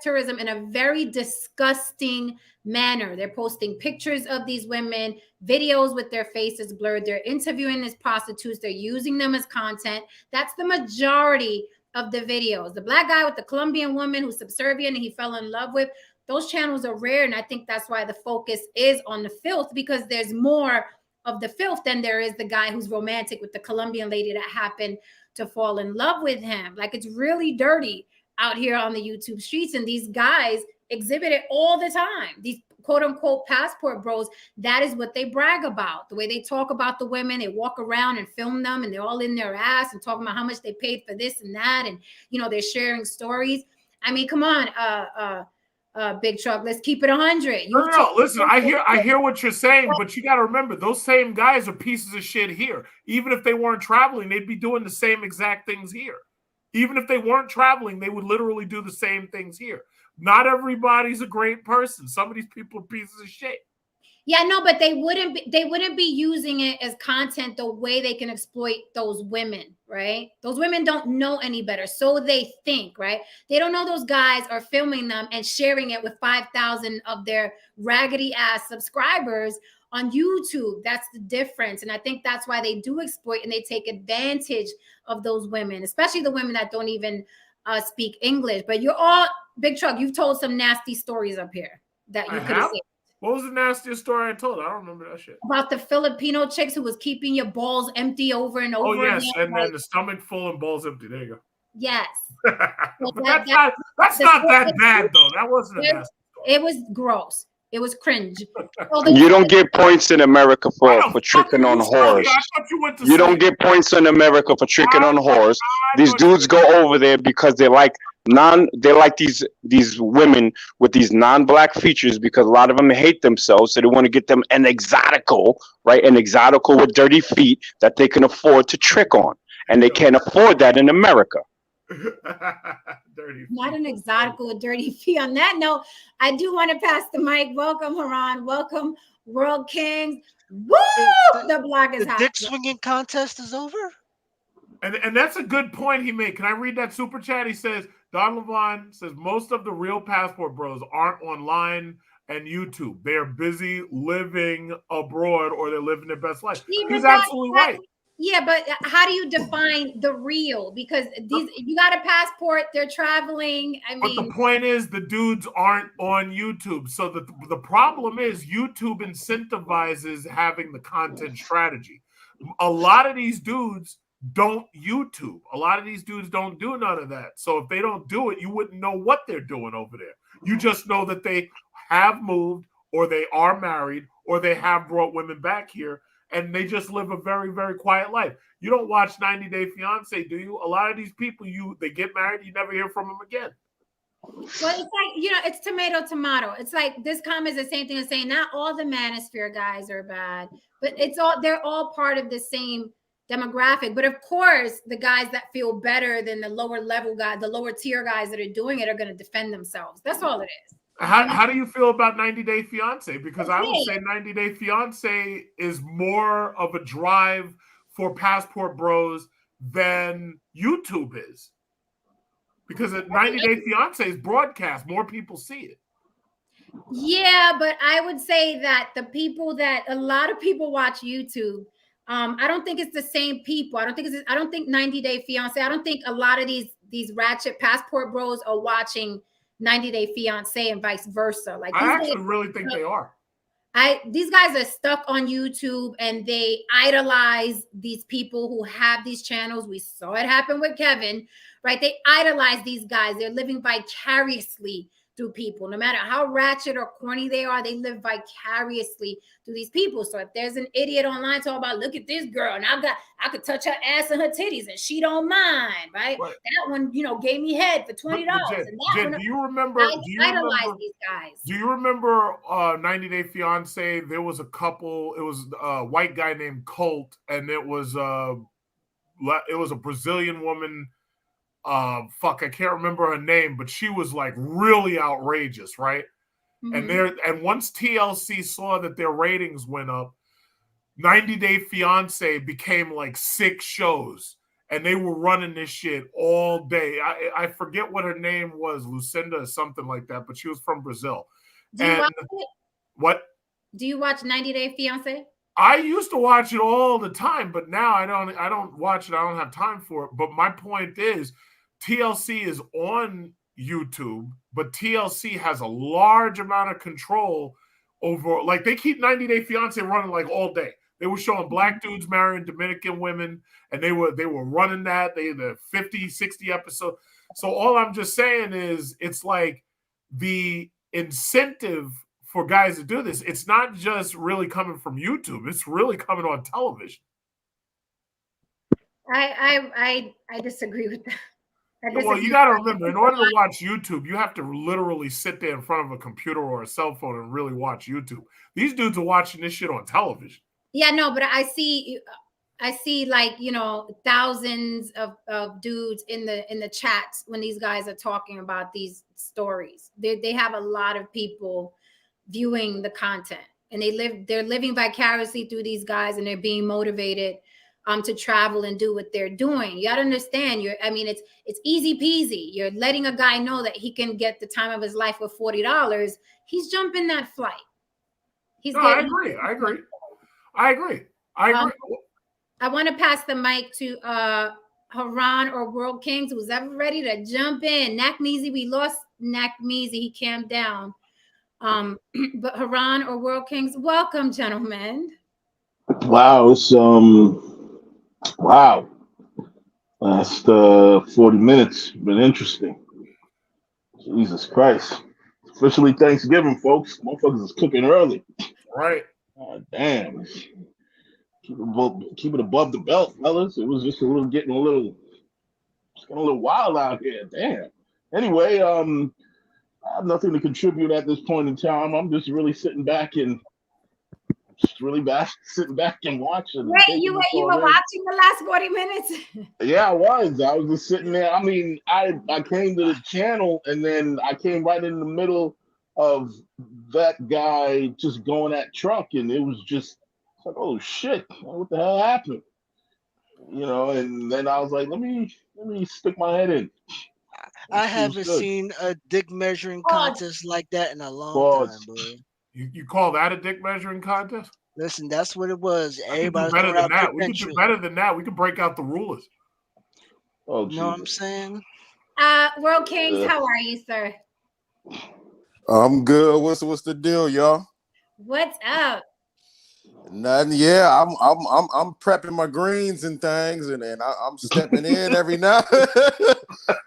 tourism in a very disgusting manner. They're posting pictures of these women, videos with their faces blurred. They're interviewing these prostitutes. They're using them as content. That's the majority of the videos. The Black guy with the Colombian woman who's subservient and he fell in love with, those channels are rare. And I think that's why the focus is on the filth, because there's more of the filth than there is the guy who's romantic with the Colombian lady that happened to fall in love with him. Like, it's really dirty out here on the YouTube streets, and these guys exhibit it all the time. These quote unquote passport bros, that is what they brag about. The way they talk about the women, they walk around and film them, and they're all in their ass and talking about how much they paid for this and that, and they're sharing stories. I mean, come on, Big Truck, let's keep it 100. No. Listen, I hear what you're saying, but you got to remember, those same guys are pieces of shit here. Even if they weren't traveling, they'd be doing the same exact things here. Even if they weren't traveling, they would literally do the same things here. Not everybody's a great person. Some of these people are pieces of shit. Yeah, no, but they wouldn't be using it as content the way they can exploit those women, right? Those women don't know any better, so they think, right? They don't know those guys are filming them and sharing it with 5,000 of their raggedy ass subscribers on YouTube. That's the difference. And I think that's why they do exploit and they take advantage of those women, especially the women that don't even speak English. But you're all, Big Truck, you've told some nasty stories up here that you could have seen. What was the nastiest story I told? I don't remember that shit. About the Filipino chicks who was keeping your balls empty over and over again. Oh, yes, and then the stomach full and balls empty. There you go. Yes. That's not that bad, though. That wasn't a nasty story. It was gross. It was cringe. You don't get points in America for tricking on whores. You don't get points in America for tricking on whores. These dudes go over there because they like these women with these non-black features, because a lot of them hate themselves, so they want to get them an exotical, right? An exotical with dirty feet that they can afford to trick on, and they can't afford that in America. Not an exotical with dirty feet. On that note, I do want to pass the mic. Welcome, Haran. Welcome, World Kings. Woo! The block is hot. The dick swinging contest is over. And that's a good point he made. Can I read that super chat? He says, Don Levine says, most of the real passport bros aren't online and YouTube. They're busy living abroad, or they're living their best life. He's absolutely right. Yeah, but how do you define the real? Because you got a passport, they're traveling. I mean, but the point is, the dudes aren't on YouTube. So the problem is YouTube incentivizes having the content strategy. A lot of these dudes don't YouTube. A lot of these dudes don't do none of that. So if they don't do it, you wouldn't know what they're doing over there. You just know that they have moved, or they are married, or they have brought women back here, and they just live a very, very quiet life. You don't watch 90 Day Fiance, do you? A lot of these people, they get married, you never hear from them again. Well, it's like, it's tomato. It's like this comment is the same thing as saying not all the manosphere guys are bad, but they're all part of the same demographic. But of course, the guys that feel better than the lower level guys, the lower tier guys that are doing it, are going to defend themselves. That's all it is. How do you feel about 90 Day Fiance? Because I would say 90 Day Fiance is more of a drive for passport bros than YouTube is. Because at 90 Day Fiance is broadcast, more people see it. Yeah, but I would say that a lot of people watch YouTube. I don't think it's the same people. I don't think 90 Day Fiance. I don't think a lot of these ratchet passport bros are watching 90 Day Fiance and vice versa. Like, I actually really think they are. These guys are stuck on YouTube and they idolize these people who have these channels. We saw it happen with Kevin, right? They idolize these guys. They're living vicariously through people. No matter how ratchet or corny they are, they live vicariously through these people. So if there's an idiot online talking about, look at this girl, and I could touch her ass and her titties and she don't mind, right? That one, gave me head for $20. Jen, do you remember these guys? Do you remember 90 Day Fiance? There was a couple, it was a white guy named Colt, and it was a Brazilian woman. I can't remember her name, but she was like really outrageous, right? Mm-hmm. And once TLC saw that their ratings went up, 90 Day Fiance became like 6 shows, and they were running this shit all day. I forget what her name was, Lucinda or something like that, but she was from Brazil. Do you watch it? What? Do you watch 90 Day Fiance? I used to watch it all the time, but now I don't watch it. I don't have time for it. But my point is, TLC is on YouTube, but TLC has a large amount of control over, like, they keep 90 Day Fiance running like all day. They were showing black dudes marrying Dominican women, and they were running that. They the 50, 60 episodes. So all I'm just saying is, it's like the incentive for guys to do this. It's not just really coming from YouTube. It's really coming on television. I disagree with that. Well, you got to remember, in order to watch YouTube, you have to literally sit there in front of a computer or a cell phone and really watch YouTube. These dudes are watching this shit on television. Yeah, no, but I see like, thousands of dudes in the chats when these guys are talking about these stories. They have a lot of people viewing the content, and they're living vicariously through these guys, and they're being motivated to travel and do what they're doing. You gotta understand, it's easy peasy. You're letting a guy know that he can get the time of his life with $40. He's jumping that flight. I agree. I want to pass the mic to Haran or World Kings, who's ever ready to jump in. Nakmeezy, we lost Nakmeezy. He camped down. But Haran or World Kings, welcome, gentlemen. Wow, it's wow. Last 40 minutes been interesting. Jesus Christ. Officially Thanksgiving, folks. Motherfuckers is cooking early. Right. Damn. Keep it above the belt, fellas. It was just getting a little wild out here. Damn. Anyway, I have nothing to contribute at this point in time. I'm just really sitting back and watching. Wait, you were watching the last 40 minutes? Yeah, I was just sitting there. I mean, I came to the channel, and then I came right in the middle of that guy just going at Trump, and it was just like, oh shit, what the hell happened? And then I was like, let me stick my head in. I haven't seen a dick measuring contest like that in a long time, bro. You call that a dick measuring contest? Listen, that's what it was. Everybody's better than that. We can do better than that. We can break out the rulers. Oh, you know what I'm saying? World Kings, how are you, sir? I'm good. What's the deal, y'all? What's up? Nothing. Yeah, I'm prepping my greens and things, and I'm stepping in every now.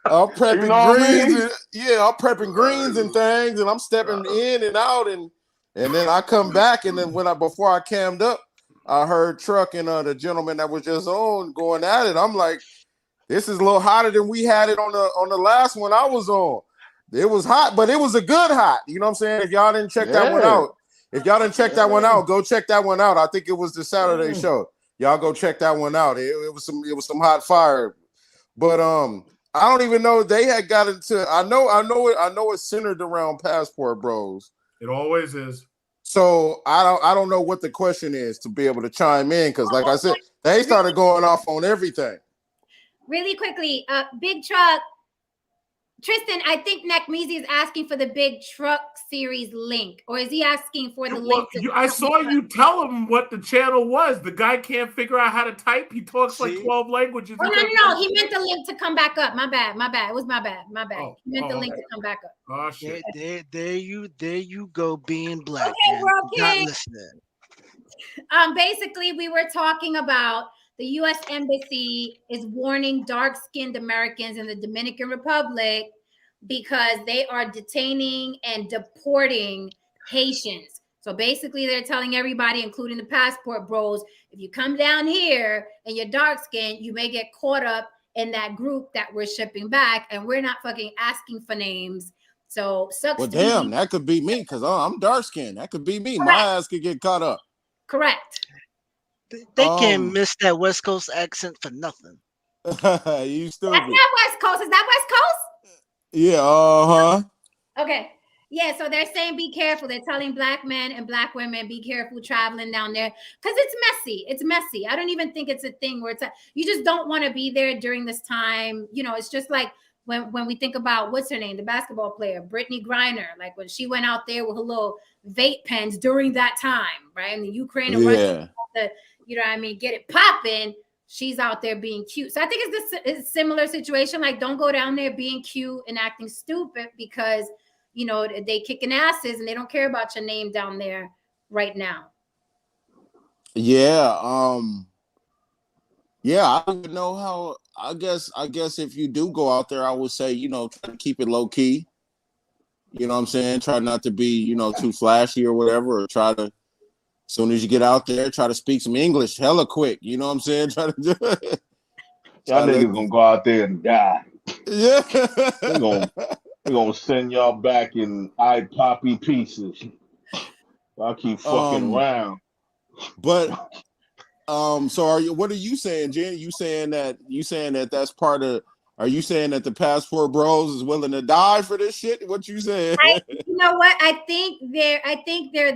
I'm prepping greens. I'm prepping greens and things, and I'm stepping in and out, and then I come back, and then before I cammed up, I heard Truck and the gentleman that was just on going at it. I'm like, this is a little hotter than we had it on the last one I was on. It was hot, but it was a good hot. You know what I'm saying? If y'all didn't check that one out. If y'all didn't check that one out, go check that one out. I think it was the Saturday show. Y'all go check that one out. It was some hot fire. But I don't even know they had got into. I know it's centered around Passport Bros. It always is. So I don't know what the question is to be able to chime in, because like I said, they started going off on everything. Really quickly, Big Truck. Tristan, I think Nakmeezy is asking for the Big Truck series link, or is he asking for the link? I saw you tell him what the channel was. The guy can't figure out how to type. He talks like 12 languages. Oh, no. He meant the link to come back up. My bad. It was my bad. He meant the link to come back up. Oh, shit. There you go, being black. Okay, World King. Not listening. Basically, we were talking about the U.S. Embassy is warning dark-skinned Americans in the Dominican Republic because they are detaining and deporting Haitians. So basically, they're telling everybody, including the Passport Bros, if you come down here and you're dark-skinned, you may get caught up in that group that we're shipping back, and we're not fucking asking for names. So sucks. Well, damn, that could be me, because I'm dark-skinned. That could be me. Correct. My ass could get caught up. Correct. They can't miss that West Coast accent for nothing. You stupid. That's not West Coast. Is that West Coast? Yeah, Okay. Yeah, so they're saying be careful. They're telling black men and black women be careful traveling down there because it's messy. It's messy. I don't even think it's a thing where you just don't want to be there during this time. It's just like when we think about what's her name, the basketball player, Brittany Griner, like when she went out there with her little vape pens during that time, right? And the Ukraine and Russia, get it popping. She's out there being cute. So I think it's a similar situation. Like, don't go down there being cute and acting stupid because, they kicking asses and they don't care about your name down there right now. Yeah. I don't know how. I guess if you do go out there, I would say, try to keep it low key. You know what I'm saying? Try not to be, you know, too flashy or whatever, or try to, as soon as you get out there, try to speak some English hella quick. You know what I'm saying? Try to do it. Y'all niggas gonna go out there and die. Yeah. We're gonna send y'all back in eye poppy pieces. Y'all keep fucking around. But so what are you saying, Jen? You saying that that's part of, are you saying that the passport bros is willing to die for this shit? What you saying? You know what? I think they're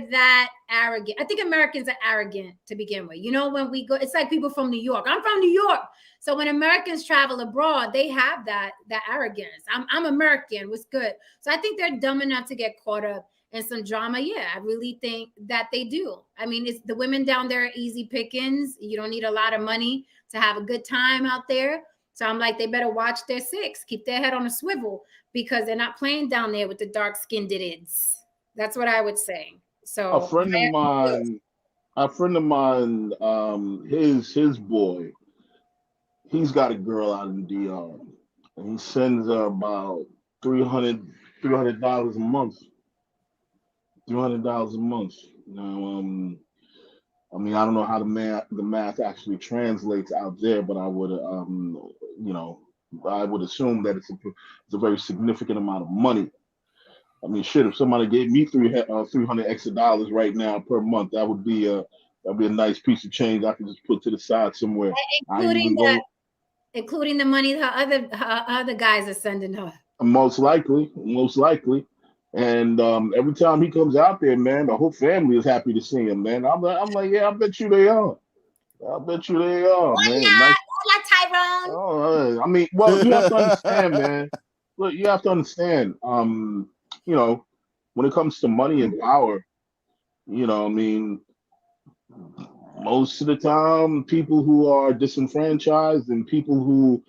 that arrogant. I think Americans are arrogant to begin with. You know, when we go, it's like people from New York. I'm from New York. So when Americans travel abroad, they have that arrogance. I'm American. What's good? So I think they're dumb enough to get caught up in some drama. Yeah, I really think that they do. I mean, it's the women down there are easy pickings. You don't need a lot of money to have a good time out there. So I'm like, they better watch their six, keep their head on a swivel, because they're not playing down there with the dark-skinned idiots. That's what I would say. So a friend of mine, his boy, he's got a girl out in DR, and he sends her about $300 a month. $300 a month. Now, I mean, I don't know how the math actually translates out there, but I would, you know, I would assume that it's a very significant amount of money. I mean, shit, if somebody gave me $300 extra dollars right now per month, that'd be a nice piece of change I could just put to the side somewhere. Including the money her other guys are sending her. Most likely. And every time he comes out there, man, the whole family is happy to see him, man. I'm like, yeah, I bet you they are. Man. Nice. Hola, Tyrone. Oh, I mean, well, you have to understand, man. Look, you have to understand. You know, when it comes to money and power, you know, I mean, most of the time, people who are disenfranchised and people who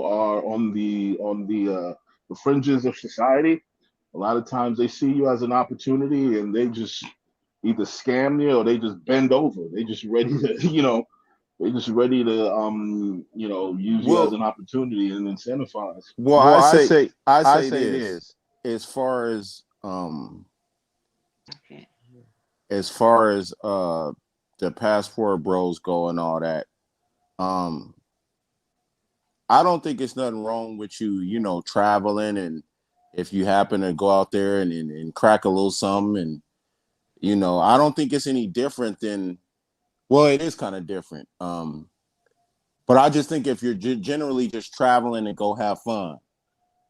are on the fringes of society, a lot of times they see you as an opportunity and they just either scam you or they just bend over. They just ready to, you know, use you as an opportunity and incentivize. Well, I say this as far as the passport bros go and all that. I don't think it's nothing wrong with you know, traveling, and if you happen to go out there and crack a little something, and you know, I don't think it's any different than, well, it is kind of different. But I just think if you're generally just traveling and go have fun,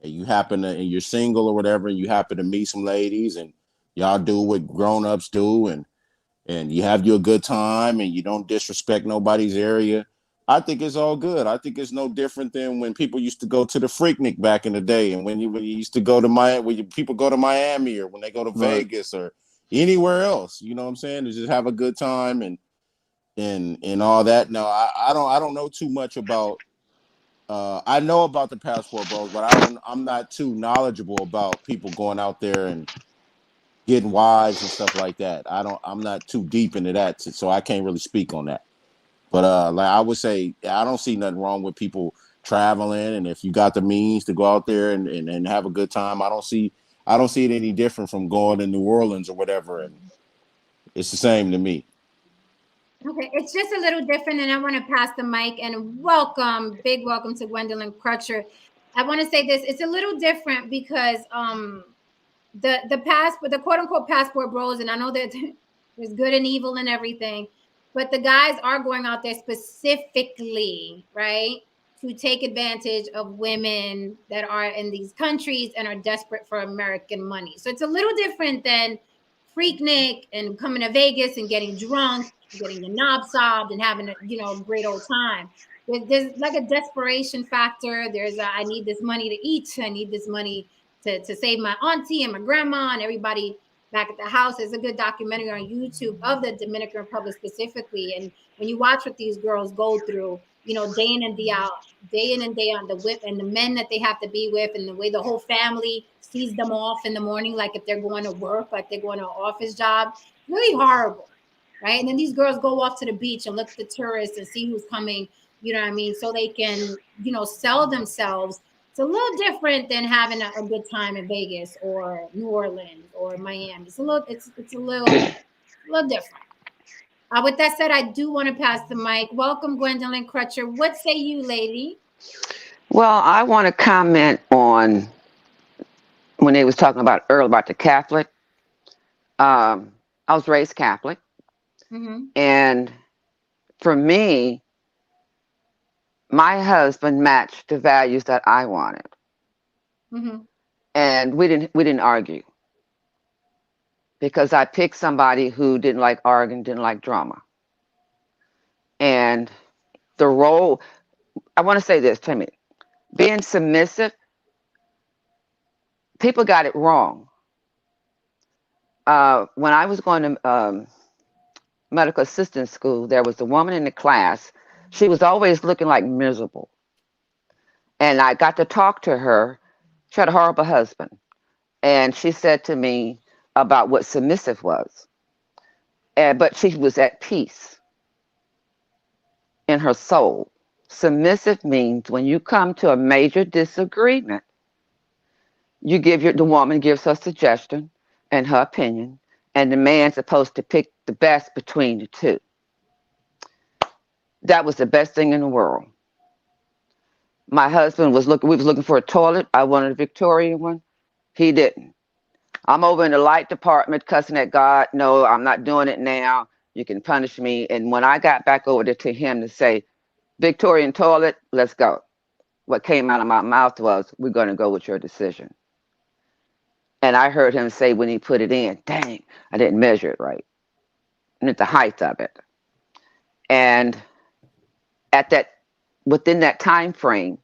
and you happen to, and you're single or whatever, and you happen to meet some ladies and y'all do what grown-ups do, and you have your good time and you don't disrespect nobody's area, I think it's all good. I think it's no different than when people used to go to the Freaknik back in the day, and when you used to go to people go to Miami, or when they go to Vegas or anywhere else. You know what I'm saying? To just have a good time and all that. No, I don't know too much about. I know about the passport bros, but I'm not too knowledgeable about people going out there and getting wives and stuff like that. I'm not too deep into that, so I can't really speak on that. But like I would say, I don't see nothing wrong with people traveling, and if you got the means to go out there and have a good time, I don't see it any different from going to New Orleans or whatever, and it's the same to me. Okay, it's just a little different, and I want to pass the mic and big welcome to Gwendolyn Crutcher. I want to say this: it's a little different because the quote unquote passport bros, and I know that there's good and evil and everything, but the guys are going out there specifically, right, to take advantage of women that are in these countries and are desperate for American money. So it's a little different than Freaknik and coming to Vegas and getting drunk, getting your knob sobbed and having a great old time. There's like a desperation factor. There's I need this money to eat. I need this money to save my auntie and my grandma and everybody back at the house. There's a good documentary on YouTube of the Dominican Republic specifically. And when you watch what these girls go through, day in and day out, the whip and the men that they have to be with, and the way the whole family sees them off in the morning, like if they're going to work, like they're going to an office job, really horrible, right? And then these girls go off to the beach and look at the tourists and see who's coming, so they can, sell themselves It's a little different than having a good time in Vegas or New Orleans or Miami. It's a little different. With that said, I do want to pass the mic. Welcome, Gwendolyn Crutcher. What say you, lady? Well, I want to comment on when they was talking about earlier about the Catholic. I was raised Catholic, and for me, my husband matched the values that I wanted, and we didn't argue because I picked somebody who didn't like arguing, didn't like drama, and the role. I want to say this to me, being submissive. People got it wrong. When I was going to medical assistant school, there was a woman in the class. She was always looking like miserable. And I got to talk to her. She had a horrible husband. And she said to me about what submissive was. But she was at peace in her soul. Submissive means when you come to a major disagreement, you the woman gives her suggestion and her opinion, and the man's supposed to pick the best between the two. That was the best thing in the world. My husband we was looking for a toilet. I wanted a Victorian one. He didn't. I'm over in the light department cussing at God. No, I'm not doing it now. You can punish me. And when I got back over to him to say, Victorian toilet, let's go. What came out of my mouth was, we're going to go with your decision. And I heard him say when he put it in, dang, I didn't measure it right. And at the height of it. And within that time frame,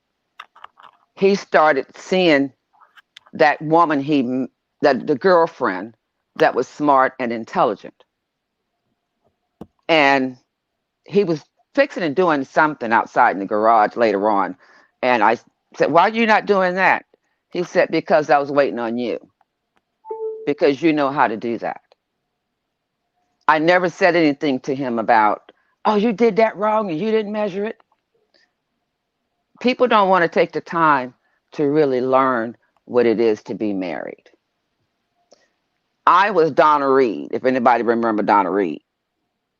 he started seeing that woman the girlfriend that was smart and intelligent. And he was fixing and doing something outside in the garage later on. And I said, why are you not doing that? He said, because I was waiting on you. Because you know how to do that. I never said anything to him about, oh, you did that wrong and you didn't measure it. People don't want to take the time to really learn what it is to be married. I was Donna Reed, if anybody remember Donna Reed,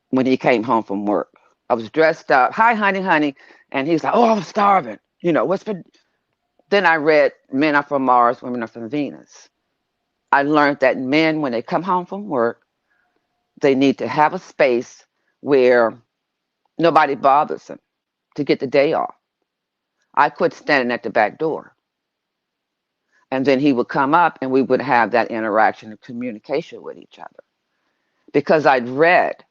when he came home from work. I was dressed up, hi, honey. And he's like, oh, I'm starving. Then I read Men Are From Mars, Women Are From Venus. I learned that men, when they come home from work, they need to have a space where nobody bothers them to get the day off. I quit standing at the back door. And then he would come up and we would have that interaction and communication with each other. Because I'd read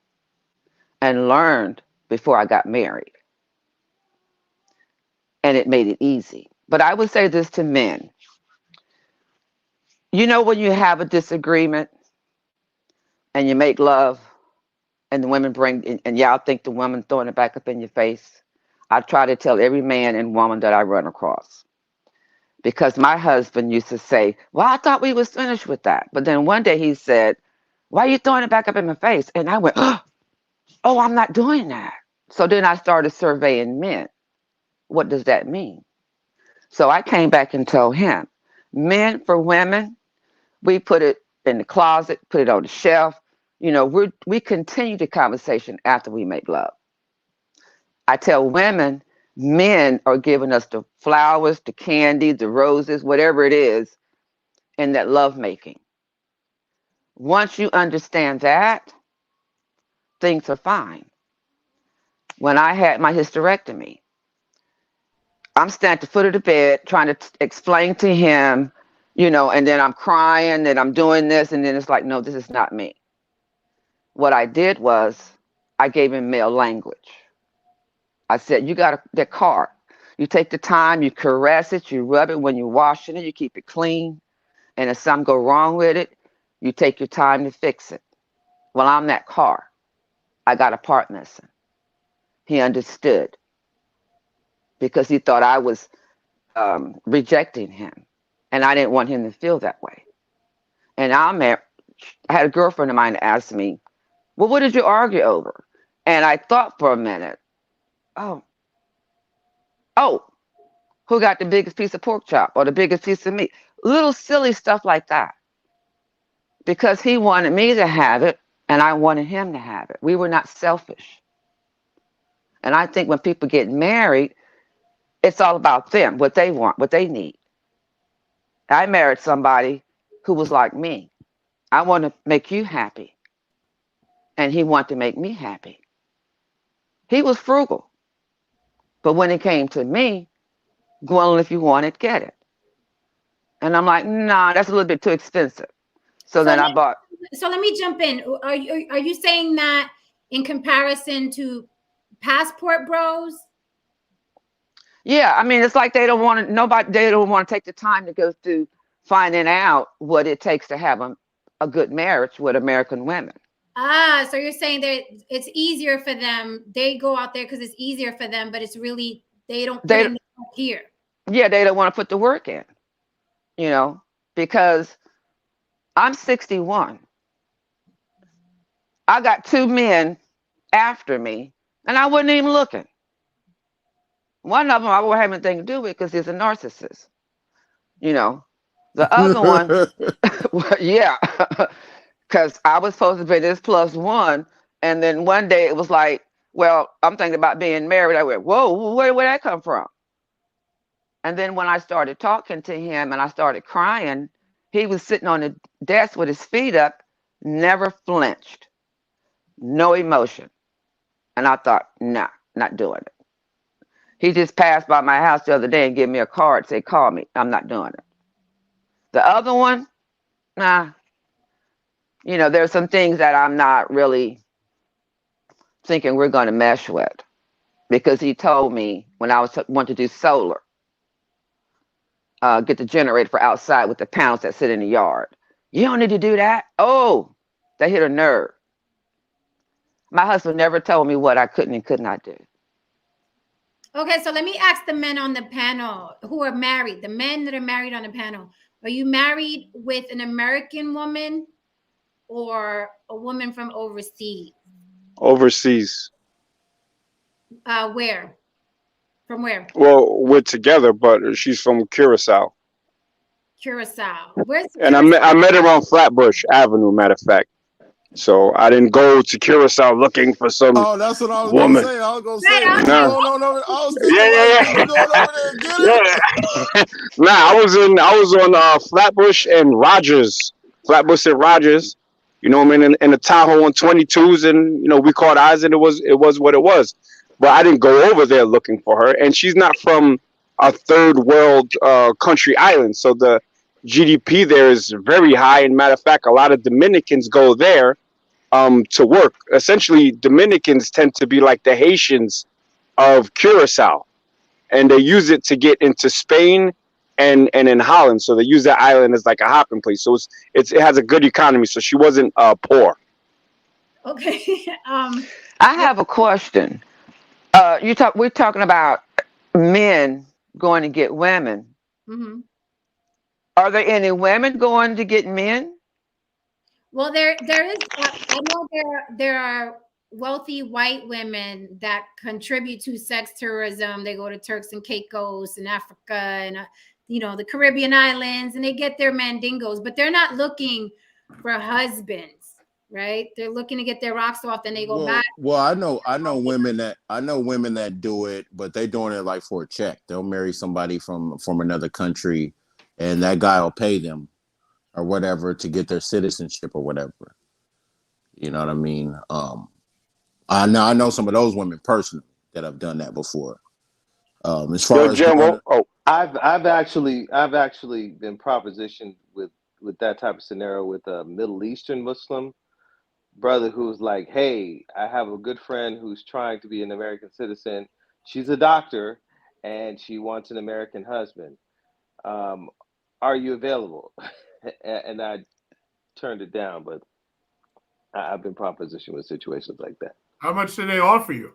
and learned before I got married. And it made it easy. But I would say this to men. When you have a disagreement and you make love and the women and y'all think the woman throwing it back up in your face, I try to tell every man and woman that I run across. Because my husband used to say, well, I thought we was finished with that. But then one day he said, why are you throwing it back up in my face? And I went, oh, I'm not doing that. So then I started surveying men. What does that mean? So I came back and told him, men for women, we put it in the closet, put it on the shelf. We continue the conversation after we make love. I tell women, men are giving us the flowers, the candy, the roses, whatever it is, in that love making. Once you understand that, things are fine. When I had my hysterectomy, I'm standing at the foot of the bed trying to explain to him, and then I'm crying and I'm doing this, and then it's like, no, this is not me. What I did was I gave him male language. I said, you got that car. You take the time, you caress it, you rub it when you're washing it, you keep it clean. And if something go wrong with it, you take your time to fix it. Well, I'm that car. I got a part missing. He understood because he thought I was rejecting him. And I didn't want him to feel that way. And I had a girlfriend of mine ask me, well, what did you argue over? And I thought for a minute, oh, who got the biggest piece of pork chop or the biggest piece of meat. Little silly stuff like that. Because he wanted me to have it and I wanted him to have it. We were not selfish. And I think when people get married, it's all about them, what they want, what they need. I married somebody who was like me. I want to make you happy. And he wanted to make me happy. He was frugal. But when it came to me, Gwendolyn, if you want it, get it. And I'm like, nah, that's a little bit too expensive. So then I bought. So let me jump in. Are you saying that in comparison to passport bros? Yeah, I mean, it's like they don't want to take the time to go through finding out what it takes to have a good marriage with American women. Ah, so you're saying that it's easier for them. They go out there because it's easier for them, but it's really, they don't put in the work here. Yeah, they don't want to put the work in, because I'm 61. I got 2 men after me, and I wasn't even looking. One of them I won't have anything to do with because he's a narcissist. The other one, yeah, because I was supposed to be this +1, and then one day it was like, well, I'm thinking about being married. I went, whoa, where'd that come from? And then when I started talking to him and I started crying, he was sitting on the desk with his feet up, never flinched, no emotion. And I thought, nah, not doing it. He just passed by my house the other day and gave me a card, say, call me. I'm not doing it. The other one, nah. There's some things that I'm not really thinking we're going to mesh with, because he told me when I want to do solar, get the generator for outside with the panels that sit in the yard. You don't need to do that. Oh, that hit a nerve. My husband never told me what I couldn't and could not do. Okay, so let me ask the men on the panel who are married, the men that are married on the panel. Are you married with an American woman or a woman from overseas? Overseas. Where? From where? Well, we're together, but she's from Curacao. Curacao. Where's and Curacao? I met her on Flatbush Avenue, matter of fact. So I didn't go to Curacao looking for some Oh, that's what I was woman. gonna say. I was gonna say, Right, what Nah. you going on over? I was thinking, Yeah. you going over there and get it? Yeah. Nah, I was on Flatbush and Rogers. Flatbush and Rogers. In the Tahoe on 22s, and we caught eyes, and it was what it was. But I didn't go over there looking for her, and she's not from a third world country island, so the GDP there is very high. And matter of fact, a lot of Dominicans go there to work. Essentially, Dominicans tend to be like the Haitians of Curacao, and they use it to get into Spain and in Holland. So they use that island as like a hopping place. So it has a good economy. So she wasn't poor. Okay. I have a question. We're talking about men going to get women. Mm-hmm. Are there any women going to get men? Well, there is. I know there are wealthy white women that contribute to sex tourism. They go to Turks and Caicos and Africa and the Caribbean islands, and they get their mandingos, but they're not looking for husbands, right? They're looking to get their rocks off, then they go back. Well, I know women that do it, but they doing it like for a check. They'll marry somebody from another country, and that guy will pay them or whatever to get their citizenship or whatever. You know what I mean? I know some of those women personally that have done that before. As far as I've actually been propositioned with that type of scenario with a Middle Eastern Muslim brother who's like, hey, I have a good friend who's trying to be an American citizen. She's a doctor and she wants an American husband. Are you available? And I turned it down, but I've been propositioned with situations like that. How much did they offer you?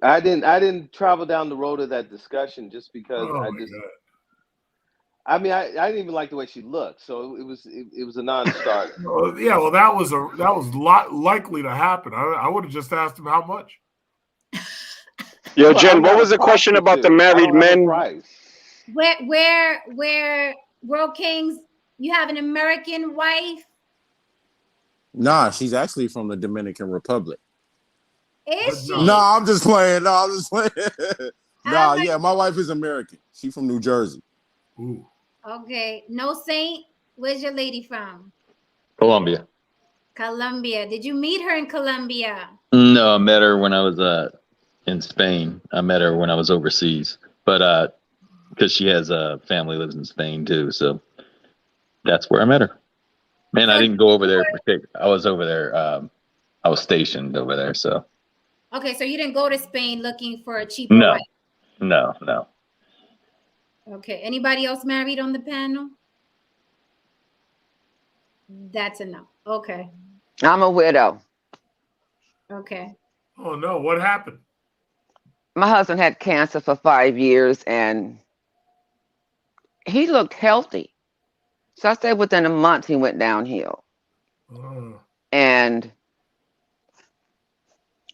I didn't travel down the road of that discussion just because I didn't even like the way she looked, so it was a non-starter. Well, that was likely to happen. I would have just asked him how much. Yo, Well, Jen, I'm what not was a the question about the prostitute. I married don't have a men? price. Where World Kings, you have an American wife? Nah, she's actually from the Dominican Republic. Is she? No, I'm just playing. No, I'm just playing. Nah, like, yeah, my wife is American. She's from New Jersey. Ooh. Okay. No Saint. Where's your lady from? Colombia. Colombia. Did you meet her in Colombia? No, I met her when I was in Spain. I met her when I was overseas, but because she has a family lives in Spain too, so that's where I met her. Man, I didn't go over there. I was over there. I was stationed over there, so. Okay, so you didn't go to Spain looking for a cheaper No, wife. no. Okay. Anybody else married on the panel? That's a no. Okay. I'm a widow. Okay. Oh no, what happened? My husband had cancer for 5 years and he looked healthy. So I said within a month he went downhill. And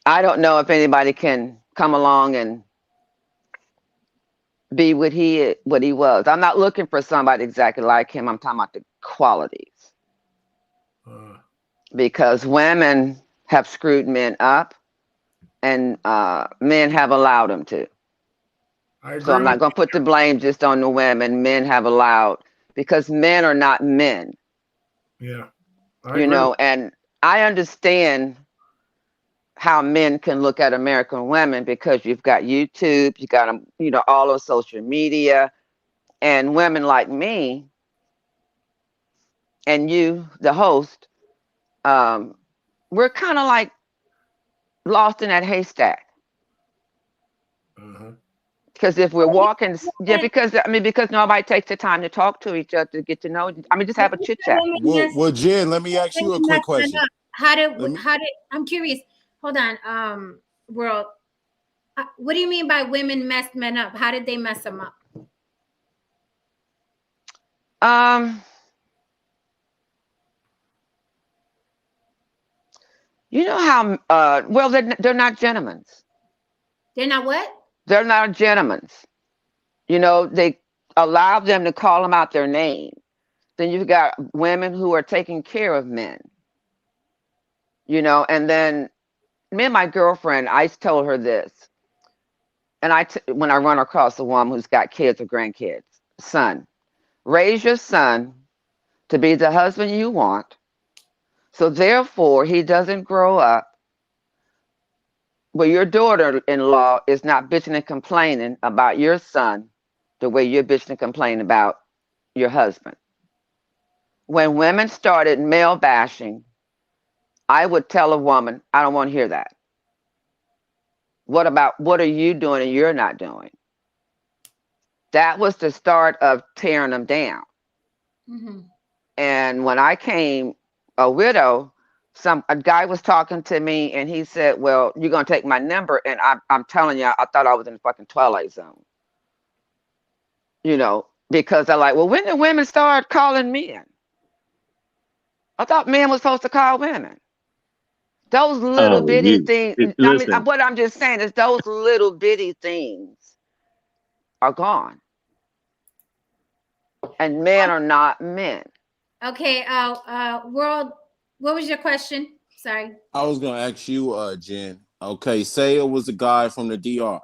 I don't know if anybody can come along and be what he was. I'm not looking for somebody exactly like him. I'm talking about the qualities. Because women have screwed men up and men have allowed them to. So I'm not going to put the blame just on the women. Men have allowed, because men are not men. Yeah. You know, and I understand how men can look at American women because you've got YouTube, you got them, you know, all on social media, and women like me and you, the host, we're kind of like lost in that haystack. Because if we're walking, because nobody takes the time to talk to each other to get to know. I mean, just have a chit chat. Well, Jen, let me ask you a quick question. How did I'm curious. Hold on, World. What do you mean by women messed men up? How did they mess them up? You know how well they're not gentlemen. They're not what? They're not gentlemen. You know, they allow them to call them out their name. Then you've got women who are taking care of men. You know, and then me and my girlfriend, I told her this. And when I run across a woman who's got kids or grandkids, son, raise your son to be the husband you want. So therefore, he doesn't grow up where your daughter-in-law is not bitching and complaining about your son the way you're bitching and complaining about your husband. When women started male bashing, I would tell a woman, I don't want to hear that. What are you doing and you're not doing? That was the start of tearing them down. Mm-hmm. And when I came a widow, a guy was talking to me and he said, well, you're going to take my number. And I'm telling you, I thought I was in the fucking Twilight Zone. You know, because they're like, well, when did women start calling men? I thought men were supposed to call women. Those little bitty things. Listen. I mean, what I'm just saying is those little bitty things are gone. And men are not men. Okay, World, what was your question? Sorry. I was gonna ask you, Jen. Okay, say it was a guy from the DR,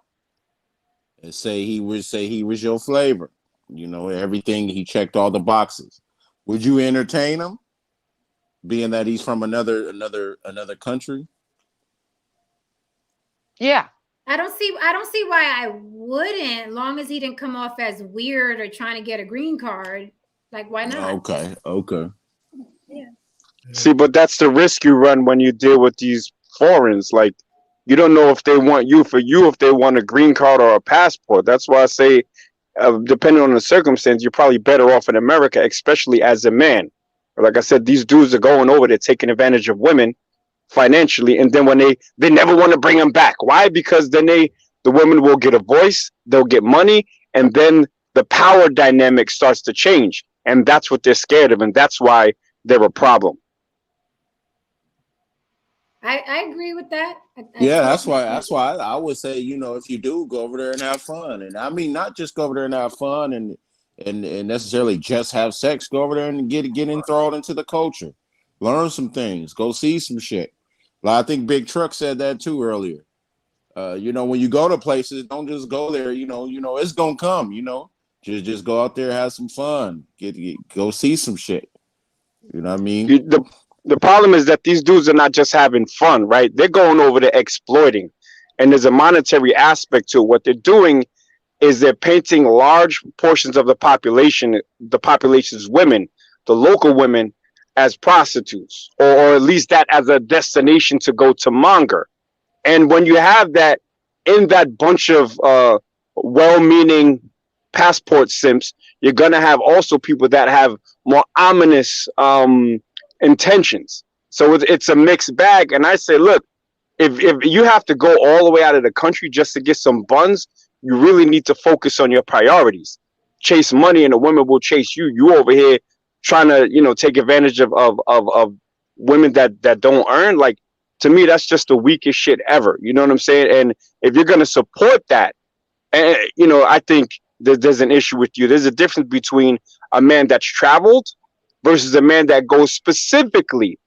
and say he was your flavor. You know, everything, he checked all the boxes. Would you entertain him, being that he's from another country? Yeah. I don't see why I wouldn't, long as he didn't come off as weird or trying to get a green card. Like, why not? Okay. Yeah. See, but that's the risk you run when you deal with these foreigners. Like, you don't know if they want you for you, if they want a green card or a passport. That's why I say, depending on the circumstance, you're probably better off in America, especially as a man. Like I said, these dudes are going over there taking advantage of women financially, and then when they never want to bring them back. Why? Because then the women will get a voice, they'll get money, and then the power dynamic starts to change, and that's what they're scared of, and that's why they're a problem. I agree with that. Yeah, that's why I would say, you know, if you do, go over there and have fun. And I mean, not just go over there and have fun and necessarily just have sex. Go over there and get enthralled into the culture. Learn some things. Go see some shit. Like, I think Big Truck said that too earlier. You know, when you go to places, don't just go there. You know, it's gonna come. You know, just go out there, have some fun, go see some shit. You know what I mean? The problem is that these dudes are not just having fun, right? They're going over there exploiting, and there's a monetary aspect to it. What they're doing is they're painting large portions of the population's women, the local women, as prostitutes, or at least that as a destination to go to monger. And when you have that in that bunch of well-meaning passport simps, you're gonna have also people that have more ominous intentions. So it's a mixed bag. And I say, look, if you have to go all the way out of the country just to get some buns, you really need to focus on your priorities. Chase money, and the women will chase you. You over here trying to, you know, take advantage of women that don't earn. Like, to me, that's just the weakest shit ever. You know what I'm saying? And if you're gonna support that, and you know, I think there's an issue with you. There's a difference between a man that's traveled versus a man that goes specifically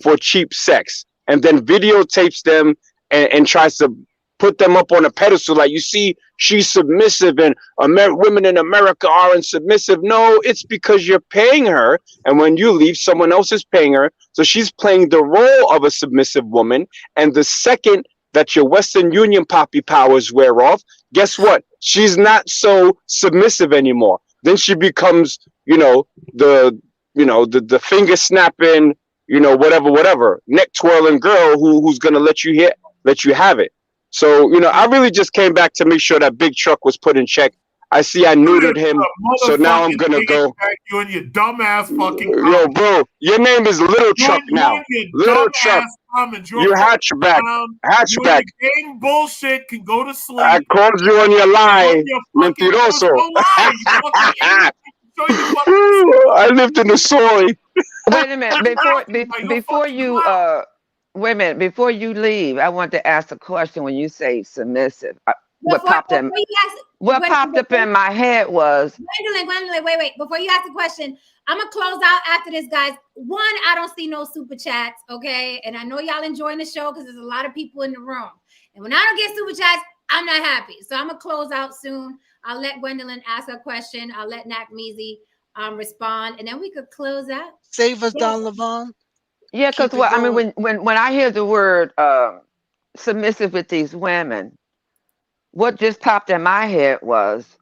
for cheap sex and then videotapes them and tries to put them up on a pedestal. Like, you see, she's submissive and women in America aren't submissive. No, it's because you're paying her. And when you leave, someone else is paying her. So she's playing the role of a submissive woman. And the second that your Western Union poppy powers wear off, guess what? She's not so submissive anymore. Then she becomes, the finger snapping, whatever, neck twirling girl who's gonna let you have it. So, I really just came back to make sure that Big Truck was put in check. I see I neutered him, so now I'm gonna go. You and your dumbass fucking yo, bro, your name is Little Truck now. Little Truck. You hatchback. Hatchback. Game bullshit can go to sleep. I called you on your lie, mentiroso. I lived in the soil. Wait a minute. Before you wait a minute. Before you leave, I want to ask a question. When you say submissive, what popped up in my head was Gwendolyn, wait. Before you ask the question, I'm gonna close out after this, guys. One, I don't see no super chats, okay? And I know y'all enjoying the show because there's a lot of people in the room. And when I don't get super chats, I'm not happy. So I'm gonna close out soon. I'll let Gwendolyn ask her question. I'll let Nak Meezy respond, and then we could close out. Save us, Don Levon. Yeah, because when I hear the word submissive with these women, what just popped in my head was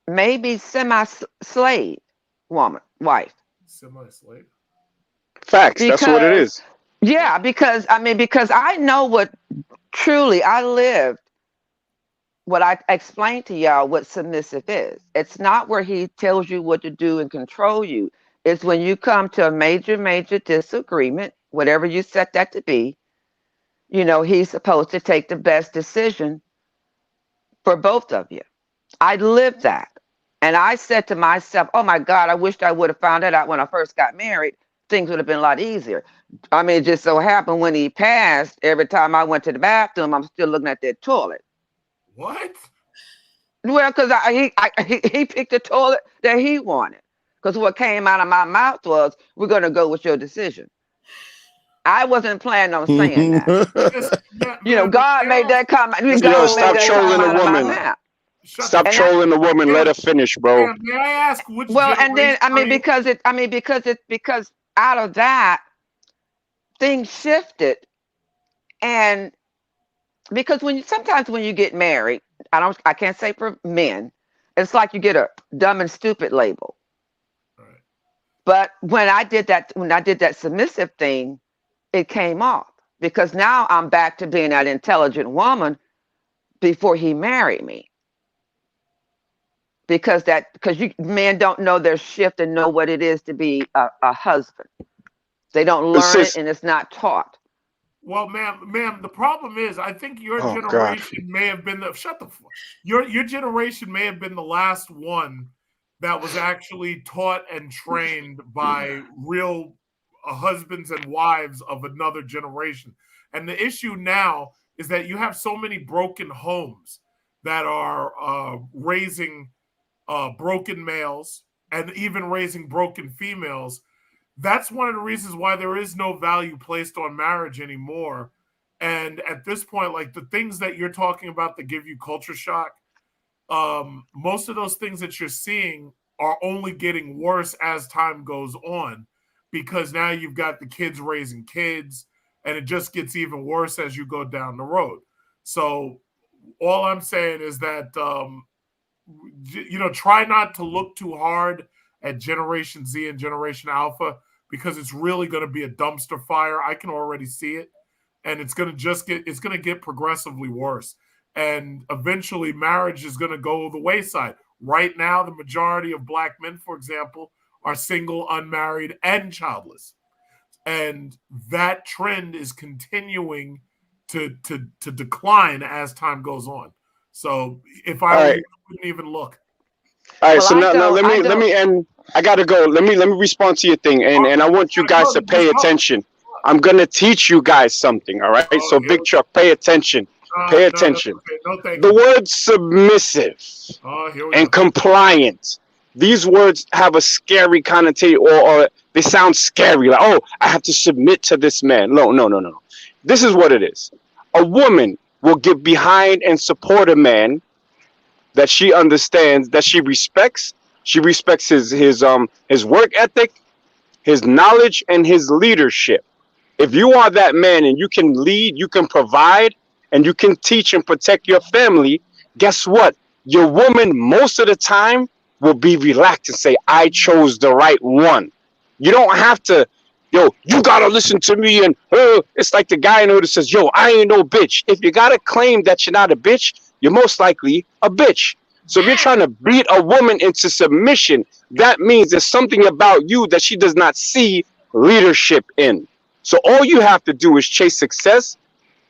maybe semi-slave wife. Semi-slave? Facts. That's what it is. Yeah, because I know what truly I lived. What I explained to y'all what submissive is. It's not where he tells you what to do and control you. It's when you come to a major disagreement, whatever you set that to be, he's supposed to take the best decision for both of you. I lived that. And I said to myself, oh my God, I wished I would have found that out when I first got married. Things would have been a lot easier. I mean, it just so happened when he passed, every time I went to the bathroom, I'm still looking at that toilet. What? Well, because he picked the toilet that he wanted. Because what came out of my mouth was, we're going to go with your decision. I wasn't planning on saying that. God made that comment. Stop trolling the woman. Stop trolling the woman. Let her finish, bro. May I ask which? Well, and then because out of that, things shifted, and because sometimes when you get married, I can't say for men, it's like you get a dumb and stupid label. Right. But when I did that submissive thing, it came off because now I'm back to being that intelligent woman before he married me. Because men don't know their shift and know what it is to be a husband. They don't learn it and it's not taught. Well, ma'am, the problem is, I think your generation may have been your generation may have been the last one that was actually taught and trained by real husbands and wives of another generation. And the issue now is that you have so many broken homes that are raising broken males and even raising broken females. That's one of the reasons why there is no value placed on marriage anymore. And at this point, like the things that you're talking about that give you culture shock, most of those things that you're seeing are only getting worse as time goes on, because now you've got the kids raising kids, and it just gets even worse as you go down the road. So all I'm saying is that, try not to look too hard at Generation Z and Generation Alpha, because it's really going to be a dumpster fire. I can already see it. And it's going to get progressively worse. And eventually marriage is going to go the wayside. Right now, the majority of Black men, for example, are single, unmarried, and childless. And that trend is continuing to decline as time goes on. So if I wouldn't even look. All right, so now let me end. I gotta go. Let me respond to your thing, and I want you guys to pay attention. I'm gonna teach you guys something. All right. So Big Chuck, pay attention. Pay attention. The word submissive and compliant. These words have a scary connotation, or they sound scary. Like, oh, I have to submit to this man. No. This is what it is. A woman will get behind and support a man that she understands, that she respects. She respects his work ethic, his knowledge, and his leadership. If you are that man and you can lead, you can provide, and you can teach and protect your family, guess what? Your woman most of the time will be relaxed and say, I chose the right one. You don't have to, you gotta listen to me. And it's like the guy that says, I ain't no bitch. If you gotta claim that you're not a bitch, you're most likely a bitch. So if you're trying to beat a woman into submission, that means there's something about you that she does not see leadership in. So all you have to do is chase success,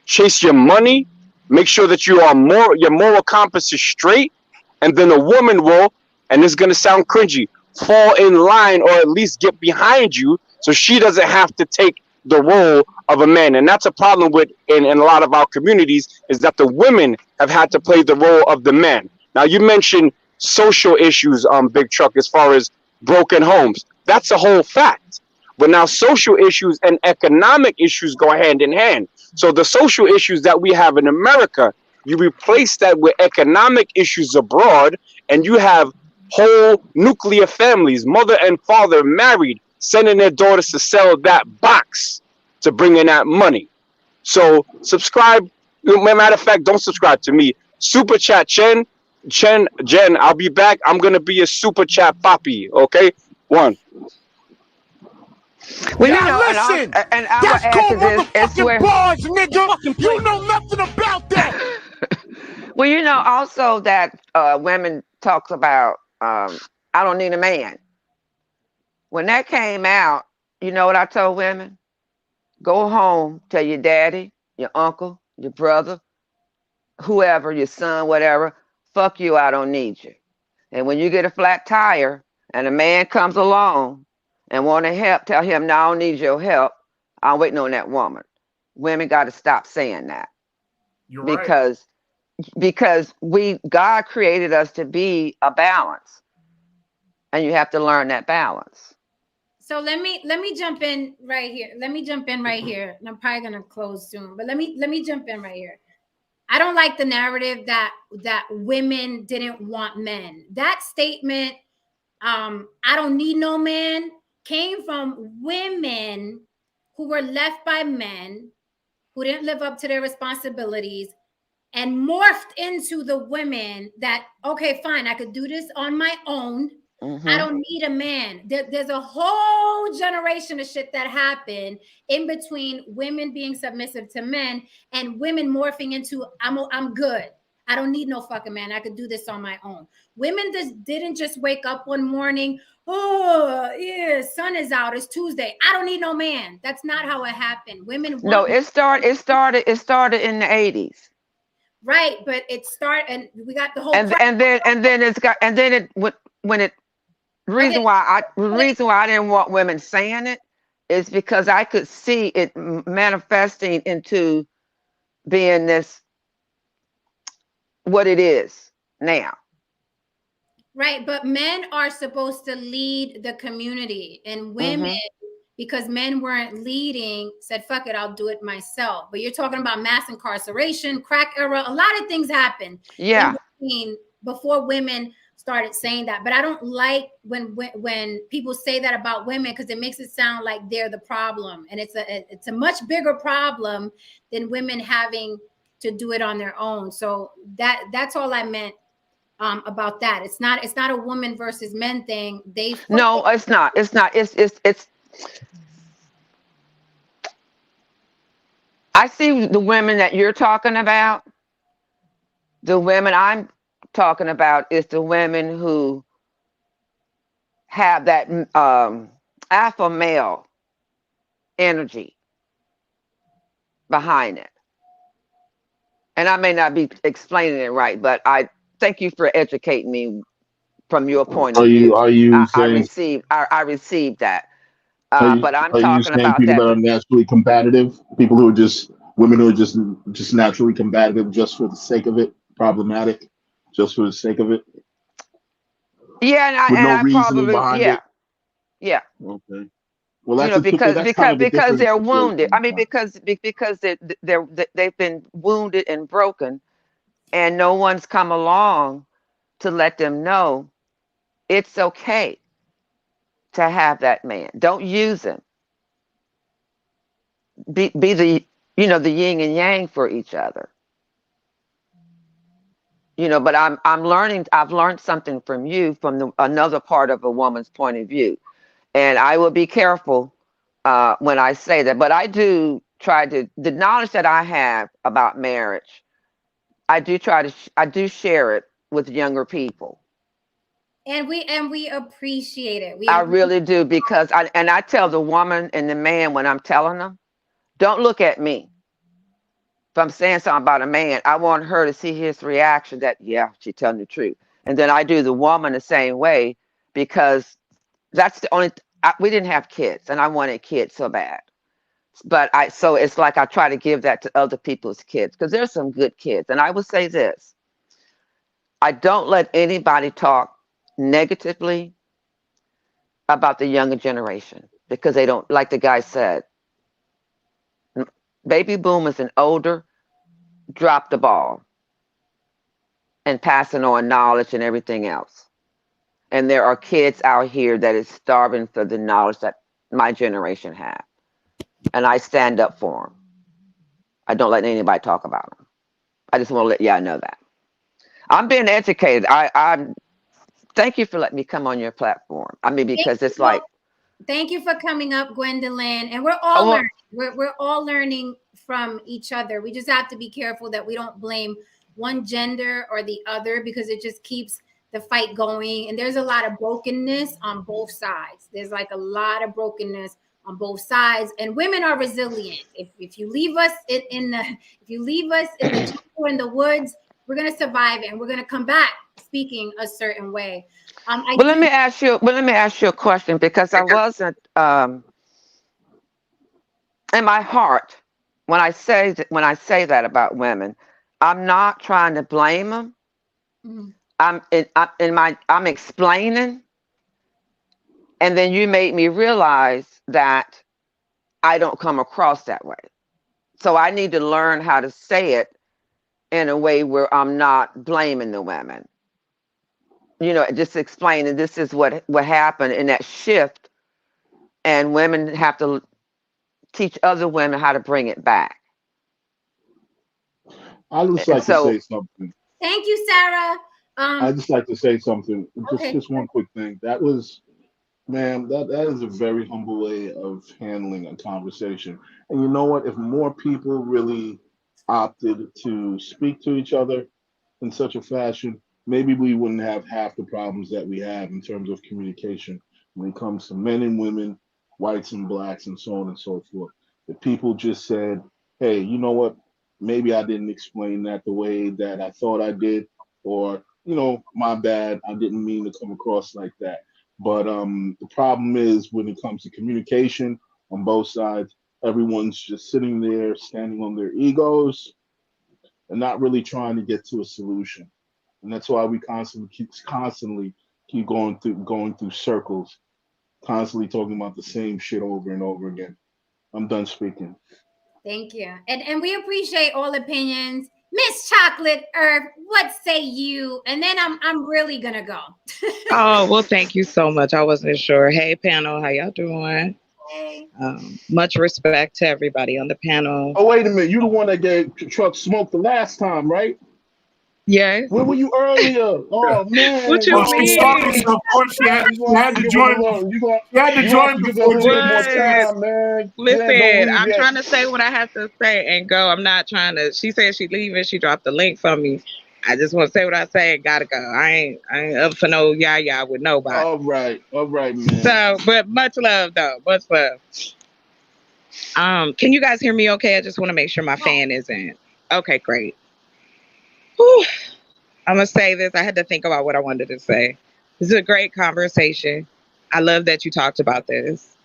chase your money, make sure that your moral compass is straight, and then a woman will, and it's going to sound cringy, fall in line or at least get behind you so she doesn't have to take the role of a man. And that's a problem with in a lot of our communities, is that the women have had to play the role of the man. Now, you mentioned social issues, Big Truck, as far as broken homes. That's a whole fact. But now social issues and economic issues go hand in hand. So the social issues that we have in America, you replace that with economic issues abroad, and you have whole nuclear families, mother and father married, sending their daughters to sell that box to bring in that money. So subscribe. Matter of fact, don't subscribe to me. Super chat, Jen, I'll be back. I'm going to be a super chat papi, okay? One. Well, listen, that's called motherfucking bars, nigga. You know nothing about that. Well, also that women talks about, I don't need a man. When that came out, you know what I told women? Go home, tell your daddy, your uncle, your brother, whoever, your son, whatever, fuck you, I don't need you. And when you get a flat tire and a man comes along and want to help, tell him, no, I don't need your help. I'm waiting on that woman. Women got to stop saying that. You're because God created us to be a balance, and you have to learn that balance. So let me jump in right here. And I'm probably gonna close soon, but let me jump in right here. I don't like the narrative that women didn't want men. That statement, I don't need no man, came from women who were left by men who didn't live up to their responsibilities and morphed into the women that, okay, fine, I could do this on my own. Mm-hmm. I don't need a man. There's a whole generation of shit that happened in between women being submissive to men and women morphing into, I'm good. I don't need no fucking man. I could do this on my own. Women didn't just wake up one morning, oh, yeah, sun is out, it's Tuesday, I don't need no man. That's not how it happened. Women. No, it started in the 80s. Right, but it started, and we got the whole. The reason why I didn't want women saying it, is because I could see it manifesting into being this, what it is now. Right, but men are supposed to lead the community, and women, because men weren't leading, said, fuck it, I'll do it myself. But you're talking about mass incarceration, crack era, a lot of things happened in between before women started saying that. But I don't like when people say that about women, because it makes it sound like they're the problem, and it's a much bigger problem than women having to do it on their own. So that's all I meant about that. It's not a woman versus men thing. No, it's not. It's I see the women that you're talking about. The women I'm talking about is the women who have that alpha male energy behind it. And I may not be explaining it right, but I thank you for educating me from your point of view. Are you I saying received that. are But I'm you talking saying about people that. that are naturally combative, people who are just women who are just naturally combative just for the sake of it, problematic, just for the sake of it? Yeah, with and no I reasoning probably behind it. yeah. Okay. Well, You know, that's kind of a because different they're wounded. I situation. mean, because they've been wounded and broken, and no one's come along to let them know it's okay to have that man. Don't use him. Be the the yin and yang for each other. But I'm learning. I've learned something from you from another part of a woman's point of view, and I will be careful when I say that. But I do try to the knowledge that I have about marriage. I do try to I do share it with younger people. And we appreciate it. I really do, because I tell the woman and the man when I'm telling them, don't look at me. If I'm saying something about a man, I want her to see his reaction that, yeah, she's telling the truth. And then I do the woman the same way, because that's the only, we didn't have kids and I wanted kids so bad. But so it's like I try to give that to other people's kids, because there's some good kids. And I will say this, I don't let anybody talk negatively about the younger generation, because they don't, like the guy said, baby boomers and older drop the ball and passing on knowledge and everything else. And there are kids out here that is starving for the knowledge that my generation had. And I stand up for them. I don't let anybody talk about them. I just want to let y'all know that. I'm being educated. I thank you for letting me come on your platform. I mean, because it's like. Thank you for coming up, Gwendolyn. And we're all learning. We're all learning from each other. We just have to be careful that we don't blame one gender or the other, because it just keeps the fight going. And there's a lot of brokenness on both sides. There's like a lot of brokenness on both sides. And women are resilient. If you leave us in the jungle or in the woods, we're gonna survive it, and we're gonna come back speaking a certain way. Let me ask you a question, because I wasn't in my heart when I say that about women, I'm not trying to blame them. I'm explaining, and then you made me realize that I don't come across that way. So I need to learn how to say it in a way where I'm not blaming the women. Just explaining this is what happened in that shift, and women have to teach other women how to bring it back. I just like to say something. Thank you, Sarah. I just like to say something. Okay. Just one quick thing. That was, ma'am, that is a very humble way of handling a conversation. And you know what? If more people really opted to speak to each other in such a fashion, maybe we wouldn't have half the problems that we have in terms of communication when it comes to men and women, whites and blacks, and so on and so forth. If people just said, hey, you know what? Maybe I didn't explain that the way that I thought I did, or, my bad. I didn't mean to come across like that. But the problem is when it comes to communication, on both sides. Everyone's just sitting there, standing on their egos, and not really trying to get to a solution. And that's why we constantly keep going through circles, constantly talking about the same shit over and over again. I'm done speaking. Thank you. And we appreciate all opinions. Miss Chocolate Earth, what say you? And then I'm really gonna go. Oh, well, thank you so much. I wasn't sure. Hey, panel, how y'all doing? Hey. Much respect to everybody on the panel. Oh, wait a minute. You the one that gave Truck smoke the last time, right? Yes. Where were you earlier? Oh man! What you She saw this, of course, she had to join. She had to join before time, man. Listen, I'm trying to say what I have to say and go. I'm not trying to. She said she leaving. She dropped the link for me. I just want to say what I say and gotta go. I ain't up for no yah with nobody. All right, man. So, but much love though. Much love. Can you guys hear me okay? I just want to make sure my fan isn't. Okay, great. Whew. I'm going to say this. I had to think about what I wanted to say. This is a great conversation. I love that you talked about this.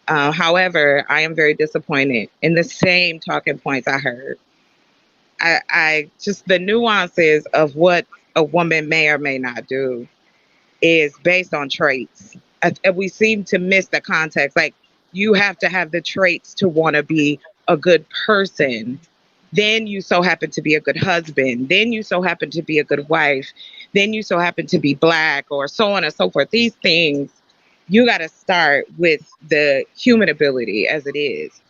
However, I am very disappointed in the same talking points I heard. I just, the nuances of what a woman may or may not do is based on traits. We seem to miss the context. Like, you have to have the traits to want to be a good person. Then you so happen to be a good husband. Then you so happen to be a good wife. Then you so happen to be Black, or so on and so forth. These things, you got to start with the human ability as it is.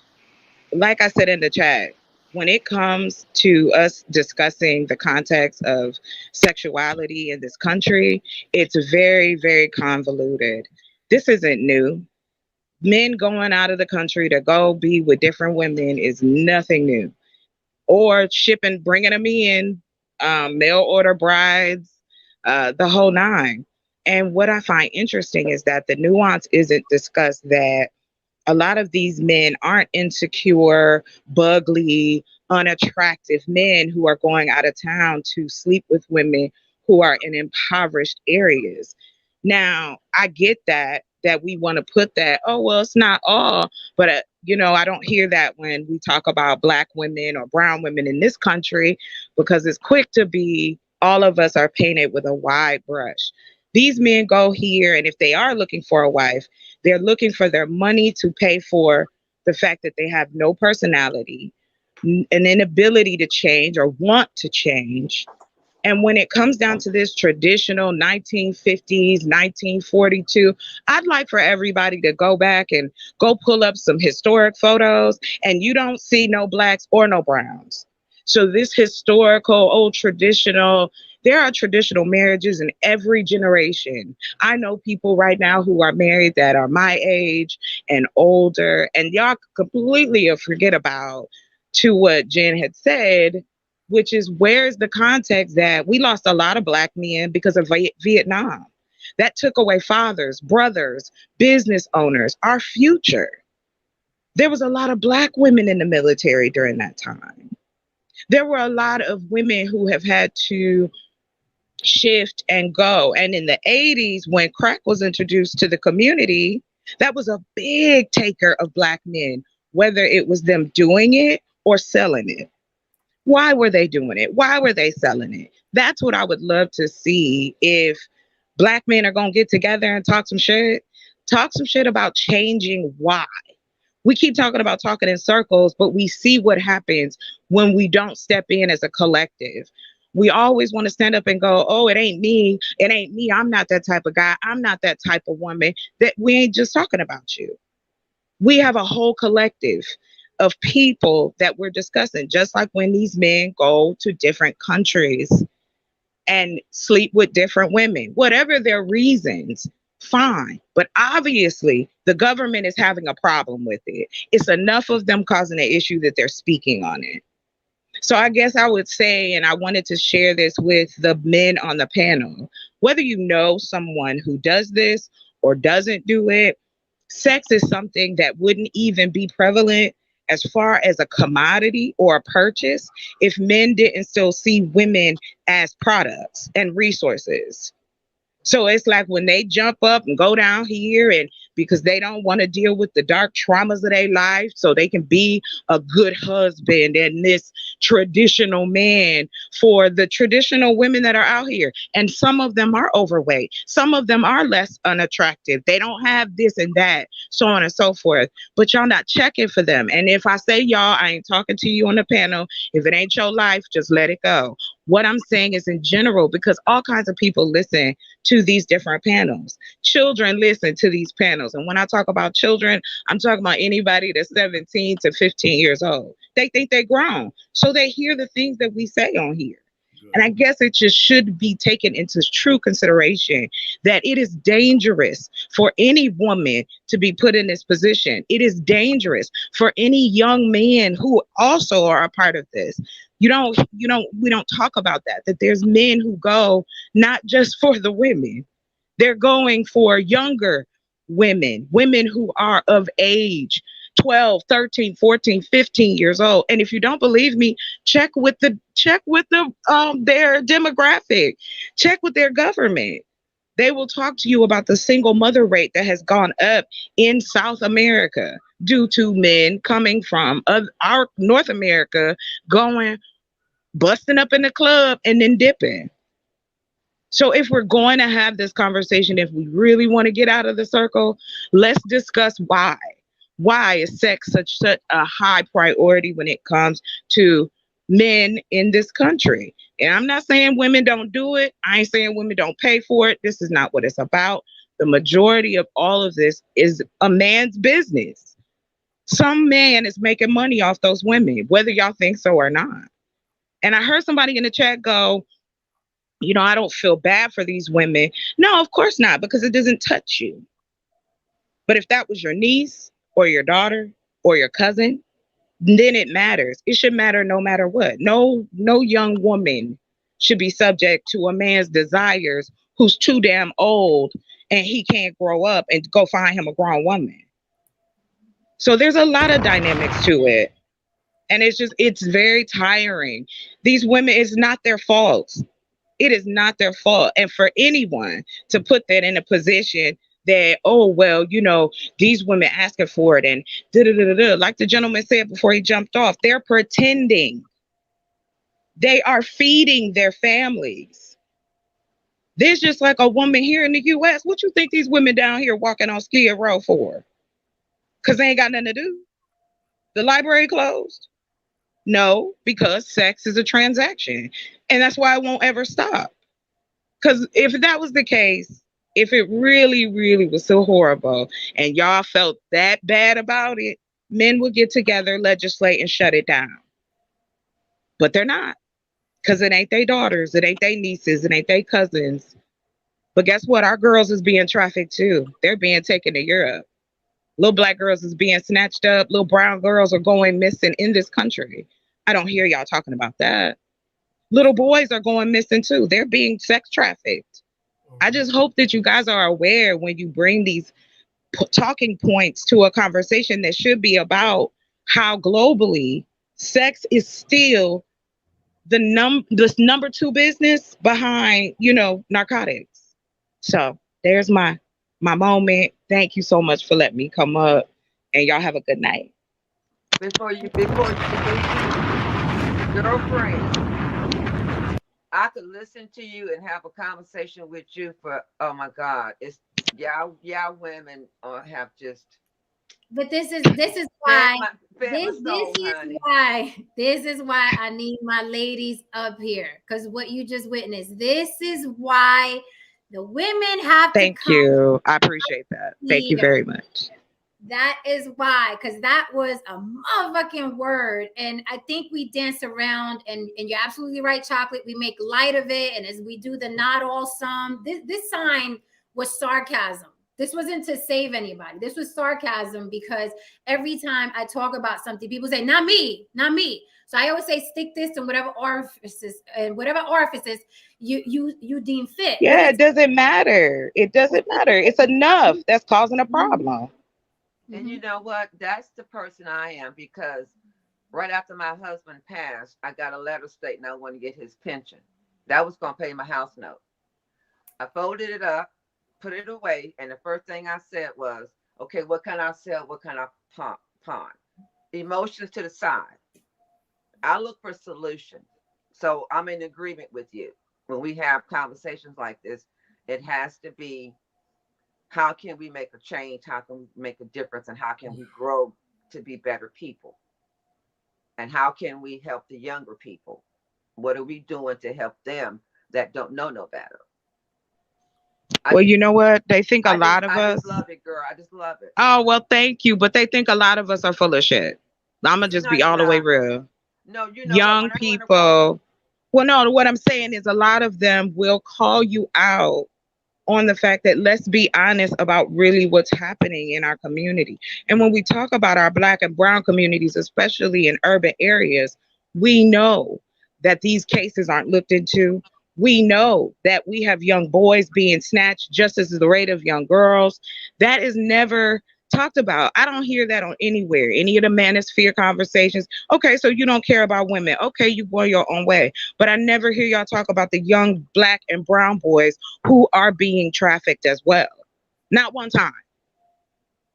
Like I said in the chat, when it comes to us discussing the context of sexuality in this country, it's very, very convoluted. This isn't new. Men going out of the country to go be with different women is nothing new. Or bringing them in, mail order brides, the whole nine. And what I find interesting is that the nuance isn't discussed, that a lot of these men aren't insecure, bugly, unattractive men who are going out of town to sleep with women who are in impoverished areas. Now, I get that we want to put that, oh, well, it's not all, but, I don't hear that when we talk about Black women or brown women in this country, because it's quick to be, all of us are painted with a wide brush. These men go here, and if they are looking for a wife, they're looking for their money to pay for the fact that they have no personality, an inability to change or want to change. And when it comes down to this traditional 1950s, 1942, I'd like for everybody to go back and go pull up some historic photos, and you don't see no Blacks or no browns. So this historical, old traditional, there are traditional marriages in every generation. I know people right now who are married that are my age and older, and y'all completely forget about, to what Jen had said, which is, where's the context that we lost a lot of Black men because of Vietnam? That took away fathers, brothers, business owners, our future. There was a lot of Black women in the military during that time. There were a lot of women who have had to shift and go. And in the 80s, when crack was introduced to the community, that was a big taker of Black men, whether it was them doing it or selling it. Why were they doing it? Why were they selling it? That's what I would love to see. If Black men are going to get together and talk some shit about changing why. We keep talking about talking in circles, but we see what happens when we don't step in as a collective. We always want to stand up and go, oh, it ain't me. It ain't me. I'm not that type of guy. I'm not that type of woman. That we ain't just talking about you. We have a whole collective of people that we're discussing, just like when these men go to different countries and sleep with different women, whatever their reasons, fine. But obviously the government is having a problem with it. It's enough of them causing an issue that they're speaking on it. So I guess I would say, and I wanted to share this with the men on the panel, whether you know someone who does this or doesn't do it, sex is something that wouldn't even be prevalent as far as a commodity or a purchase if men didn't still see women as products and resources. So it's like when they jump up and go down here and because they don't want to deal with the dark traumas of their life so they can be a good husband and this traditional man for the traditional women that are out here. And some of them are overweight. Some of them are less unattractive. They don't have this and that, so on and so forth. But y'all not checking for them. And if I say y'all, I ain't talking to you on the panel. If it ain't your life, just let it go. What I'm saying is in general, because all kinds of people listen to these different panels. Children listen to these panels. And when I talk about children, I'm talking about anybody that's 17 to 15 years old. They think they're grown. So they hear the things that we say on here. And I guess it just should be taken into true consideration that it is dangerous for any woman to be put in this position. It is dangerous for any young man who also are a part of this. We don't talk about that there's men who go not just for the women. They're going for younger women who are of age, 12, 13, 14, 15 years old. And if you don't believe me, check with their demographic, check with their government. They will talk to you about the single mother rate that has gone up in South America due to men coming from our North America going, busting up in the club and then dipping. So if we're going to have this conversation, if we really want to get out of the circle, let's discuss why. Why is sex such a high priority when it comes to men in this country? And I'm not saying women don't do it. I ain't saying women don't pay for it. This is not what it's about. The majority of all of this is a man's business. Some man is making money off those women, whether y'all think so or not. And I heard somebody in the chat go, I don't feel bad for these women. No, of course not, because it doesn't touch you. But if that was your niece or your daughter or your cousin, then it matters. It should matter no matter what. No young woman should be subject to a man's desires who's too damn old and he can't grow up and go find him a grown woman. So there's a lot of dynamics to it. And it's very tiring. These women, it's not their fault. It is not their fault. And for anyone to put that in a position that, oh, well, these women asking for it and like the gentleman said before he jumped off, they're pretending. They are feeding their families. There's just like a woman here in the U.S. What you think these women down here walking on Skid Row for? Because they ain't got nothing to do. The library closed? No, because sex is a transaction. And that's why it won't ever stop. Because if that was the case, if it really, really was so horrible and y'all felt that bad about it, men would get together, legislate, and shut it down. But they're not. Because it ain't their daughters, it ain't their nieces, it ain't their cousins. But guess what? Our girls is being trafficked too. They're being taken to Europe. Little black girls is being snatched up. Little brown girls are going missing in this country. I don't hear y'all talking about that. Little boys are going missing too. They're being sex trafficked. I just hope that you guys are aware when you bring these talking points to a conversation that should be about how globally sex is still the number 2 business behind, narcotics. So there's my moment. Thank you so much for letting me come up, and y'all have a good night. Before you girlfriend, I could listen to you and have a conversation with you for, oh my God, it's y'all women have just. But this is why this is why I need my ladies up here, because what you just witnessed, this is why the women have to come. Thank you. I appreciate that. Thank you very much. That is why, because that was a motherfucking word. And I think we dance around, and you're absolutely right, Chocolate. We make light of it. And as we do the not all some, this sign was sarcasm. This wasn't to save anybody. This was sarcasm, because every time I talk about something, people say, not me, not me. So I always say, stick this in whatever orifices you deem fit. Yeah, it doesn't matter. It doesn't matter. It's enough that's causing a problem. And you know what? That's the person I am, because right after my husband passed, I got a letter stating I want to get his pension. That was going to pay my house note. I folded it up, put it away, and the first thing I said was, Okay, what can I sell? What can I pawn? Emotions to the side. I look for solutions. So I'm in agreement with you. When we have conversations like this, it has to be, how can we make a change? How can we make a difference? And how can we grow to be better people? And how can we help the younger people? What are we doing to help them that don't know no better? Well, you know what? They think a lot of I us. just love it, girl. I just love it. Oh, well, thank you. But they think a lot of us are full of shit. I'm going to just be all the way real. No, you know, young people. Well, no, what I'm saying is a lot of them will call you out on the fact that, let's be honest about really what's happening in our community. And when we talk about our Black and brown communities, especially in urban areas, we know that these cases aren't looked into. We know that we have young boys being snatched just as the rate of young girls. That is never talked about. I don't hear that on anywhere, any of the manosphere conversations. Okay, so you don't care about women. Okay, you go your own way. But I never hear y'all talk about the young Black and brown boys who are being trafficked as well. Not one time.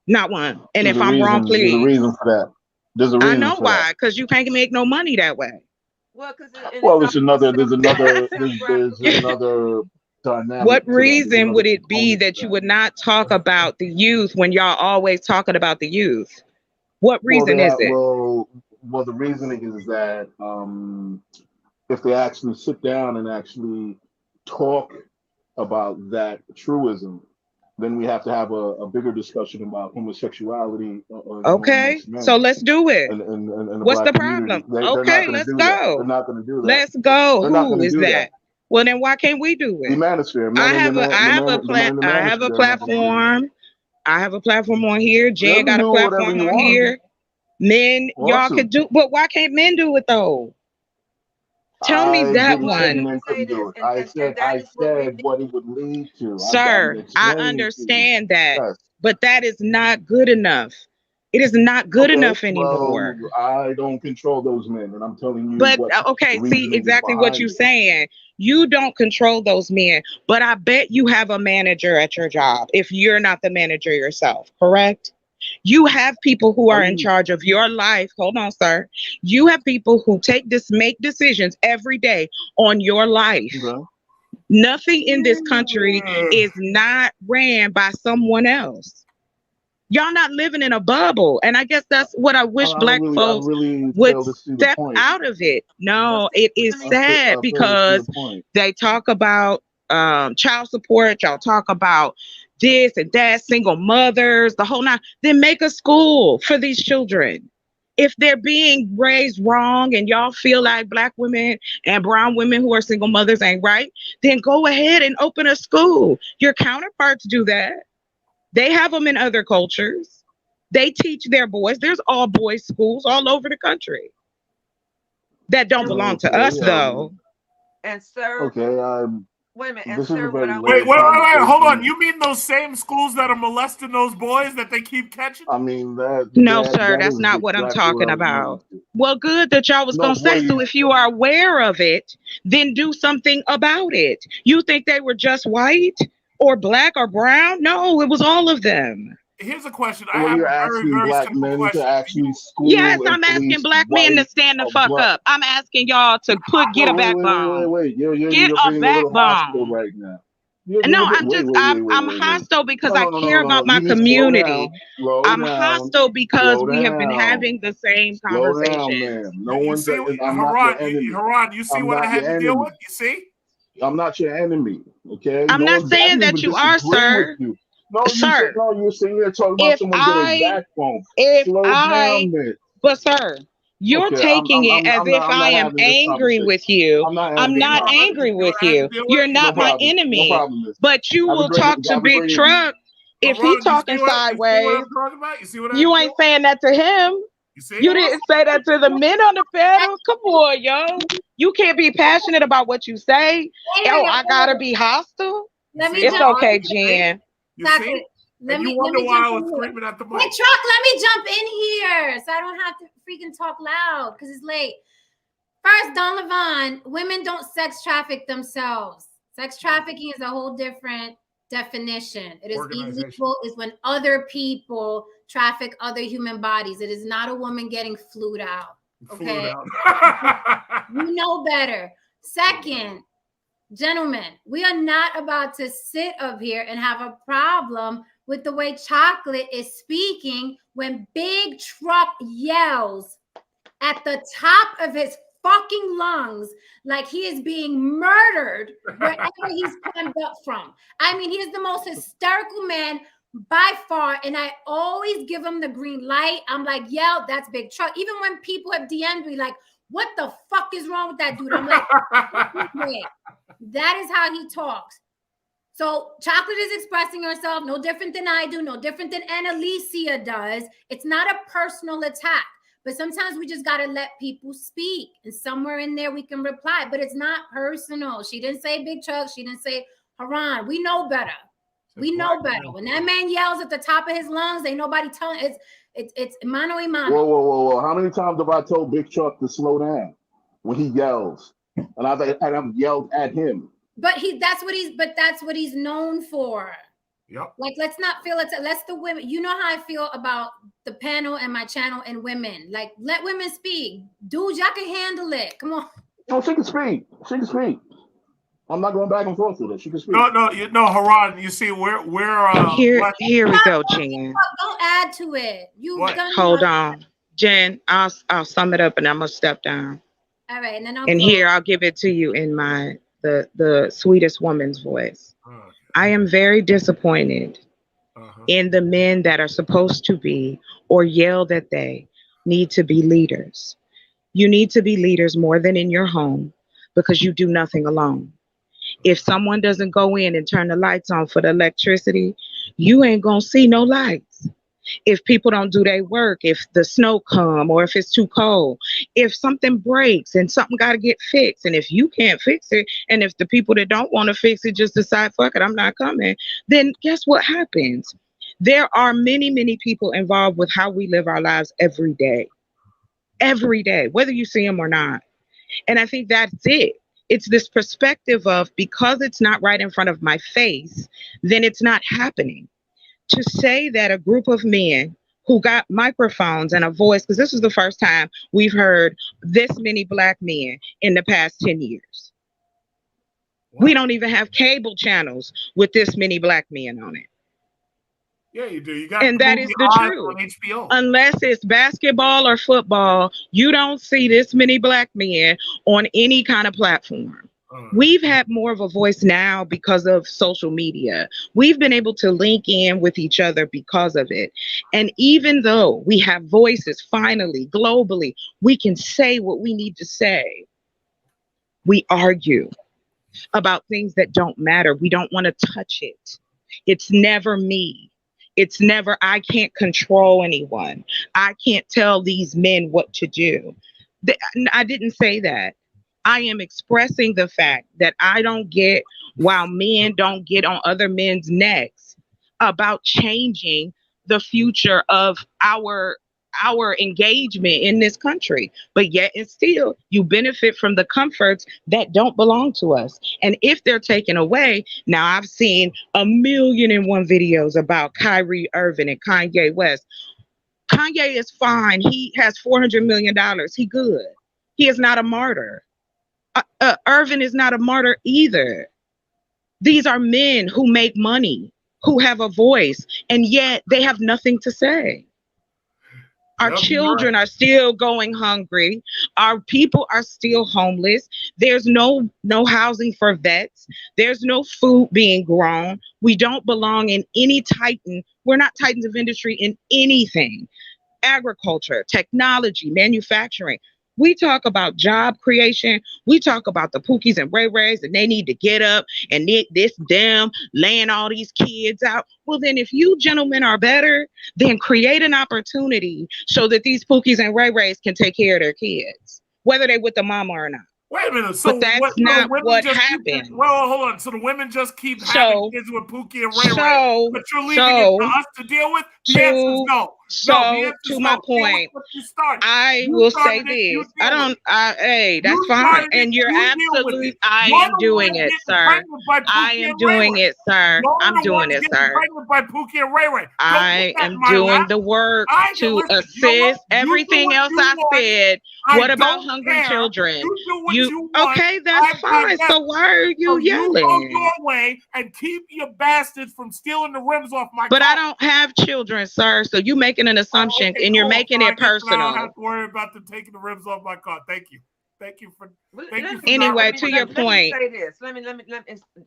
Not one. And if I'm wrong, please. There's a reason for that. There's a reason. I know why, because you can't make no money that way. Well, there's another dynamic. What reason would it be that you would not talk about the youth when y'all always talking about the youth? What reason is it? Well, the reasoning is that if they actually sit down and actually talk about that truism, then we have to have a bigger discussion about homosexuality. Okay, so let's do it. What's the problem? Okay, let's go. They're not going to do that. Let's go. Who is that? Well, then why can't we do it? The manosphere. I have a platform. I have a platform on here. Jen got a platform on here. Men, y'all could do, but why can't men do it though? Tell me that one. I said what it would lead to. Sir, I understand that, but that is not good enough. It is not good enough anymore. Well, I don't control those men, and I'm telling you. But okay, see exactly what you're saying. You don't control those men, but I bet you have a manager at your job if you're not the manager yourself, correct? You have people who are in charge of your life. Hold on, sir. You have people who make decisions every day on your life. Okay. Nothing in this country is not ran by someone else. Y'all not living in a bubble. And I guess that's what I wish Black folks would step out of it. No, it is sad because they talk about child support. Y'all talk about this and that, single mothers, the whole nine. Then make a school for these children. If they're being raised wrong and y'all feel like Black women and brown women who are single mothers ain't right, then go ahead and open a school. Your counterparts do that. They have them in other cultures. They teach their boys. There's all boys schools all over the country that don't belong to us, though. And sir, wait a minute. And sir, wait, hold on. You mean those same schools that are molesting those boys that they keep catching? I mean, no, sir, that's not what I'm talking about. Well, good that y'all was gonna say so. If you are aware of it, then do something about it. You think they were just white or Black or brown? No, it was all of them. Here's a question. I have a very simple question. Yes, I'm asking Black men to stand the fuck up. I'm asking y'all to get a backbone. Get a backbone right now. No, I'm hostile because I care about my community. I'm hostile because we have been having the same conversation. No one's Haran, you see what I had to deal with? You see? I'm not your enemy, okay? I'm not saying that you are, sir. No, sir. You're sitting here talking about someone getting a backbone. Slow down, man. But sir, you're taking it as if I am angry with you. I'm not angry with you. You're not my enemy. But you will talk to Big Truck if he talking sideways. You ain't saying that to him. You didn't say that to the men on the panel. Come on, yo. You can't be passionate about what you say. Oh, I gotta be hostile. It's okay, Jen. Exactly. Let me jump in here. Hey, Truck, let me jump in here so I don't have to freaking talk loud because it's late. First, Don Levon, women don't sex traffic themselves. Sex trafficking is a whole different definition. It is Organization. illegal is when other people traffic other human bodies. It is not a woman getting flued out. Okay. You know better. Second, gentlemen, we are not about to sit up here and have a problem with the way Chocolate is speaking when Big Truck yells at the top of his fucking lungs like he is being murdered wherever he's climbed up from. I mean, he is the most hysterical man by far, and I always give him the green light. I'm like, yeah, that's Big Truck. Even when people have DM'd me like, what the fuck is wrong with that dude? I'm like, that is how he talks. So Chocolate is expressing herself no different than I do, no different than Annalicia does. It's not a personal attack. But sometimes we just got to let people speak. And somewhere in there we can reply. But it's not personal. She didn't say Big Chuck. She didn't say Haran. We know better. We know better. When that man yells at the top of his lungs, ain't nobody telling. It's mano y mano. Whoa. How many times have I told Big Chuck to slow down when he yells? And I've yelled at him. But that's what he's known for. Yep. Like, let's not feel it's let's the women. You know how I feel about the panel and my channel and women. Like, let women speak. Dudes, y'all can handle it. Come on. No, she can speak. She can speak. I'm not going back and forth with it. She can speak. No, Haran. You see, we're here we go, Jen. Don't add to it. Hold on, Jen. I'll sum it up and I'm gonna step down. All right, and then I'll give it to you in the sweetest woman's voice. I am very disappointed in the men that are supposed to be or yell that they need to be leaders. You need to be leaders more than in your home because you do nothing alone. If someone doesn't go in and turn the lights on for the electricity, you ain't gonna see no lights. If people don't do their work, if the snow come or if it's too cold, if something breaks and something got to get fixed, and if you can't fix it, and if the people that don't want to fix it just decide, fuck it, I'm not coming, then guess what happens? There are many, many people involved with how we live our lives every day, whether you see them or not. And I think that's it. It's this perspective of because it's not right in front of my face, then it's not happening. To say that a group of men who got microphones and a voice, because this is the first time we've heard this many Black men in the past 10 years. Wow. We don't even have cable channels with this many Black men on it. Yeah, you do. You got, and that is the truth. On HBO. Unless it's basketball or football, you don't see this many Black men on any kind of platform. We've had more of a voice now because of social media. We've been able to link in with each other because of it. And even though we have voices, finally, globally, we can say what we need to say. We argue about things that don't matter. We don't want to touch it. It's never me. It's never, I can't control anyone. I can't tell these men what to do. I didn't say that. I am expressing the fact that I don't get while men don't get on other men's necks about changing the future of our engagement in this country. But yet and still, you benefit from the comforts that don't belong to us. And if they're taken away, now I've seen 1,000,001 videos about Kyrie Irving and Kanye West. Kanye is fine. He has $400 million. He good. He is not a martyr. Irvin is not a martyr either. These are men who make money, who have a voice, and yet they have nothing to say. Our children are still going hungry. Our people are still homeless. There's no housing for vets. There's no food being grown. We don't belong in any titan. We're not titans of industry in anything. Agriculture, technology, manufacturing. We talk about job creation. We talk about the Pookies and Ray Rays, and they need to get up and them laying all these kids out. Well, then if you gentlemen are better, then create an opportunity so that these Pookies and Ray Rays can take care of their kids, whether they with the mama or not. Wait a minute. So But that's what? not women what just happened. well, hold on. So the women just keep having kids with Pookie and Ray Ray, but you're leaving it to us to deal with. The answer is no. So to my point, I will say this. Hey, that's fine. And you're absolutely, I am doing it, sir. I am doing it, sir. I'm doing it, sir. By Pookie and Ray Ray. I am doing the work to assist everything else I said. What about hungry children? Okay, that's fine. So why are you yelling? You go your way and keep your bastards from stealing the rims off my car. But I don't have children, sir. So you making an assumption and you're making it personal. I don't have to worry about them taking the rims off my car. Thank you. Thank you for. Anyway, to your point. Let me say this. Let me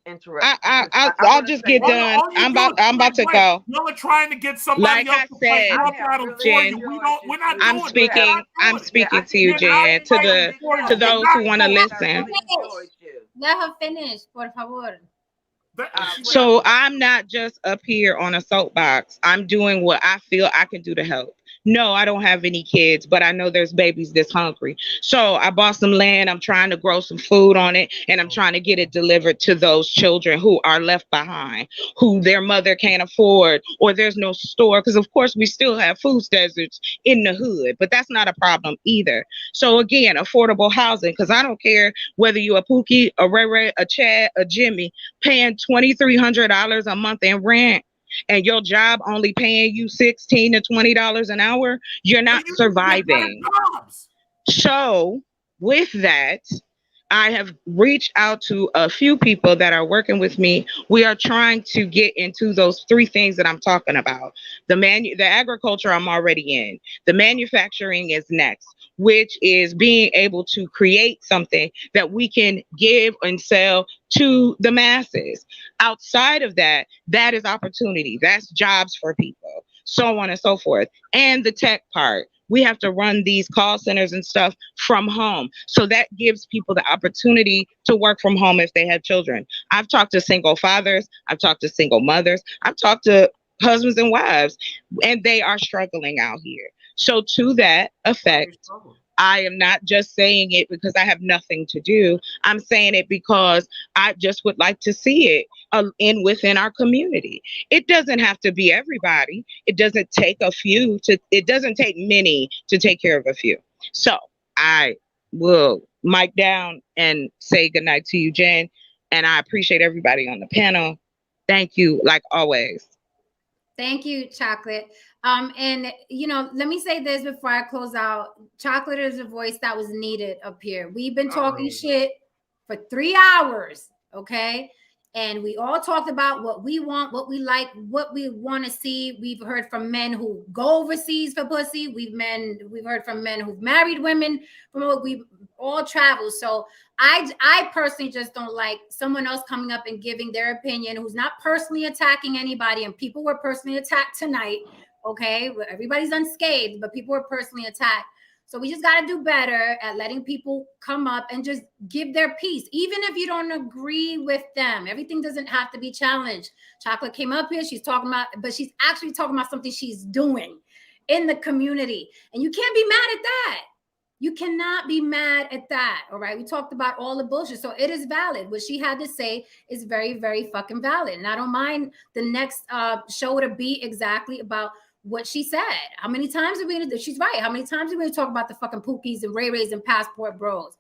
interrupt. I'll just get done. I'm about to go. Y'all are trying to get somebody else to play rough battle for you. We're not doing that. I'm speaking to you, Jen. To those who want to listen. Let her finish, por favor. So I'm not just up here on a soapbox. I'm doing what I feel I can do to help. No, I don't have any kids, but I know there's babies that's hungry. So I bought some land. I'm trying to grow some food on it, and I'm trying to get it delivered to those children who are left behind, who their mother can't afford, or there's no store. Because, of course, we still have food deserts in the hood, but that's not a problem either. So, again, affordable housing, because I don't care whether you're a Pookie, a Ray Ray, a Chad, a Jimmy, paying $2,300 a month in rent, and your job only paying you $16 to $20 an hour, you're not surviving. So with that, I have reached out to a few people that are working with me. We are trying to get into those three things that I'm talking about. The agriculture I'm already in. The manufacturing is next, which is being able to create something that we can give and sell to the masses. Outside of that, that is opportunity. That's jobs for people, so on and so forth. And the tech part. We have to run these call centers and stuff from home. So that gives people the opportunity to work from home if they have children. I've talked to single fathers. I've talked to single mothers. I've talked to husbands and wives, and they are struggling out here. So to that effect, I am not just saying it because I have nothing to do. I'm saying it because I just would like to see it within our community. It doesn't have to be everybody. It doesn't take it doesn't take many to take care of a few. So I will mic down and say goodnight to you, Jen. And I appreciate everybody on the panel. Thank you, like always. Thank you, Chocolate. And let me say this before I close out. Chocolate is a voice that was needed up here. We've been talking shit for 3 hours, okay? And we all talked about what we want, what we like, what we want to see. We've heard from men who go overseas for pussy. We've heard from men who've married women. We've all traveled. So I personally just don't like someone else coming up and giving their opinion who's not personally attacking anybody. And people were personally attacked tonight. Okay, everybody's unscathed, but people were personally attacked. So we just got to do better at letting people come up and just give their piece, even if you don't agree with them. Everything doesn't have to be challenged. Chocolate came up here. She's talking about, but she's actually talking about something she's doing in the community. And you can't be mad at that. You cannot be mad at that. All right. We talked about all the bullshit. So it is valid. What she had to say is very, very fucking valid. And I don't mind the next show to be exactly about what she said. How many times are we gonna do? She's right. How many times are we gonna talk about the fucking Pookies and Ray Rays and passport bros?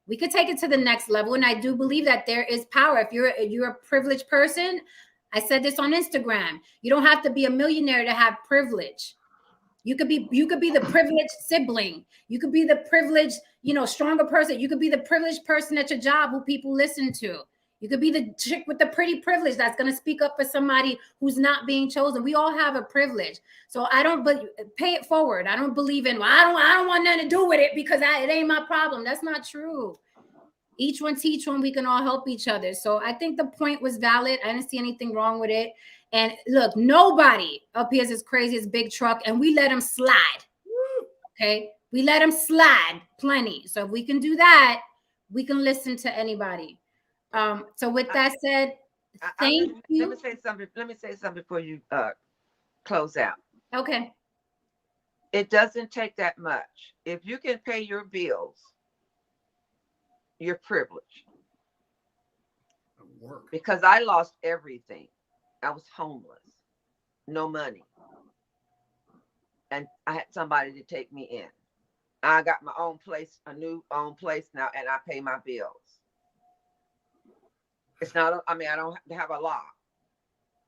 We could take it to the next level. And I do believe that there is power. If you're a privileged person, I said this on Instagram. You don't have to be a millionaire to have privilege. You could be the privileged sibling. You could be the privileged, stronger person. You could be the privileged person at your job who people listen to. You could be the chick with the pretty privilege that's going to speak up for somebody who's not being chosen. We all have a privilege. So pay it forward. I don't believe in, I don't want nothing to do with it because it ain't my problem. That's not true. Each one teach one. We can all help each other. So I think the point was valid. I didn't see anything wrong with it. And look, nobody up here is as crazy as Big Truck, and we let him slide. Okay? We let him slide plenty. So if we can do that, we can listen to anybody. So with that said, thank you. Let me say something before you close out. Okay. It doesn't take that much. If you can pay your bills you're privileged. Because I lost everything. I was homeless, no money. And I had somebody to take me in. I got my own place, a new own place now, and I pay my bills. It's not, I mean, I don't have a lot,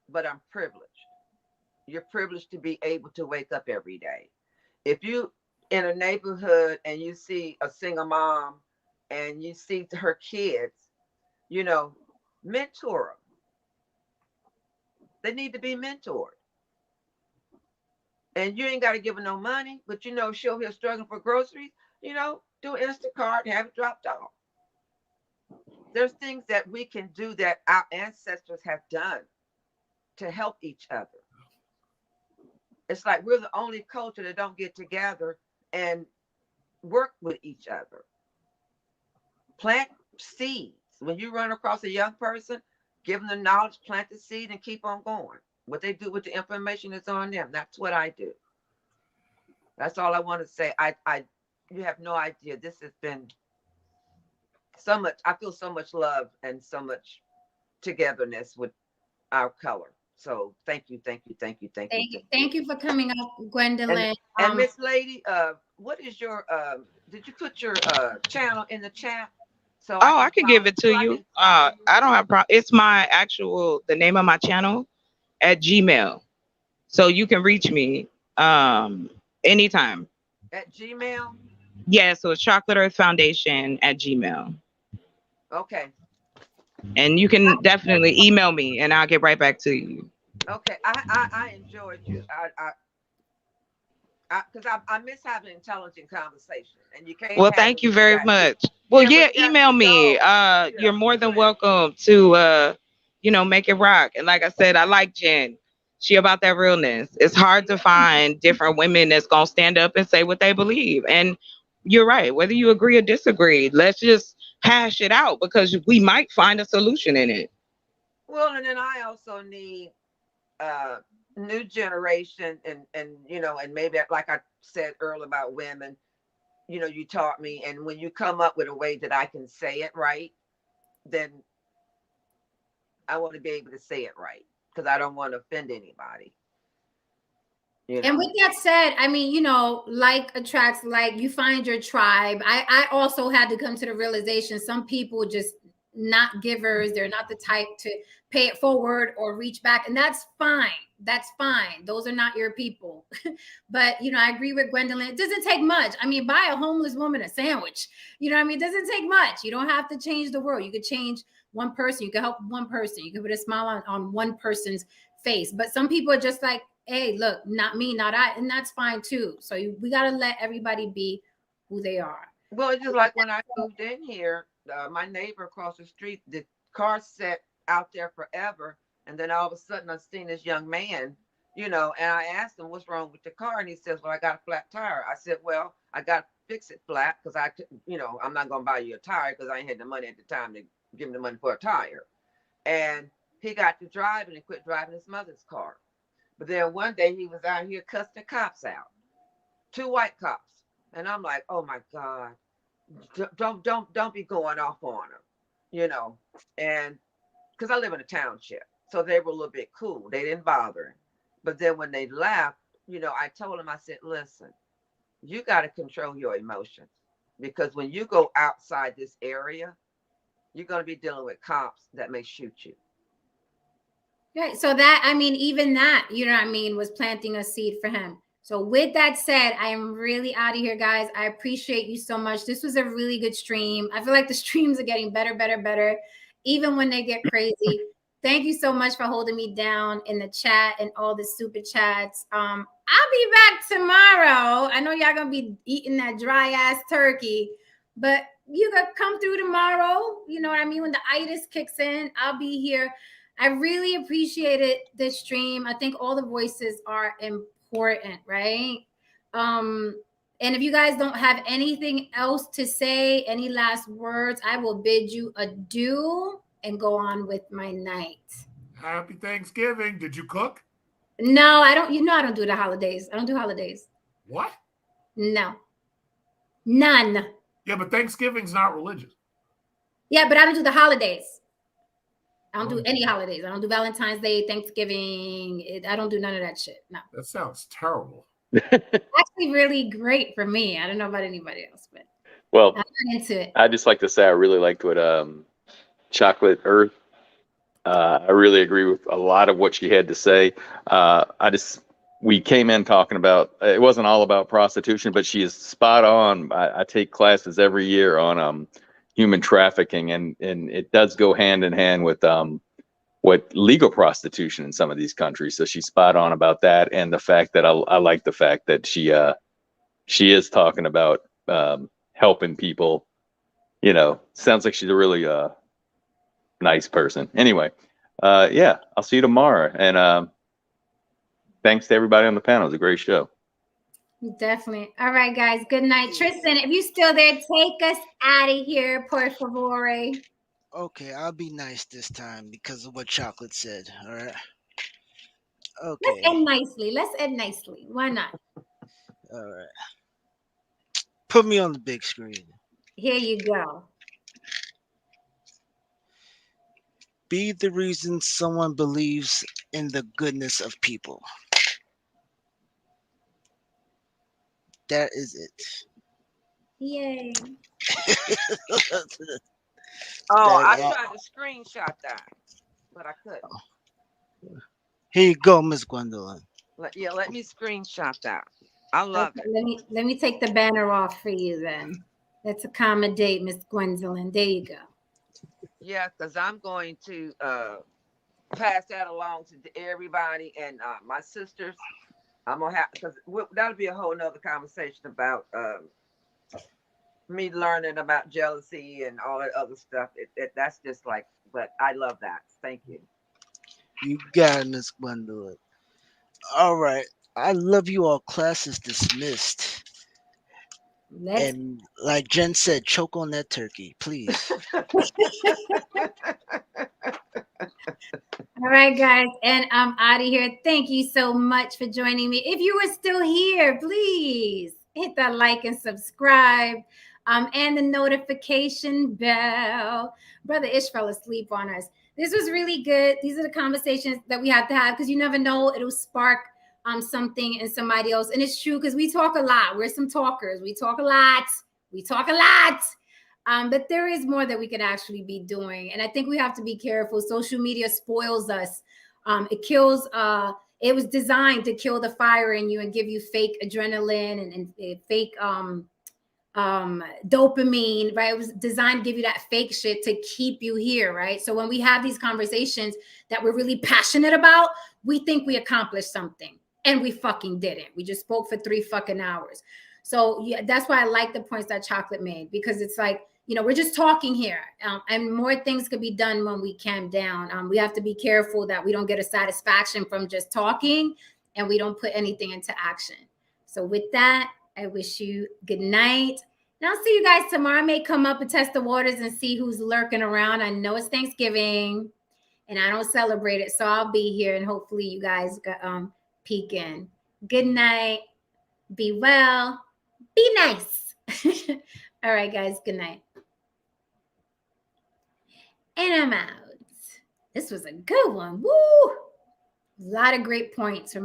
but I'm privileged. You're privileged to be able to wake up every day. If you in a neighborhood and you see a single mom and you see her kids, you know, mentor them. They need to be mentored. And you ain't got to give her no money, but you know, she'll here struggling for groceries, you know, do Instacart and have it dropped off. There's things that we can do that our ancestors have done to help each other. It's like we're the only culture that don't get together and work with each other. Plant seeds. When you run across a young person, give them the knowledge, plant the seed, and keep on going. What they do with the information is on them. That's what I do. That's all I want to say. You have no idea. This has been so much. I feel so much love and so much togetherness with our color. So thank you. Thank you for coming up, Gwendolyn. And Miss Lady, what is your did you put your channel in the chat? So I can give it to you. I don't have problem. It's my actual, the name of my channel at Gmail. So you can reach me anytime. At Gmail? Yeah, so it's Chocolate Earth Foundation at Gmail. Okay. And you can definitely email me and I'll get right back to you. Okay. I enjoyed you. Because I miss having intelligent conversation, and you can't. Well, thank you very much. Well, yeah, email me. You're more than welcome to, you know, make it rock. And like I said, I like Jen. She about that realness. It's hard to find different women that's gonna stand up and say what they believe. And you're right. Whether you agree or disagree, let's just hash it out because we might find a solution in it. Well, and then I also need new generation and you know, and maybe like I said earlier about women, you know, you taught me, and when you come up with a way that I can say it right, then I want to be able to say it right because I don't want to offend anybody. You know? And with that said, I mean, you know, like attracts like, you find your tribe. I also had to come to the realization some people just not givers. They're not the type to pay it forward or reach back. And that's fine. That's fine. Those are not your people. But, you know, I agree with Gwendolyn. It doesn't take much. I mean, buy a homeless woman a sandwich. You know what I mean? It doesn't take much. You don't have to change the world. You could change one person. You can help one person. You can put a smile on one person's face. But some people are just like, hey, look, not me, not I. And that's fine too. So we got to let everybody be who they are. Well, it's just like when I moved in here, my neighbor across the street, the car sat out there forever. And then all of a sudden I seen this young man, you know, and I asked him, what's wrong with the car? And he says, well, I got a flat tire. I said, well, I got to fix it flat because I couldn't, you know, I'm not going to buy you a tire because I ain't had the money at the time to give him the money for a tire. And he got to driving and quit driving his mother's car. But then one day he was out here cussing the cops out, 2 white cops. And I'm like, oh my God, don't be going off on them, you know, and because I live in a township. So they were a little bit cool. They didn't bother him. But then when they left, you know, I told him, I said, listen, you got to control your emotions because when you go outside this area, you're going to be dealing with cops that may shoot you. Right. So that, I mean, even that, you know what I mean, was planting a seed for him. So with that said, I am really out of here, guys. I appreciate you so much. This was a really good stream. I feel like the streams are getting better, even when they get crazy. Thank you so much for holding me down in the chat and all the super chats. I'll be back tomorrow. I know y'all gonna be eating that dry ass turkey, but you can come through tomorrow. You know what I mean? When the itis kicks in, I'll be here. I really appreciated this stream. I think all the voices are important, right? And if you guys don't have anything else to say, any last words, I will bid you adieu and go on with my night. Happy Thanksgiving. Did you cook? No, I don't. You know, I don't do the holidays. I don't do holidays. What? No. None. Yeah, but Thanksgiving's not religious. Yeah, but I don't do the holidays. I don't do any holidays. I don't do Valentine's Day, Thanksgiving. I don't do none of that shit. No. That sounds terrible. Actually, really great for me. I don't know about anybody else, but Well, I'm not into it. I just like to say I really liked what Chocolate Earth. I really agree with a lot of what she had to say. We came in talking about, it wasn't all about prostitution, but she is spot on. I take classes every year on human trafficking, and it does go hand in hand with what legal prostitution in some of these countries. So she's spot on about that, and the fact that I like the fact that she is talking about helping people. You know, sounds like she's a really nice person. Anyway, yeah, I'll see you tomorrow, and thanks to everybody on the panel. It was a great show. Definitely. All right, guys. Good night. Tristan, if you're still there, take us out of here, por favore. Okay, I'll be nice this time because of what Chocolate said. All right. Let's Okay. end nicely. Let's end nicely. Why not? All right. Put me on the big screen. Here you go. Be the reason someone believes in the goodness of people. That is it. Yay. I tried to screenshot that, but I couldn't. Here you go, Miss Gwendolyn. Let me screenshot that. I love it. Let me take the banner off for you then. Let's accommodate Miss Gwendolyn. There you go. Yeah, because I'm going to pass that along to everybody and my sisters. I'm gonna have, because that'll be a whole nother conversation about me learning about jealousy and all that other stuff. That's just like, but I love that. Thank you. You got it, Miss Gwendolyn. All right. I love you all. Class is dismissed. And like Jen said, choke on that turkey, please. All right, guys, and I'm out of here. Thank you so much for joining me. If you are still here, please hit that like and subscribe, and the notification bell. Brother Ish fell asleep on us. This was really good. These are the conversations that we have to have because you never know, it'll spark something in somebody else. And it's true because we talk a lot. We're some talkers. We talk a lot. But there is more that we could actually be doing. And I think we have to be careful. Social media spoils us. It kills, it was designed to kill the fire in you and give you fake adrenaline and fake dopamine, right? It was designed to give you that fake shit to keep you here, right? So when we have these conversations that we're really passionate about, we think we accomplished something. And we fucking didn't. We just spoke for 3 fucking hours. So yeah, that's why I like the points that Chocolate made, because it's like, you know, we're just talking here, and more things could be done when we calm down. We have to be careful that we don't get a satisfaction from just talking and we don't put anything into action. So with that, I wish you good night. And I'll see you guys tomorrow. I may come up and test the waters and see who's lurking around. I know it's Thanksgiving and I don't celebrate it, so I'll be here and hopefully you guys peek in. Good night. Be well. Be nice. All right, guys. Good night. And I'm out. This was a good one. Woo! A lot of great points.